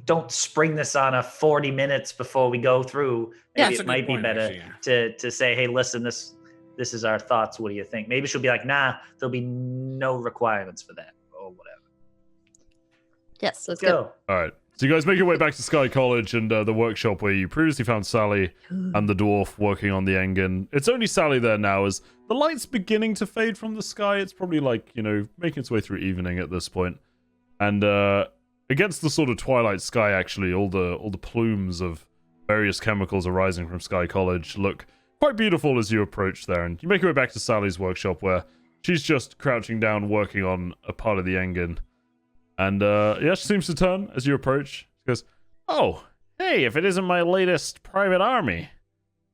don't spring this on a 40 minutes before we go through. Yeah, Maybe that's a it good might be point, better actually, to say, hey, listen, this is our thoughts. What do you think? Maybe she'll be like, nah, there'll be no requirements for that or whatever. Yes, let's Let's go. go. All right. So you guys make your way back to Sky College and the workshop where you previously found Sally and the dwarf working on the engine. It's only Sally there now as the light's beginning to fade from the sky. It's probably like, making its way through evening at this point. And against the sort of twilight sky, actually, all the plumes of various chemicals arising from Sky College look quite beautiful as you approach there. And you make your way back to Sally's workshop where she's just crouching down working on a part of the engine. And she seems to turn as you approach. She goes, "Oh, hey, if it isn't my latest private army.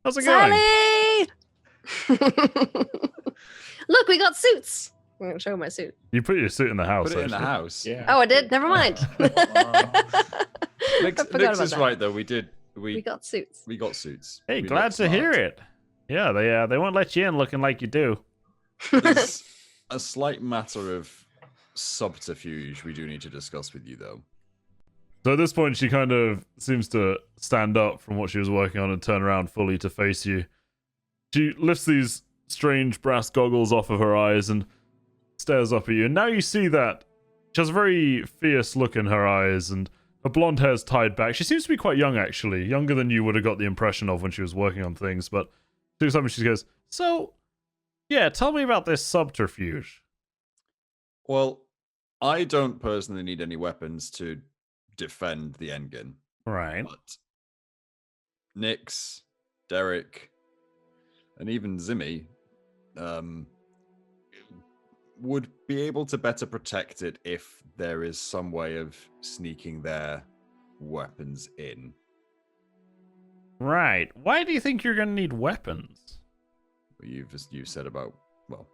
How's it going?" Sally! Look, we got suits. I'm going to show my suit. You put your suit in the house. Put it in the actually. house. Yeah. Oh, I did? Never mind. Nix I forgot about is that. right though. We got suits. we got suits. Hey, We glad look to hear smart. it. Yeah, they won't let you in looking like you do. There's a slight matter of subterfuge we do need to discuss with you though. So at this point, she kind of seems to stand up from what she was working on and turn around fully to face you. She lifts these strange brass goggles off of her eyes and stares up at you. And now you see that she has a very fierce look in her eyes and her blonde hair's tied back. She seems to be quite young, actually. Younger than you would have got the impression of when she was working on things. But she goes, "So, yeah, tell me about this subterfuge." Well, I don't personally need any weapons to defend the engine, Right. but Nix, Derek, and even Zimmy would be able to better protect it if there is some way of sneaking their weapons in. Right. Why do you think you're going to need weapons? You said about, well,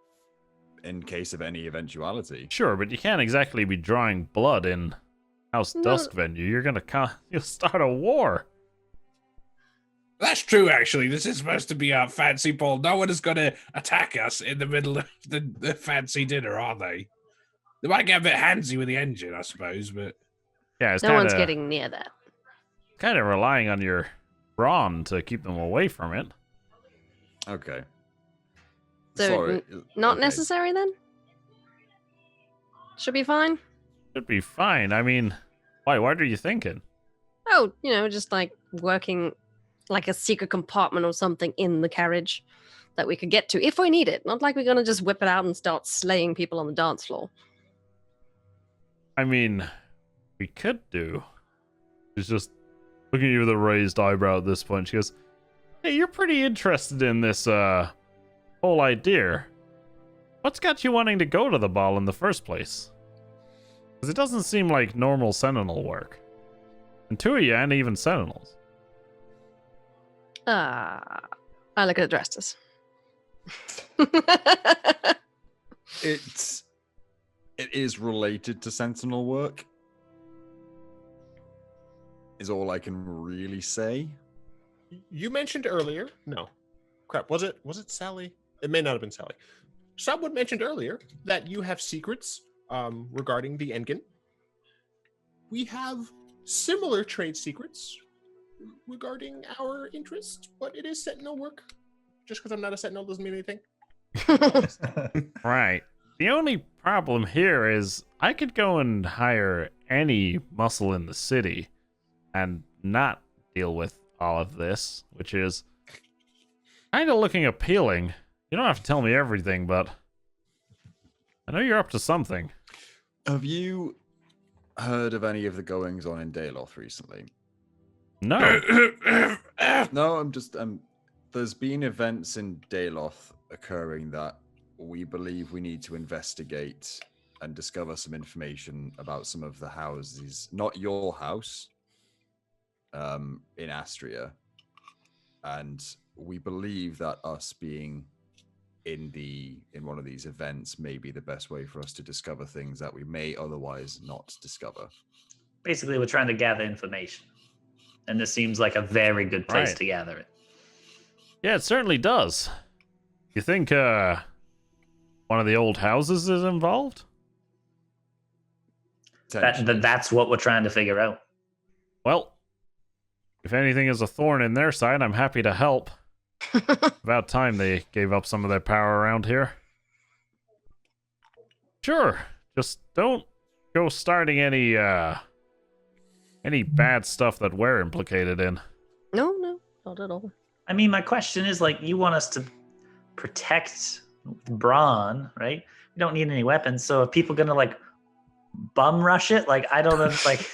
in case of any eventuality. Sure, but you can't exactly be drawing blood in House No. Dusk venue. You'll start a war. That's true, actually. This is supposed to be our fancy ball. No one is going to attack us in the middle of the fancy dinner, are they? They might get a bit handsy with the engine, I suppose, but Yeah, it's No one's getting near that. kind of relying on your brawn to keep them away from it. Okay. So Sorry. not okay. necessary then? Should be fine. Should be fine. I mean, why? What are you thinking? Oh, just like working like a secret compartment or something in the carriage that we could get to if we need it. Not like we're gonna just whip it out and start slaying people on the dance floor. I mean, we could do. She's just looking at you with a raised eyebrow at this point. She goes, "Hey, you're pretty interested in this whole idea. What's got you wanting to go to the ball in the first place? Because it doesn't seem like normal Sentinel work. And two of you ain't even Sentinels." I look at the dresses. It is related to Sentinel work. Is all I can really say. You mentioned earlier. No, crap. Was it Sally? It may not have been Sally. Someone mentioned earlier that you have secrets regarding the Engen. We have similar trade secrets regarding our interests, but it is Sentinel work. Just because I'm not a Sentinel doesn't mean anything. Right. The only problem here is I could go and hire any muscle in the city and not deal with all of this, which is kind of looking appealing. You don't have to tell me everything, but I know you're up to something. Have you heard of any of the goings on in Dayloth recently? No. No, I'm just there's been events in Dayloth occurring that we believe we need to investigate and discover some information about some of the houses, not your house, in Astrea. And we believe that us being in one of these events may be the best way for us to discover things that we may otherwise not discover. Basically, we're trying to gather information. And this seems like a very good place Right. to gather it. Yeah, it certainly does. You think one of the old houses is involved? That's what we're trying to figure out. Well, if anything is a thorn in their side, I'm happy to help. About time they gave up some of their power around here. Sure, just don't go starting any bad stuff that we're implicated in. No, not at all. I mean, my question is, like, you want us to protect Braun, right? We don't need any weapons. So are people gonna like bum rush it? Like, I don't know, like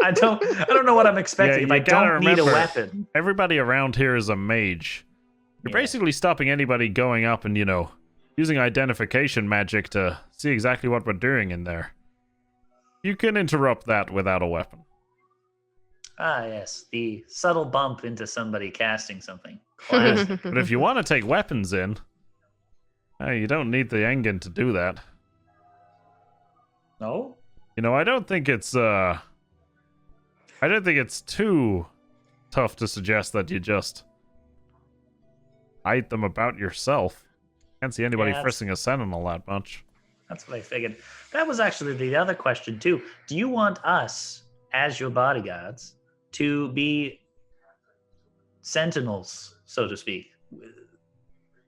I don't know what I'm expecting if I don't need a weapon. Everybody around here is a mage. You're basically stopping anybody going up and, using identification magic to see exactly what we're doing in there. You can interrupt that without a weapon. Ah, yes, the subtle bump into somebody casting something. Classic. But if you want to take weapons in, you don't need the Engen to do that. No? I don't think it's too tough to suggest that you just hide them about yourself. Can't see anybody frisking a sentinel that much. That's what I figured. That was actually the other question too. Do you want us, as your bodyguards, to be sentinels, so to speak,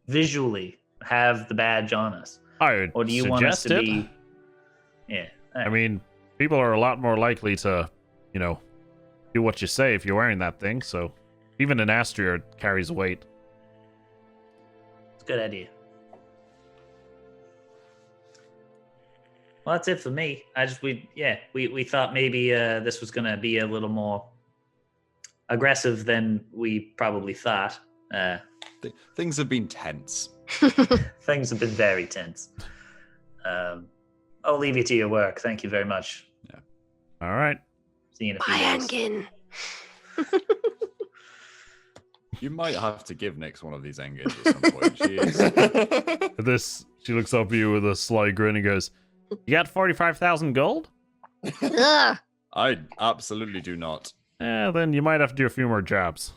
visually have the badge on us? I would Or do you want us to suggest be? Yeah. I mean, people are a lot more likely to, do what you say if you're wearing that thing, so even in Astrea it carries weight. It's a good idea. Well, that's it for me. We thought maybe this was gonna be a little more aggressive than we probably thought. Things have been tense. Things have been very tense. I'll leave you to your work. Thank you very much. Yeah. All right. See you in a few days. You might have to give Nyx one of these Engens at some point. Jeez. She looks up at you with a sly grin and goes, "You got 45,000 gold? Ugh. I absolutely do not. Then you might have to do a few more jobs."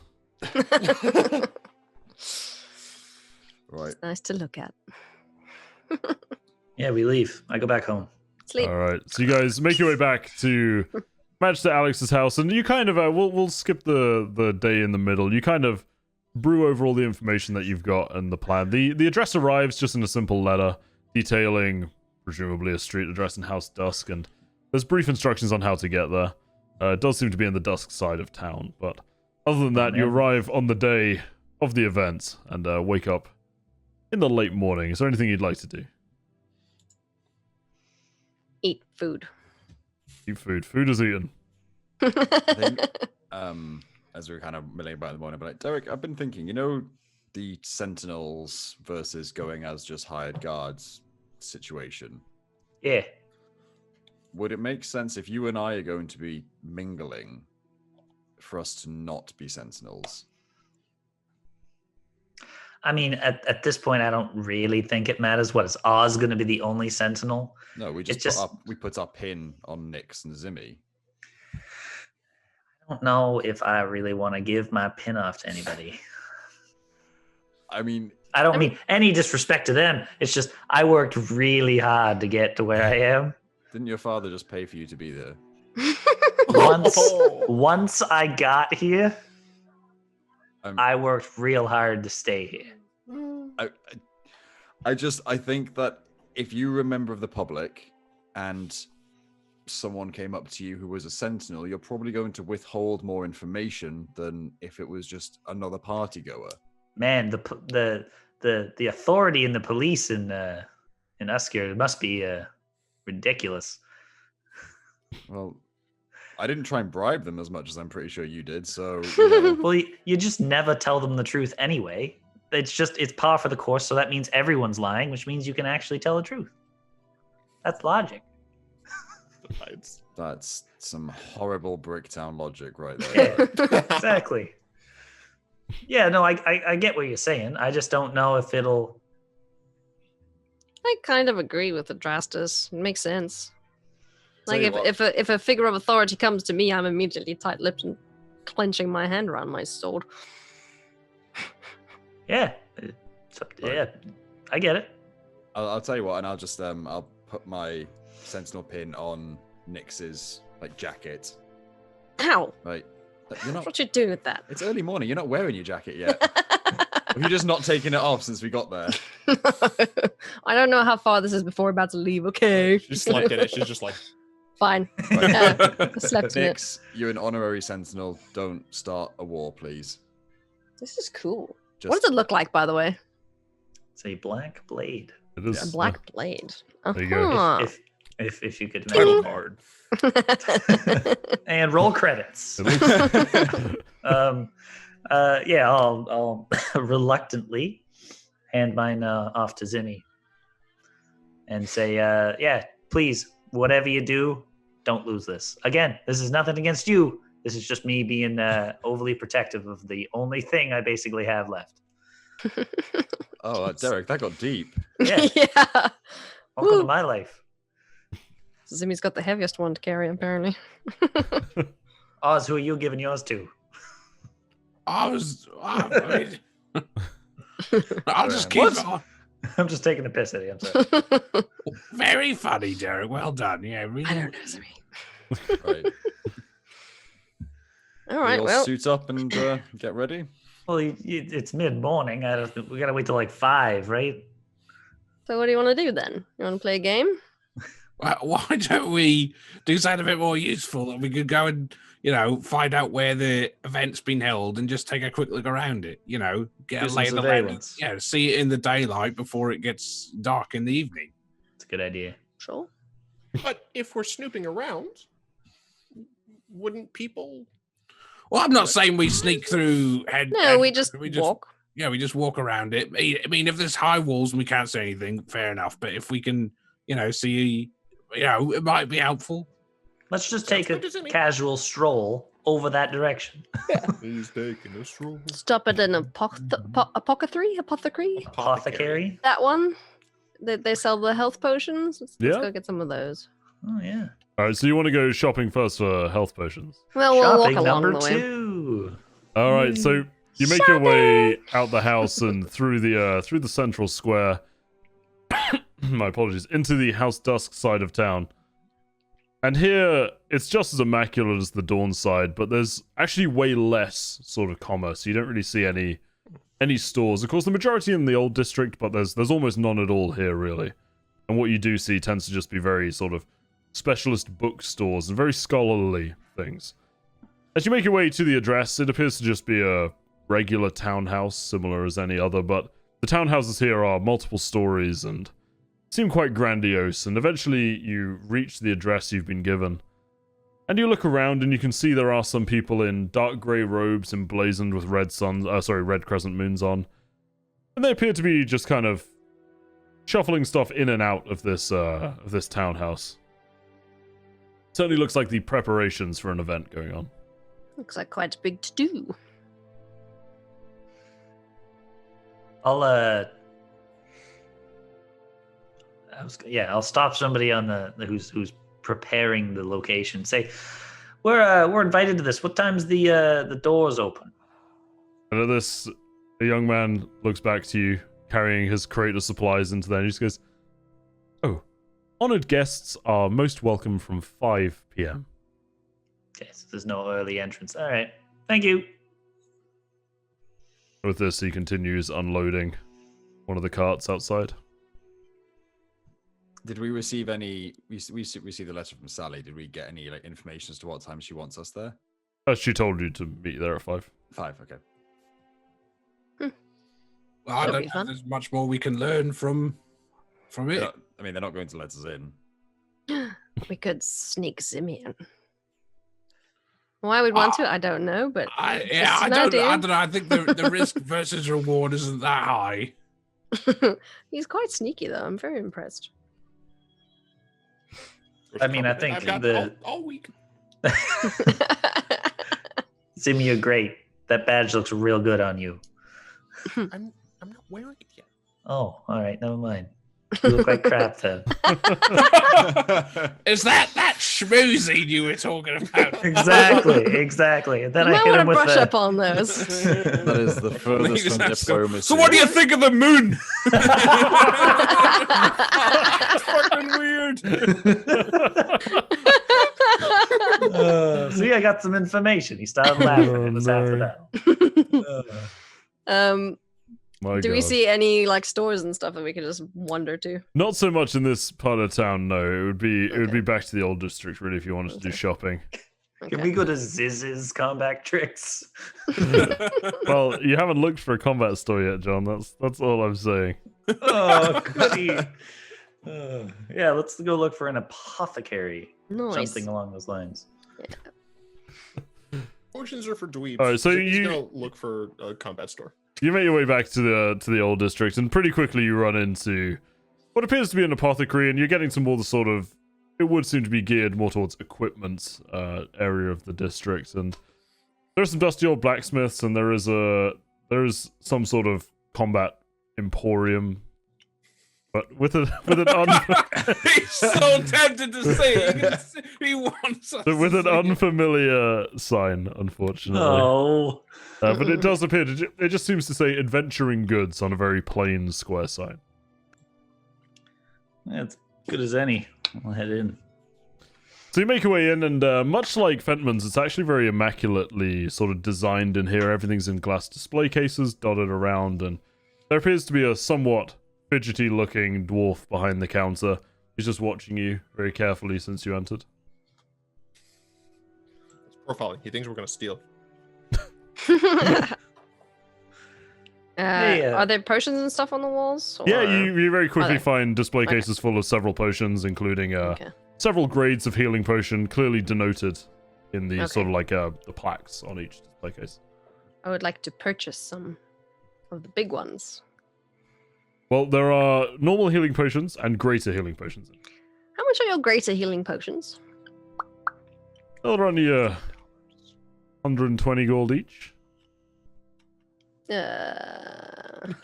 Right. It's nice to look at. Yeah, we leave. I go back home. Sleep. All right, so you guys make your way back to Magister Alex's house, and you kind of we'll skip the day in the middle. You kind of brew over all the information that you've got and the plan. The address arrives just in a simple letter detailing presumably a street address in House Dusk, and there's brief instructions on how to get there. It does seem to be in the Dusk side of town, but other than that, you arrive on the day of the event and wake up in the late morning. Is there anything you'd like to do? Eat food. Eat food. Food is eaten. I think, as we were kind of milling about in the morning, but like, Derek, I've been thinking, the Sentinels versus going as just hired guards situation. Yeah. Would it make sense if you and I are going to be mingling for us to not be Sentinels? I mean, at this point, I don't really think it matters. What, is Oz going to be the only Sentinel? No, we It's just put our pin on Nyx and Zimmy. I don't know if I really want to give my pin off to anybody. I mean, I don't mean any disrespect to them. It's just I worked really hard to get to where I am. didn't your father just pay for you to be there? Once I got here, I worked real hard to stay here. I think that if you're a member of the public and someone came up to you who was a Sentinel, you're probably going to withhold more information than if it was just another party goer. Man, the authority in the police in Usker must be ridiculous. Well, I didn't try and bribe them as much as I'm pretty sure you did, so... Well, you just never tell them the truth anyway. It's par for the course, so that means everyone's lying, which means you can actually tell the truth. That's logic. That's some horrible Bricktown logic right there. Yeah, exactly. Yeah, no, I get what you're saying. I just don't know if it'll... I kind of agree with Adrastus. It makes sense. Like Tell you if a figure of authority comes to me, I'm immediately tight-lipped and clenching my hand around my sword. Yeah, yeah, I get it. I'll tell you what, and I'll just I'll put my Sentinel pin on Nyx's jacket. Ow! Right, you're not. What you doing with that? It's early morning. You're not wearing your jacket yet. Have you just not taken it off since we got there? I don't know how far this is before we're about to leave. Okay. She slept in it. She's just like, Fine. Right. Slept in it. Nyx, you're an honorary Sentinel. Don't start a war, please. This is cool. Just... What does it look like, by the way? It's a black blade. It is A black blade. There you go. Uh-huh. If you could title imagine. card. And roll credits. Yeah, I'll reluctantly hand mine off to Zimmy and say, yeah, please, whatever you do, don't lose this. Again, this is nothing against you. This is just me being overly protective of the only thing I basically have left. Oh, Derek, that got deep. Yeah. Yeah. Welcome to my life. Zimmy's got the heaviest one to carry, apparently. Oz, who are you giving yours to? I mean, I'll just keep What? on. I'm just taking the piss at you. I'm sorry. Very funny, Derek. Well done. Yeah, really. I don't know, Zimmy. Right. All right, We all well, suit up and get ready. Well, it's mid-morning. We gotta wait till 5, right? so what do you want to do then? You want to play a game? Why don't we do something a bit more useful that we could go and, find out where the event's been held and just take a quick look around it, get Do a some lay of the land. surveillance. Yeah, see it in the daylight before it gets dark in the evening. It's a good idea. Sure. But if we're snooping around, wouldn't people? Well, I'm not saying we sneak through. No, we just walk. Yeah, we just walk around it. I mean, if there's high walls and we can't see anything, fair enough. But if we can, see, it might be helpful. Let's just Sounds take a good to me. casual stroll over that direction. He's taking a stroll. Stop at an apothecary? Apothecary? That one? They sell the health potions? Let's Yeah. go get some of those. Oh, yeah. All right, so you want to go shopping first for health potions? Well, we'll walk Shopping along number the way. 2. All right, so you make your way out the house and through the central square. My apologies, into the House Dusk side of town. And here, it's just as immaculate as the Dawn side, but there's actually way less sort of commerce. You don't really see any stores. Of course, the majority in the old district, but there's almost none at all here, really. And what you do see tends to just be very sort of specialist bookstores and very scholarly things. As you make your way to the address, it appears to just be a regular townhouse, similar as any other, but the townhouses here are multiple stories and seem quite grandiose, and eventually you reach the address you've been given. And you look around and you can see there are some people in dark grey robes emblazoned with red crescent moons on. And they appear to be just kind of shuffling stuff in and out of this townhouse. Certainly looks like the preparations for an event going on. Looks like quite a big to-do. I'll stop somebody on the who's preparing the location. Say, we're invited to this. What time's the doors open? And at this, a young man looks back to you, carrying his crate of supplies into there, and he just goes, "Oh, honored guests are most welcome from 5 p.m. Okay, so there's no early entrance. All right, thank you." With this, he continues unloading one of the carts outside. Did we receive any? We received a letter from Sally. Did we get any information as to what time she wants us there? She told you to meet there at 5. 5, okay. Well, I don't know. There's much more we can learn from it. They're not going to let us in. We could sneak them in. Why we'd want to, I don't know, but I don't know. I think the risk versus reward isn't that high. He's quite sneaky, though. I'm very impressed. I mean, I think all week. Zimmy, you're great. That badge looks real good on you. I'm not wearing it yet. Oh, all right, never mind. You look like crap then. Is that schmoozing you were talking about? Exactly. And then You I might hit want him to with brush the... up on those. That is the furthest from diplomacy. So what do you think of the moon? It's fucking weird. See, I got some information. He started laughing. It was after that. Do we see any stores and stuff that we could just wander to? Not so much in this part of town, no. It would be back to the old district, really, if you wanted to do shopping. Can we go to Ziz's combat tricks? Well, you haven't looked for a combat store yet, John. That's all I'm saying. Oh, goody. Yeah, let's go look for an apothecary. Nice. Something along those lines. Yeah. Potions are for dweebs. All right, so Jimmy's you gonna look for a combat store. You make your way back to the old district, and pretty quickly you run into what appears to be an apothecary, and you're getting to more the sort of, it would seem to be geared more towards equipment area of the district, and there's some dusty old blacksmiths, and there is some sort of combat emporium, but with an He's so tempted to say it. He wants us with to an say it. unfamiliar sign, unfortunately. Oh. But it does appear it just seems to say adventuring goods on a very plain square sign. That's good as any. I'll head in. So you make your way in, and much like Fentman's, it's actually very immaculately sort of designed in here. Everything's in glass display cases dotted around, and there appears to be a somewhat fidgety-looking dwarf behind the counter. He's just watching you very carefully since you entered. It's profiling. He thinks we're gonna steal. Are there potions and stuff on the walls? Yeah, or- you very quickly Okay. find display Okay. cases full of several potions, including Okay. several grades of healing potion, clearly denoted in the Okay. sort of the plaques on each display case. I would like to purchase some of the big ones. Well, there are normal healing potions and greater healing potions. How much are your greater healing potions? They'll run you 120 gold each. Care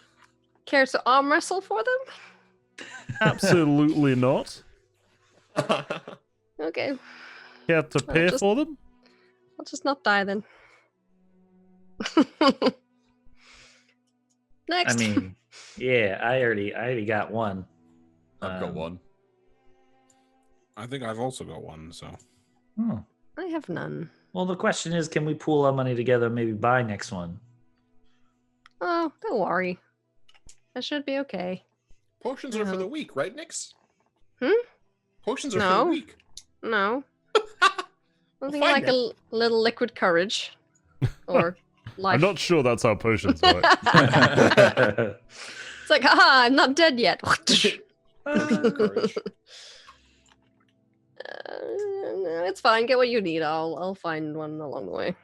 to arm wrestle for them? Absolutely not. Okay, Care to pay just- for them? I'll just not die then. Next. I mean, yeah, I already got one. I've got one. I think I've also got one. So Hmm. I have none. Well, the question is, can we pool our money together and maybe buy next one? Oh, don't worry. That should be okay. Potions are for the weak, right, Nix? Hmm? Potions are for No. the weak. No. Something fine like then. a little liquid courage. Or life. I'm not sure that's how potions work. It's like, haha, I'm not dead yet. Courage. No, it's fine. Get what you need. I'll find one along the way.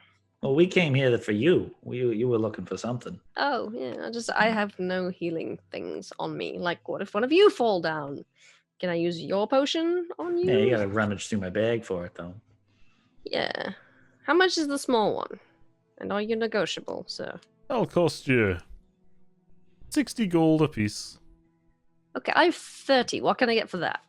Well, we came here for you. You were looking for something. Oh yeah, I have no healing things on me. Like, what if one of you fall down? Can I use your potion on you? Yeah, you gotta rummage through my bag for it, though. Yeah. How much is the small one? And are you negotiable, sir? That'll cost you 60 gold apiece. Okay, I have 30. What can I get for that?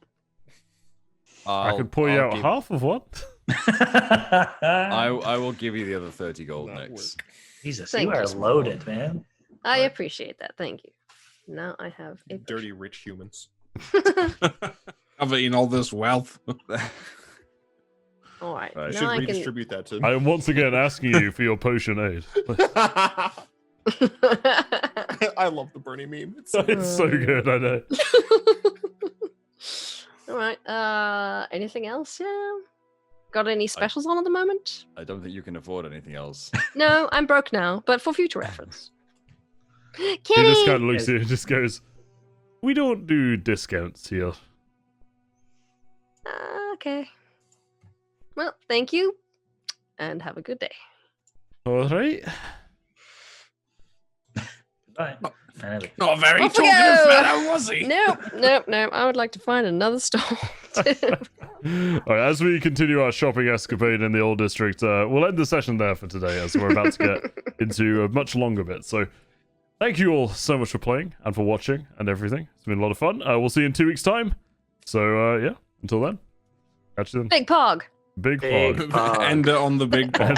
I could pour you out half of what? I will give you the other 30 gold Not next. Jesus, Thank you are you. loaded, man. I appreciate that. Thank you. Now I have a Dirty rich humans. I've eaten all this wealth. All right. Right, I Now should I can. redistribute that to. I am once again asking you for your potion aid. I love the Bernie meme. It's It's so good, I know. All right. Anything else? Yeah. Got any specials on at the moment? I don't think you can afford anything else. No, I'm broke now, but for future reference. He just Kitty! kind of looks at you and just goes, "We don't do discounts here." Okay. Well, thank you, and have a good day. All right. Bye. Not very Off we talkative go! fellow, was he? Nope. I would like to find another stall. All right, as we continue our shopping escapade in the old district, we'll end the session there for today, as we're about to get into a much longer bit. So, thank you all so much for playing and for watching and everything. It's been a lot of fun. We'll see you in 2 weeks' time. So, yeah, until then, catch you then. Big Pog. Big Big pog. pog. End it on the big pog.